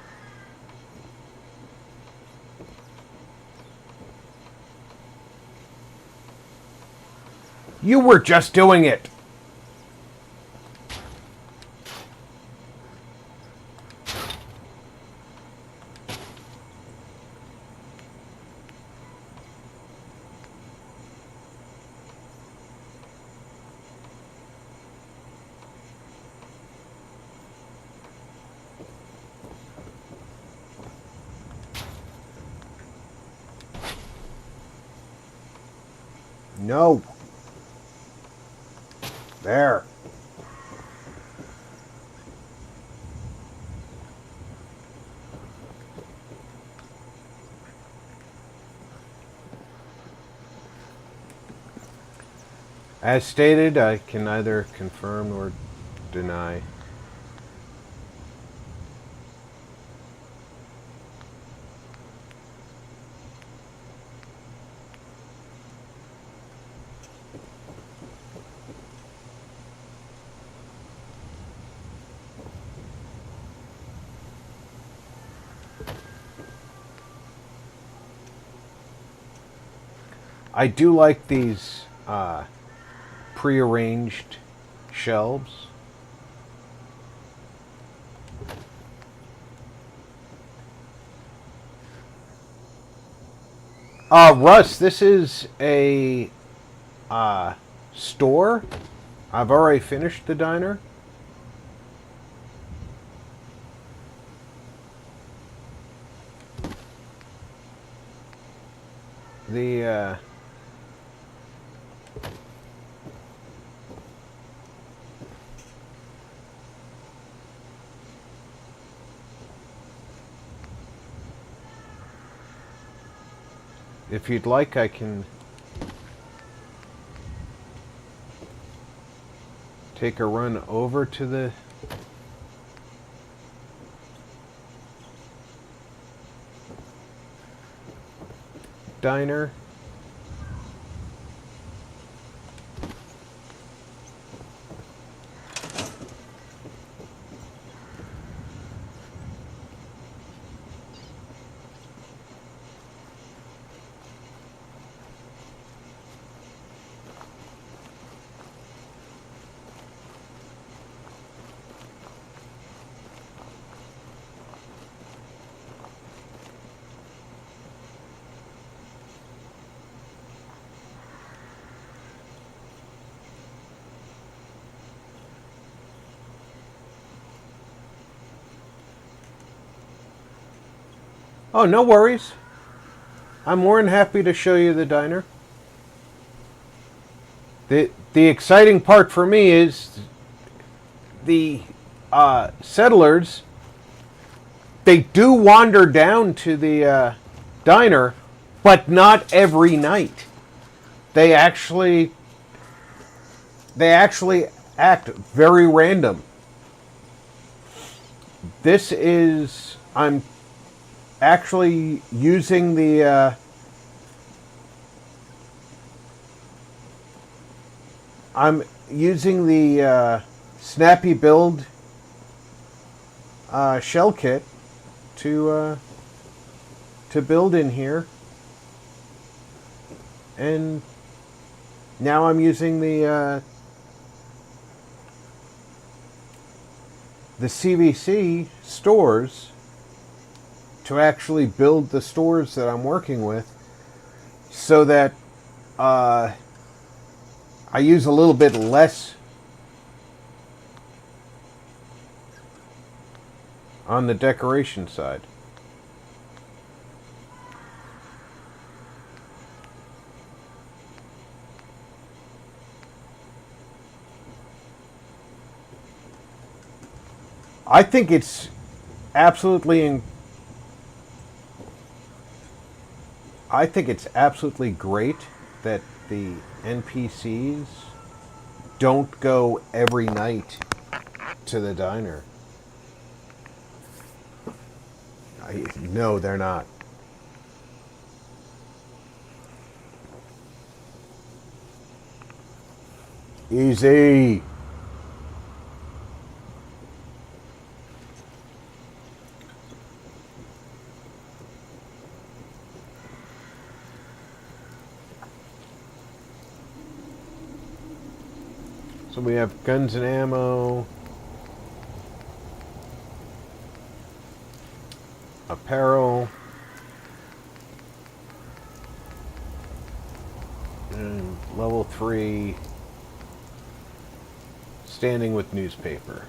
You were just doing it! No. There. As stated, I can neither confirm nor deny. I do like these prearranged shelves. Russ, this is a store. I've already finished the diner. The if you'd like, I can take a run over to the diner. Oh, no worries. I'm more than happy to show you the diner. The exciting part for me is the settlers. They do wander down to the diner, but not every night. They actually act very random. This is I'm actually using the Snappy Build shell kit to build in here, and now I'm using the CVC stores to actually build the stores that I'm working with, so that I use a little bit less on the decoration side. I think it's absolutely great that the NPCs don't go every night to the diner. No, they're not. Easy. So we have guns and ammo, apparel, and level 3 standing with newspaper.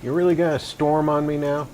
You're really gonna storm on me now?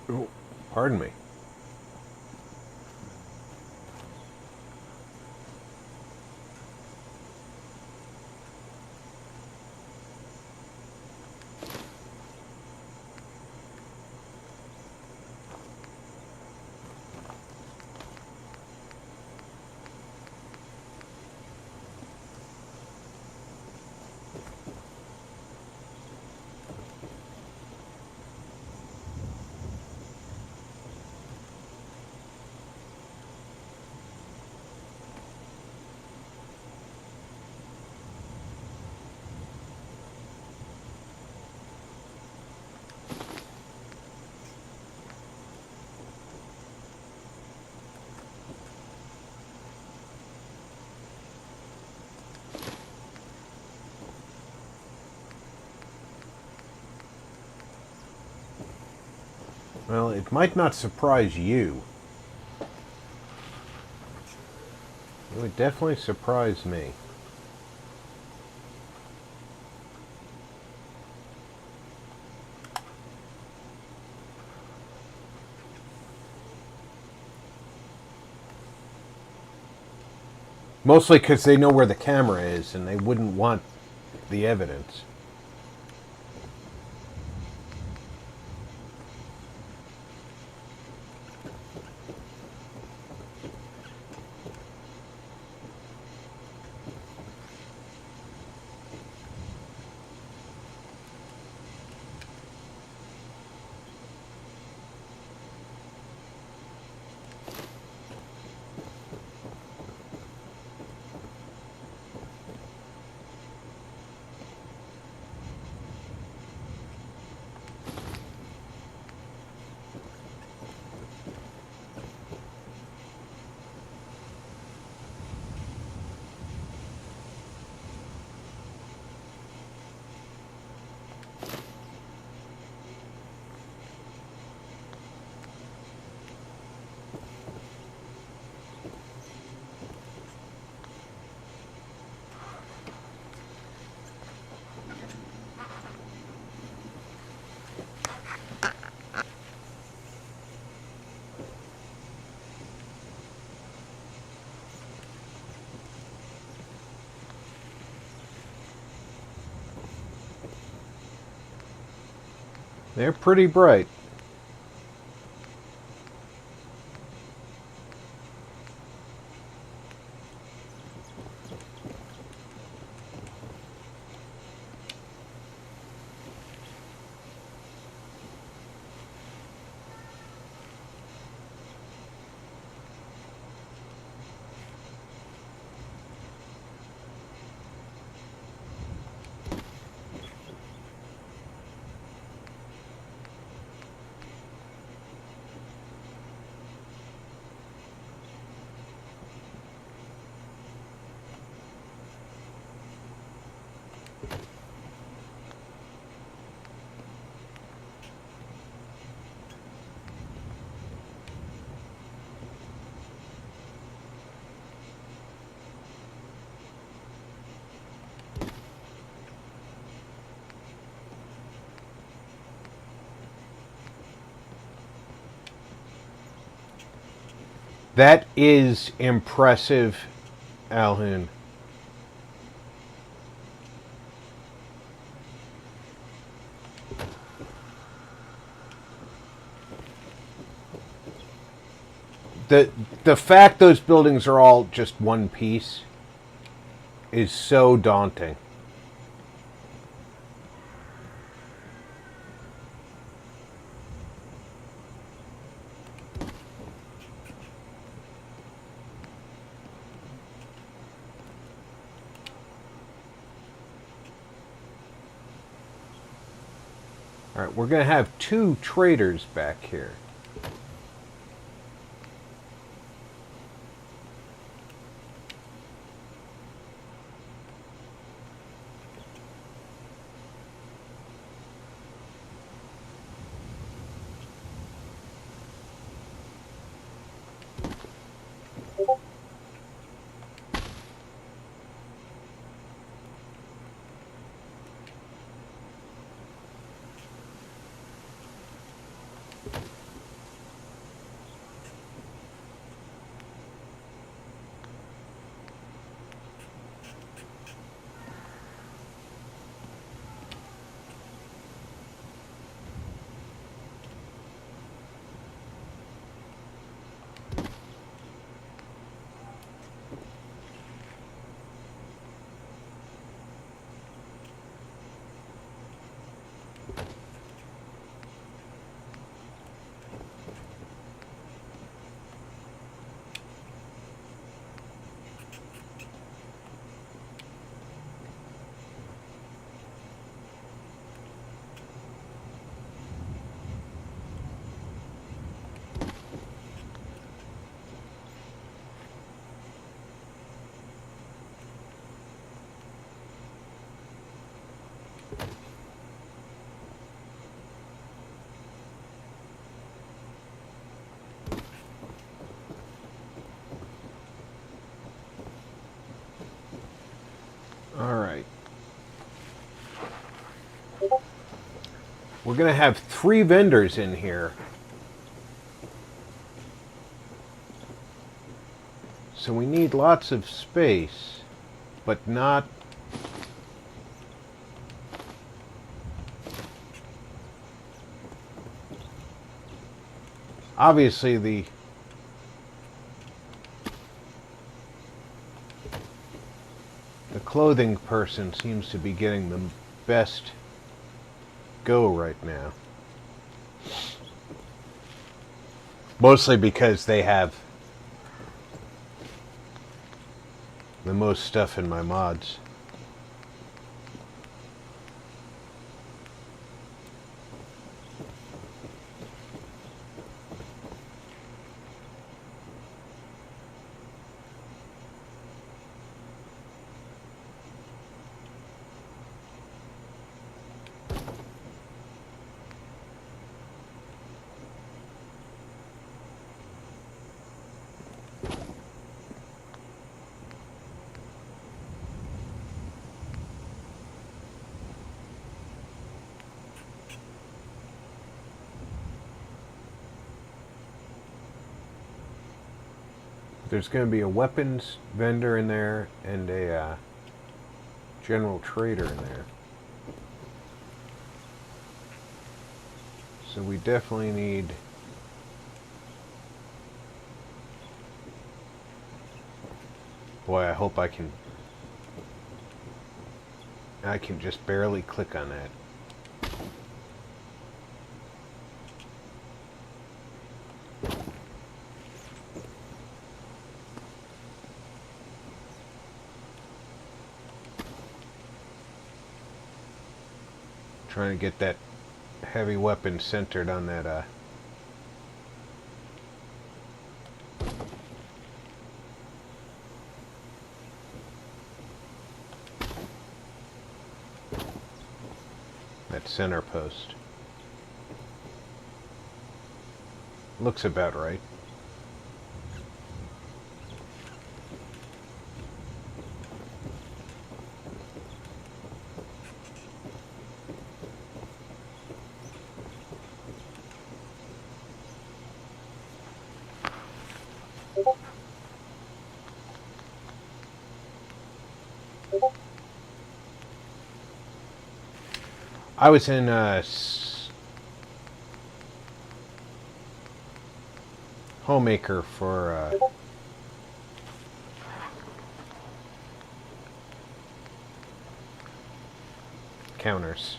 Oh, pardon me. Well, it might not surprise you. It would definitely surprise me. Mostly because they know where the camera is and they wouldn't want the evidence. They're pretty bright. That is impressive, Alhoon. The fact those buildings are all just one piece is so daunting. All right, we're going to have two traders back here. We're going to have 3 vendors in here. So we need lots of space, but not... Obviously, the clothing person seems to be getting the best go right now. Mostly because they have the most stuff in my mods. There's going to be a weapons vendor in there and a general trader in there. So we definitely need... Boy, I hope I can just barely click on that. Trying to get that heavy weapon centered on that that center post. Looks about right. I was in Homemaker for counters.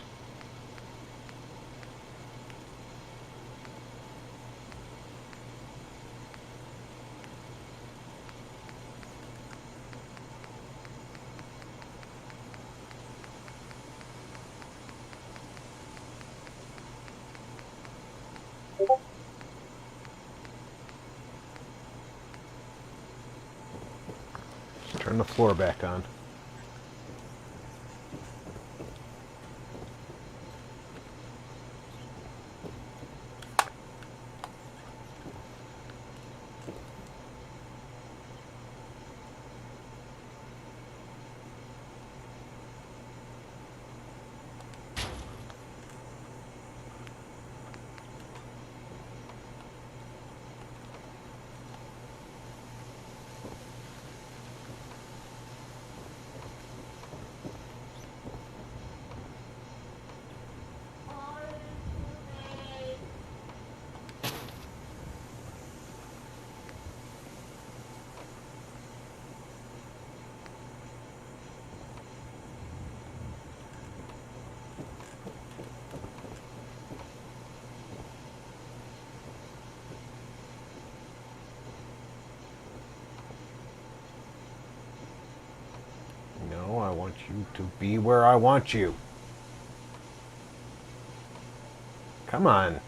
Turn the floor back on. No, I want you to be where I want you. Come on.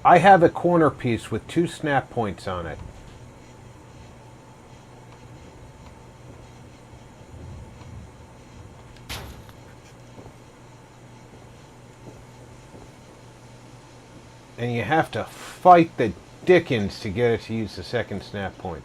I have a corner piece with 2 snap points on it. And you have to fight the dickens to get it to use the second snap point.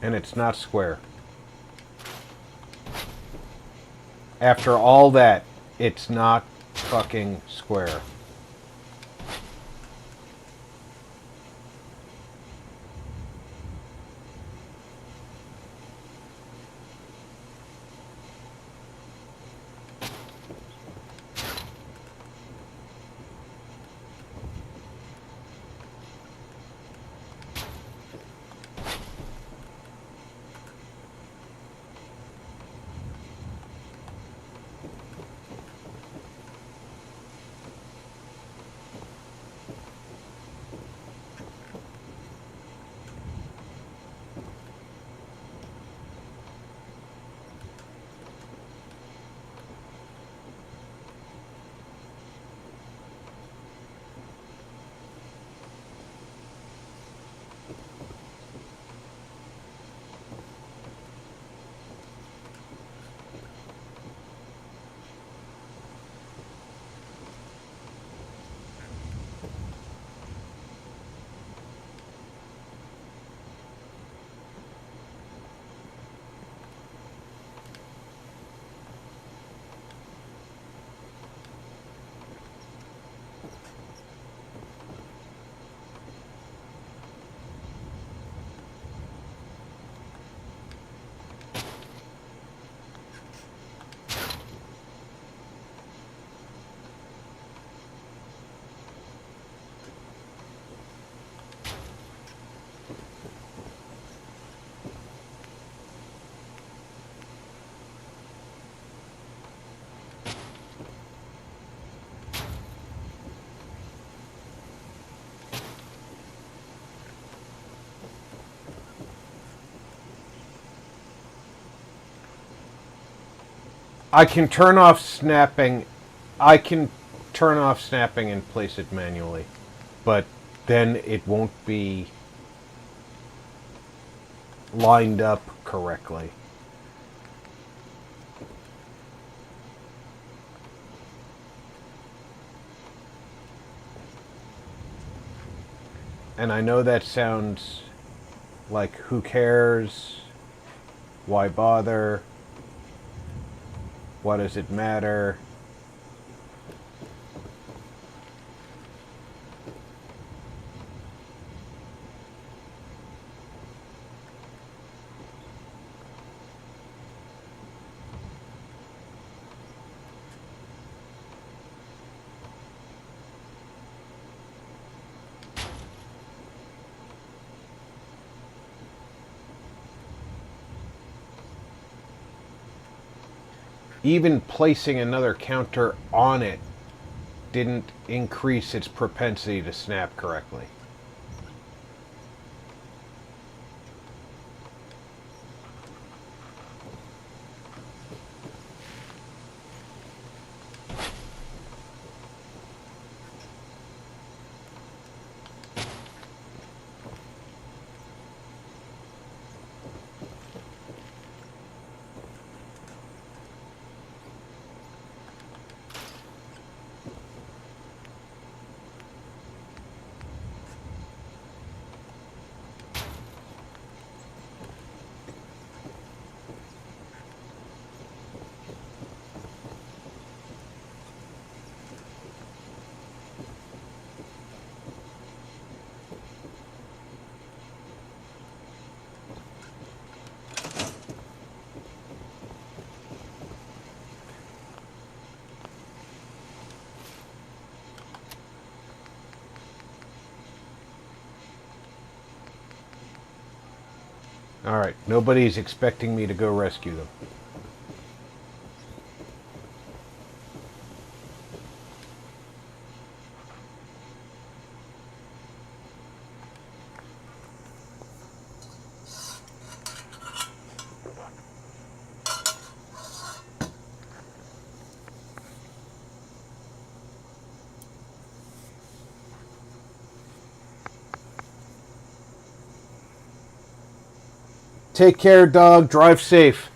And it's not square. After all that, it's not fucking square. I can turn off snapping. I can turn off snapping and place it manually, but then it won't be lined up correctly. And I know that sounds like who cares? Why bother? What does it matter? Even placing another counter on it didn't increase its propensity to snap correctly. Alright, nobody's expecting me to go rescue them. Take care, dog. Drive safe.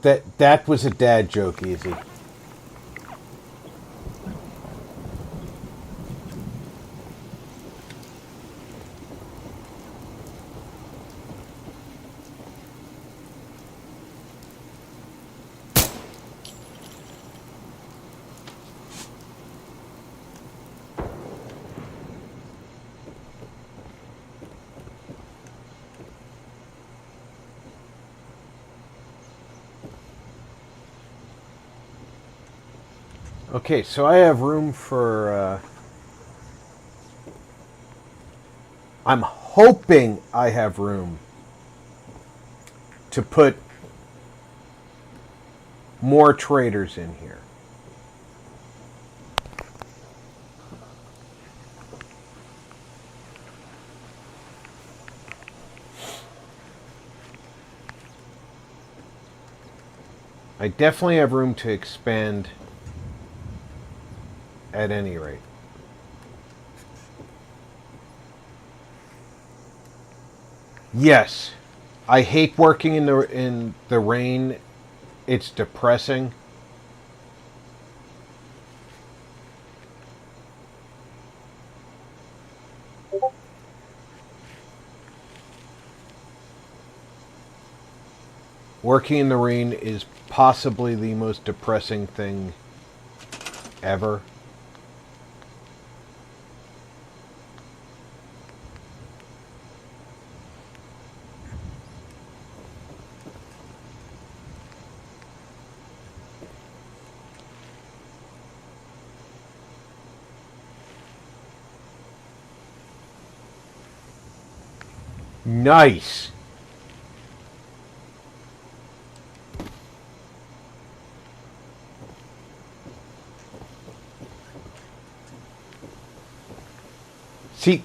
That was a dad joke, Easy. Okay, so I have room for... I'm hoping I have room to put more traders in here. I definitely have room to expand at any rate. Yes, I hate working in the rain. It's depressing. Working in the rain is possibly the most depressing thing ever. Nice. See,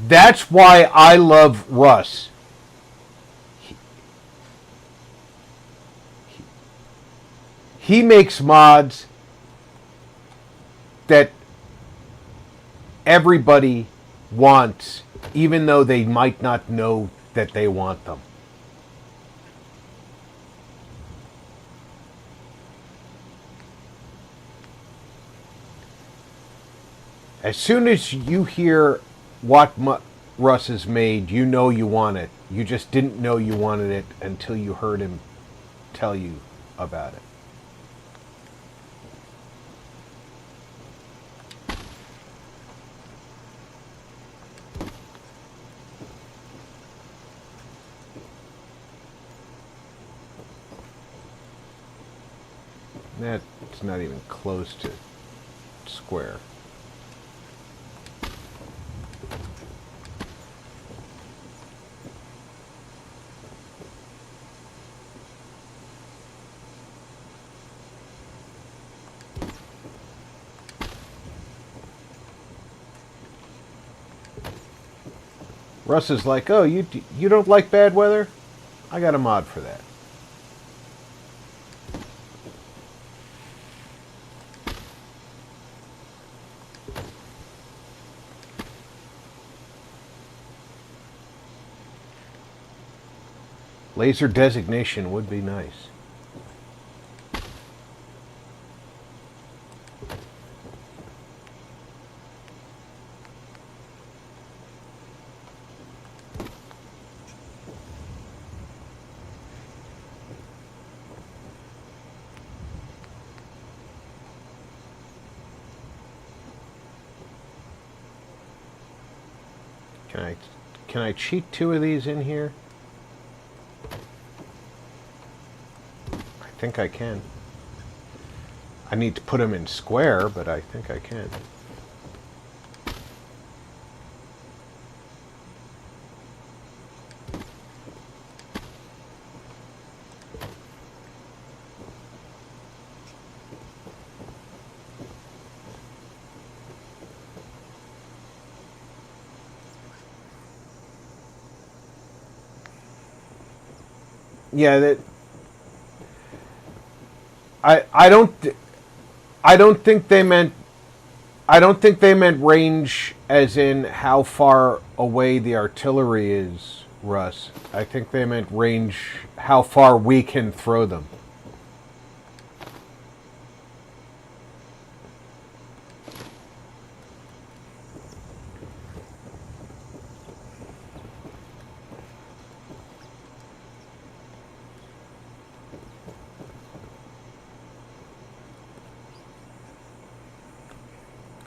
that's why I love Russ. He makes mods that everybody wants, even though they might not know that they want them. As soon as you hear what Russ has made, you know you want it. You just didn't know you wanted it until you heard him tell you about it. That's not even close to square. Russ is like, oh, you don't like bad weather? I got a mod for that. Laser designation would be nice. Can I cheat 2 of these in here? I think I can. I need to put them in square, but I think I can. Yeah, that I don't think they meant range as in how far away the artillery is Russ. I think they meant range, how far we can throw them.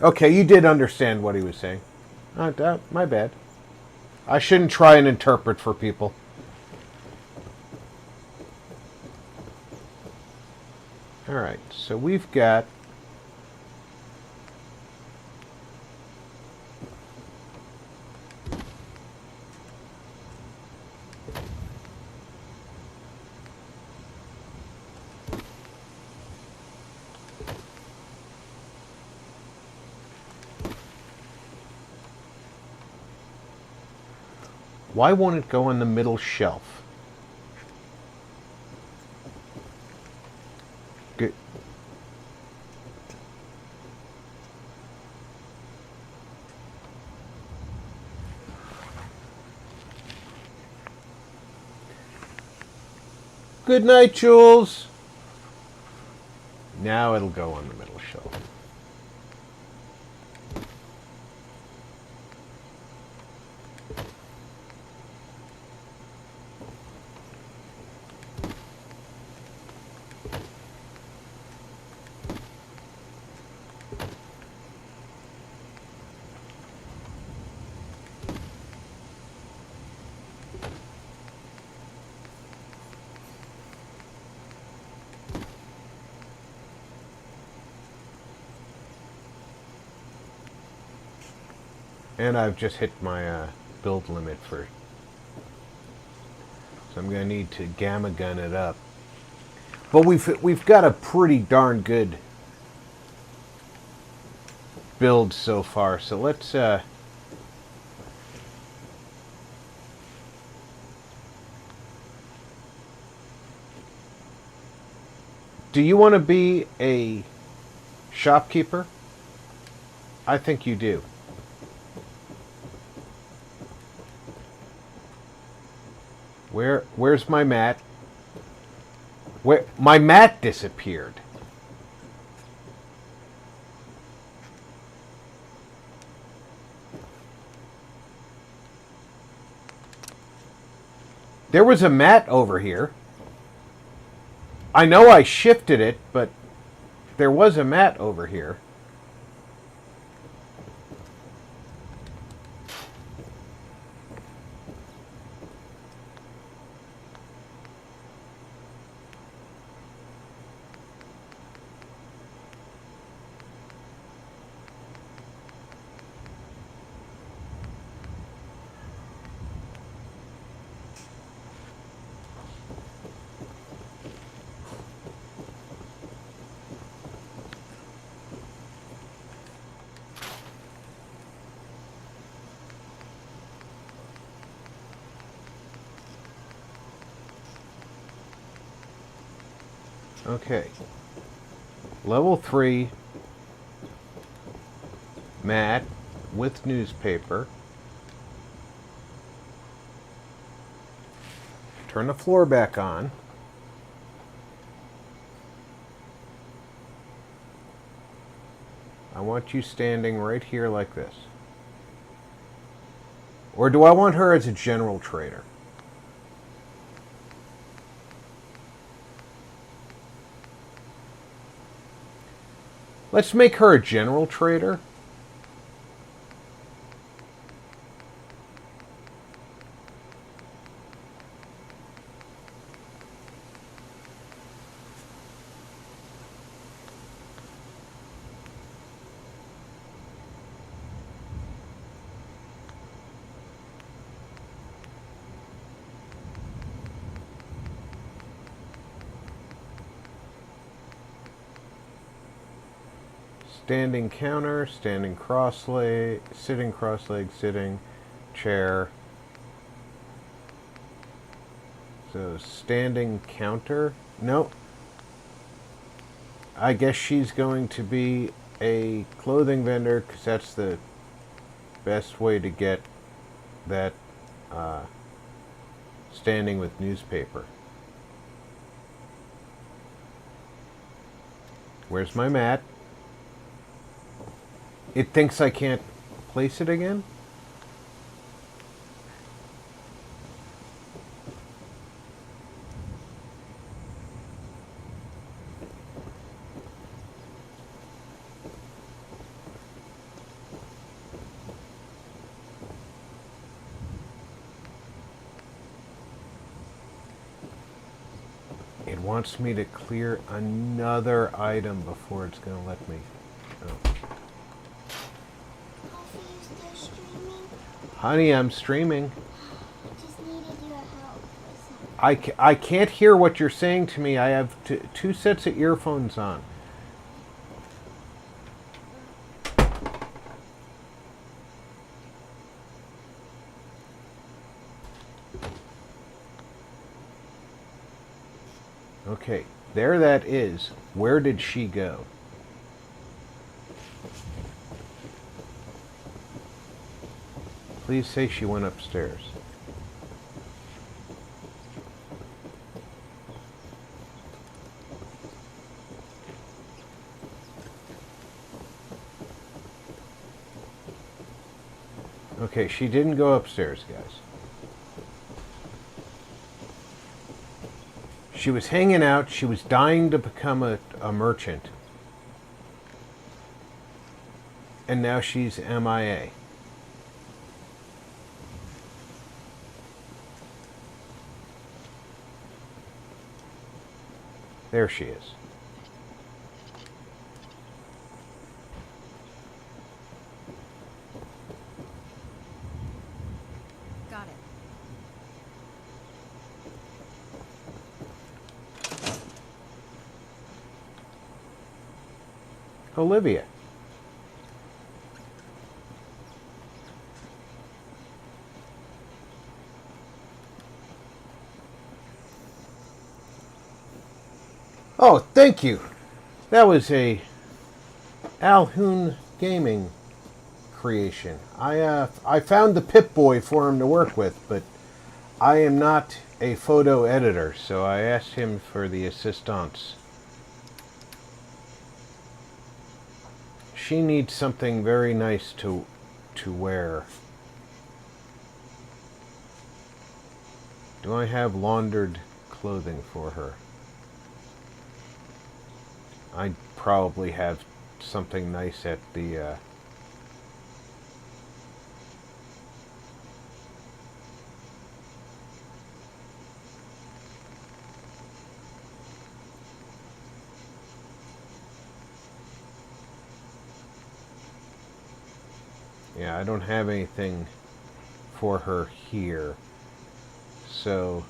Okay, you did understand what he was saying. My bad. I shouldn't try and interpret for people. Alright, so we've got... Why won't it go on the middle shelf? Good. Good night, Jules. Now it'll go on the middle shelf. And I've just hit my build limit for... So I'm going to need to gamma gun it up. But we've got a pretty darn good build so far. So let's... Do you want to be a shopkeeper? I think you do. Where's my mat? Where my mat disappeared. There was a mat over here. I know I shifted it, but there was a mat over here. Okay. Level 3 mat with newspaper. Turn the floor back on. I want you standing right here like this. Or do I want her as a general trader? Let's make her a general trader. Standing counter, standing cross-leg, sitting, chair. So standing counter? Nope. I guess she's going to be a clothing vendor because that's the best way to get that standing with newspaper. Where's my mat? It thinks I can't place it again? It wants me to clear another item before it's going to let me. Oh. Coffee, you still streaming? Honey, I'm streaming. I just needed your help with something. I can't hear what you're saying to me. I have two sets of earphones on. Okay, there that is. Where did she go? Please say she went upstairs. Okay, she didn't go upstairs, guys. She was hanging out. She was dying to become a merchant. And now she's MIA. There she is. Got it. Olivia. Oh, thank you. That was a Alhoon Gaming creation. I found the Pip-Boy for him to work with, but I am not a photo editor, so I asked him for the assistance. She needs something very nice to wear. Do I have laundered clothing for her? I probably have something nice at the yeah, I don't have anything for her here. So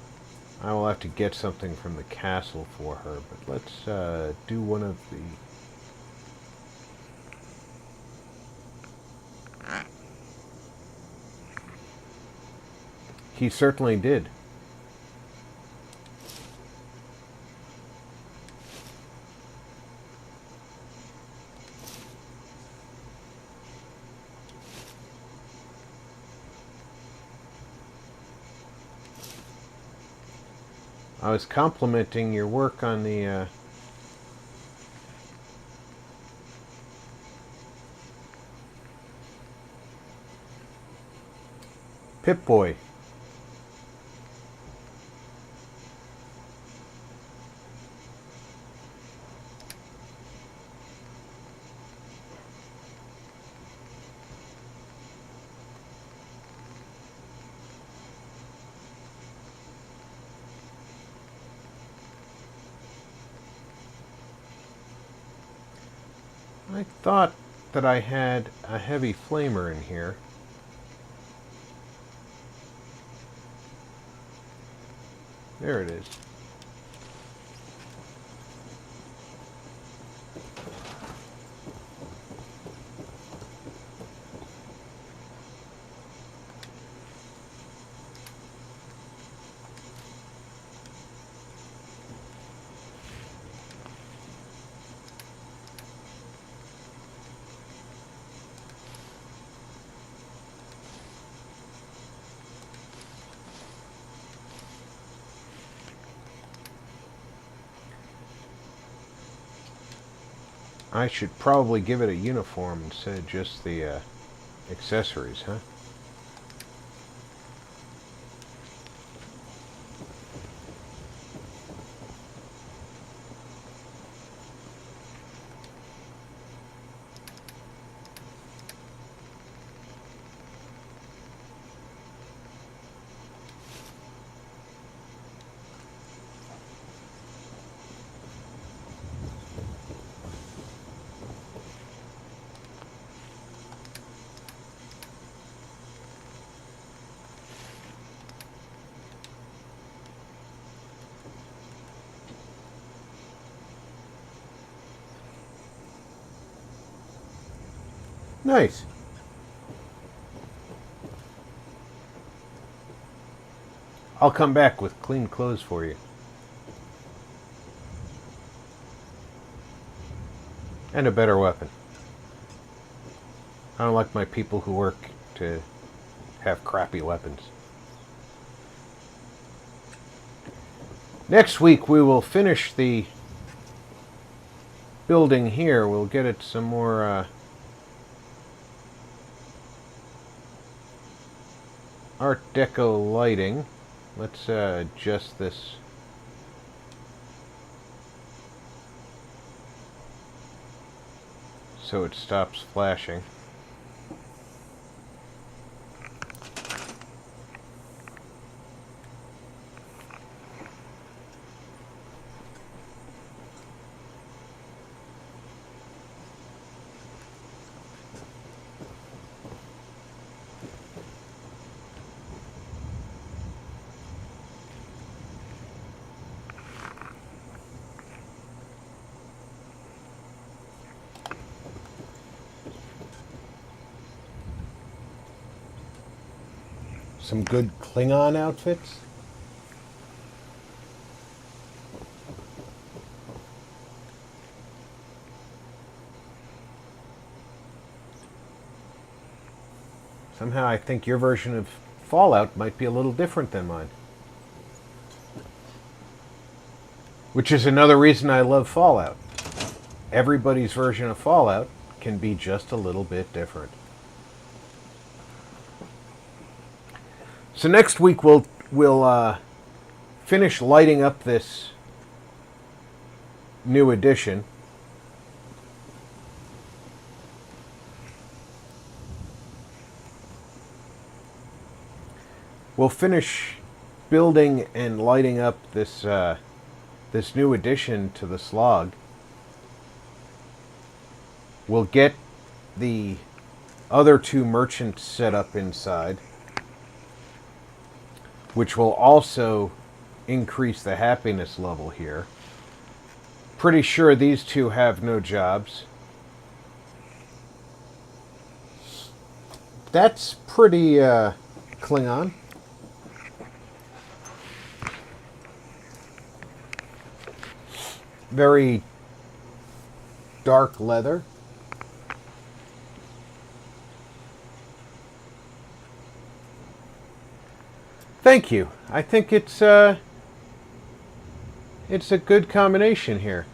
I will have to get something from the castle for her, but let's do one of the... He certainly did. I was complimenting your work on the Pip-Boy. I thought that I had a heavy flamer in here. There it is. I should probably give it a uniform instead of just the accessories, huh? Nice. I'll come back with clean clothes for you. And a better weapon. I don't like my people who work to have crappy weapons. Next week we will finish the building here. We'll get it some more Art Deco lighting. Let's adjust this. So it stops flashing. Some good Klingon outfits. Somehow I think your version of Fallout might be a little different than mine. Which is another reason I love Fallout. Everybody's version of Fallout can be just a little bit different. So next week we'll finish lighting up this new edition. We'll finish building and lighting up this this new addition to the slog. We'll get the other two merchants set up inside, which will also increase the happiness level here. Pretty sure these two have no jobs. That's pretty Klingon. Very dark leather. Thank you. I think it's a good combination here.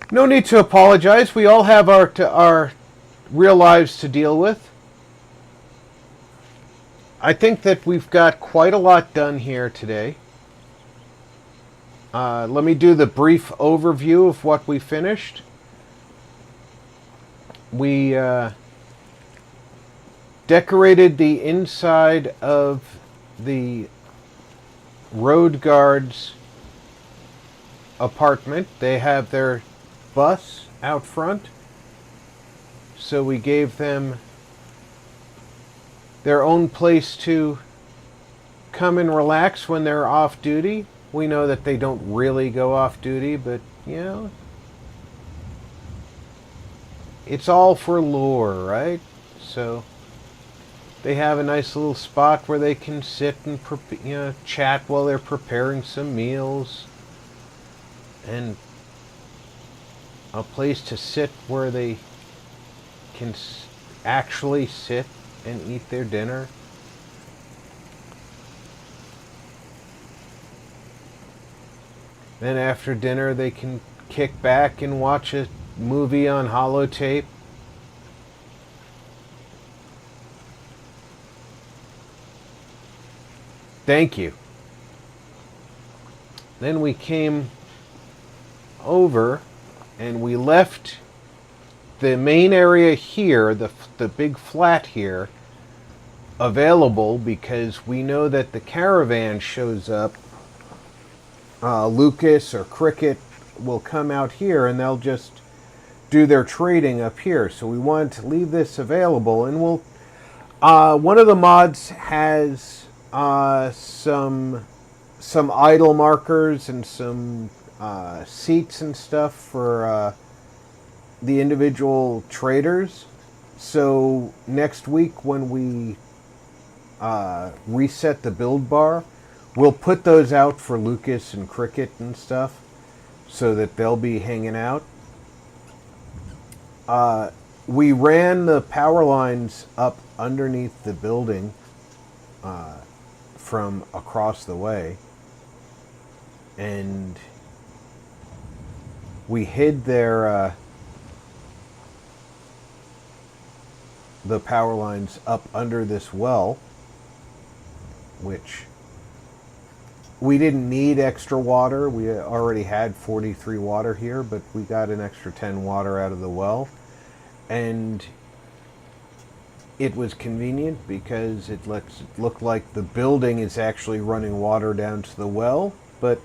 No need to apologize. We all have our real lives to deal with. I think that we've got quite a lot done here today. Let me do the brief overview of what we finished. We decorated the inside of the road guard's apartment. They have their bus out front, so we gave them their own place to come and relax when they're off duty. We know that they don't really go off duty, but you know, it's all for lore, right? So they have a nice little spot where they can sit and chat while they're preparing some meals. And a place to sit where they can actually sit and eat their dinner. Then after dinner they can kick back and watch a movie on holotape. Thank you. Then we came over and we left the main area here, the big flat here, available because we know that the caravan shows up. Lucas or Cricket will come out here and they'll just do their trading up here. So we wanted to leave this available, and we'll. One of the mods has some idle markers and some seats and stuff for the individual traders. So next week when we reset the build bar, we'll put those out for Lucas and Cricket and stuff so that they'll be hanging out. We ran the power lines up underneath the building from across the way, and we hid the power lines up under this well, which we didn't need extra water. We already had 43 water here, but we got an extra 10 water out of the well. And it was convenient because it lets it look like the building is actually running water down to the well, but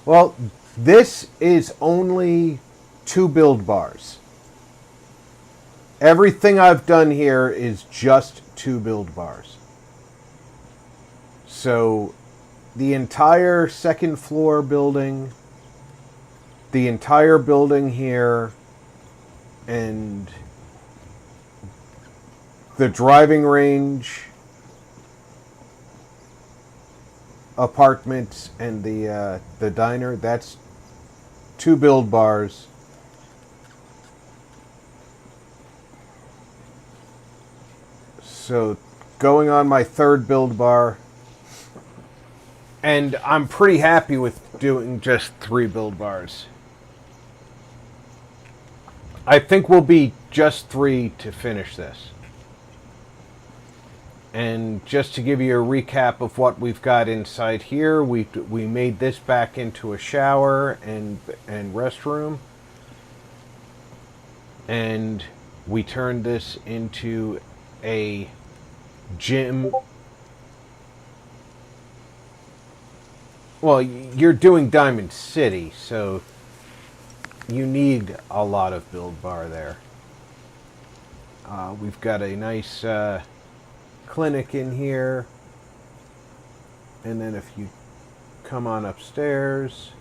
well, this is only 2 build bars. Everything I've done here is just 2 build bars. So the entire second floor building, the entire building here, and the driving range, apartments, and the diner, that's 2 build bars. So going on my 3rd build bar, and I'm pretty happy with doing just 3 build bars. I think we'll be just 3 to finish this. And just to give you a recap of what we've got inside here, we made this back into a shower and restroom. And we turned this into a gym. Well, you're doing Diamond City, so you need a lot of build bar there. We've got a nice clinic in here. And then if you come on upstairs,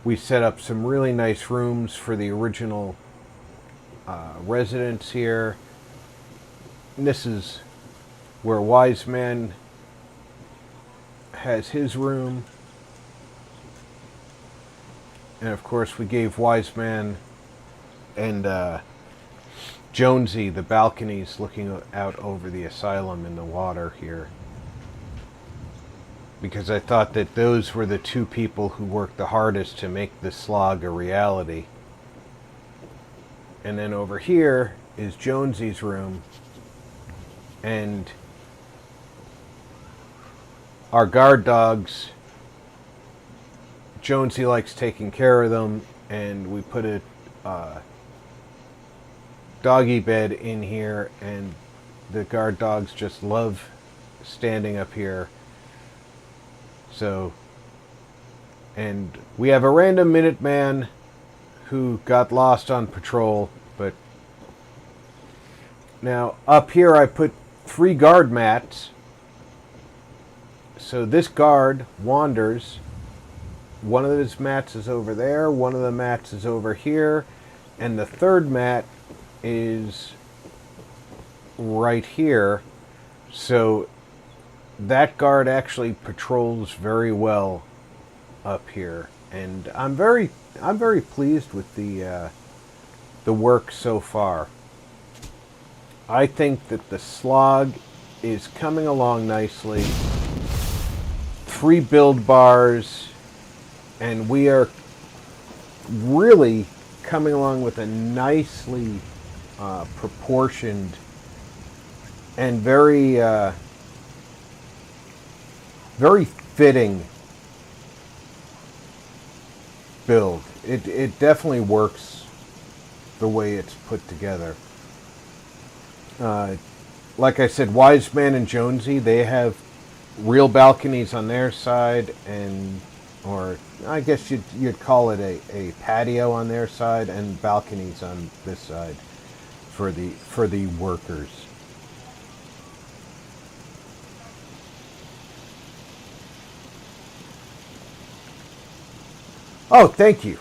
we set up some really nice rooms for the original residents here. And this is where Wise Man has his room. And of course we gave Wise Man and Jonesy the balconies looking out over the asylum and the water here, because I thought that those were the 2 people who worked the hardest to make the slog a reality. And then over here is Jonesy's room, and our guard dogs, Jonesy likes taking care of them, and we put a doggy bed in here, and the guard dogs just love standing up here. So, and we have a random Minuteman who got lost on patrol, but now up here I put 3 guard mats. So this guard wanders. One of his mats is over there, one of the mats is over here, and the 3rd mat is right here, so that guard actually patrols very well up here, and I'm very pleased with the work so far. I think that the slog is coming along nicely. 3 build bars, and we are really coming along with a nicely proportioned and very fitting build. It definitely works the way it's put together. Like I said, Wiseman and Jonesy, they have real balconies on their side, or I guess you'd call it a patio on their side, and balconies on this side for the workers. Oh, thank you.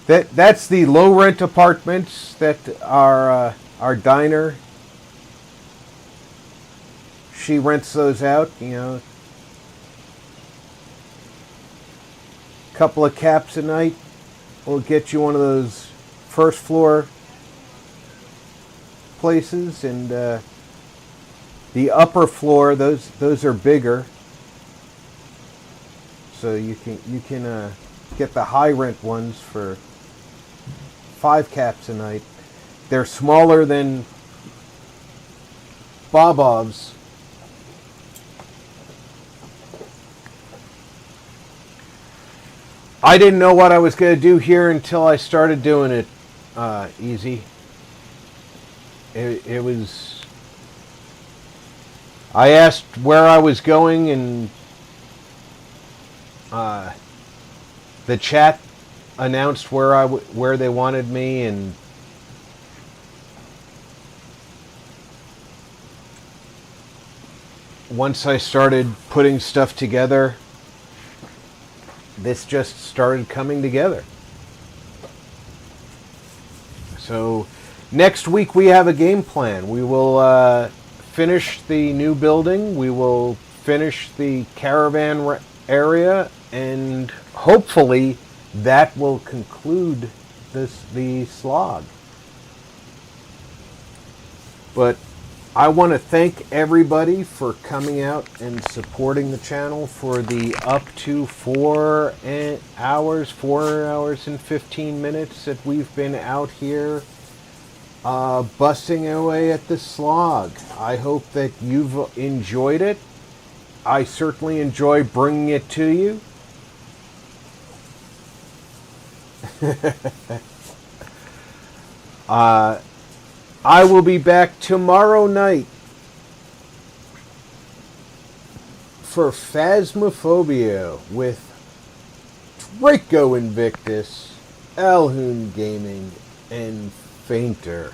That's the low rent apartments that our diner. She rents those out, couple of caps a night will get you one of those first floor places, and the upper floor, those are bigger, so you can get the high rent ones for 5 caps a night. They're smaller than Bobov's. I didn't know what I was going to do here until I started doing it easy. It was... I asked where I was going, and the chat announced where they wanted me, and once I started putting stuff together, this just started coming together. So next week we have a game plan. We will finish the new building. We will finish the caravan area, and hopefully that will conclude the slog. But I want to thank everybody for coming out and supporting the channel for the up to 4 hours and 15 minutes that we've been out here busting away at the slog. I hope that you've enjoyed it. I certainly enjoy bringing it to you. I will be back tomorrow night for Phasmophobia with Draco Invictus, Alhoon Gaming, and Fainter.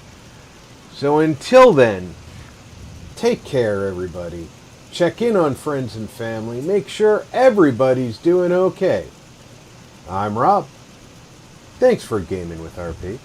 So until then, take care, everybody. Check in on friends and family. Make sure everybody's doing okay. I'm Rob. Thanks for gaming with RP.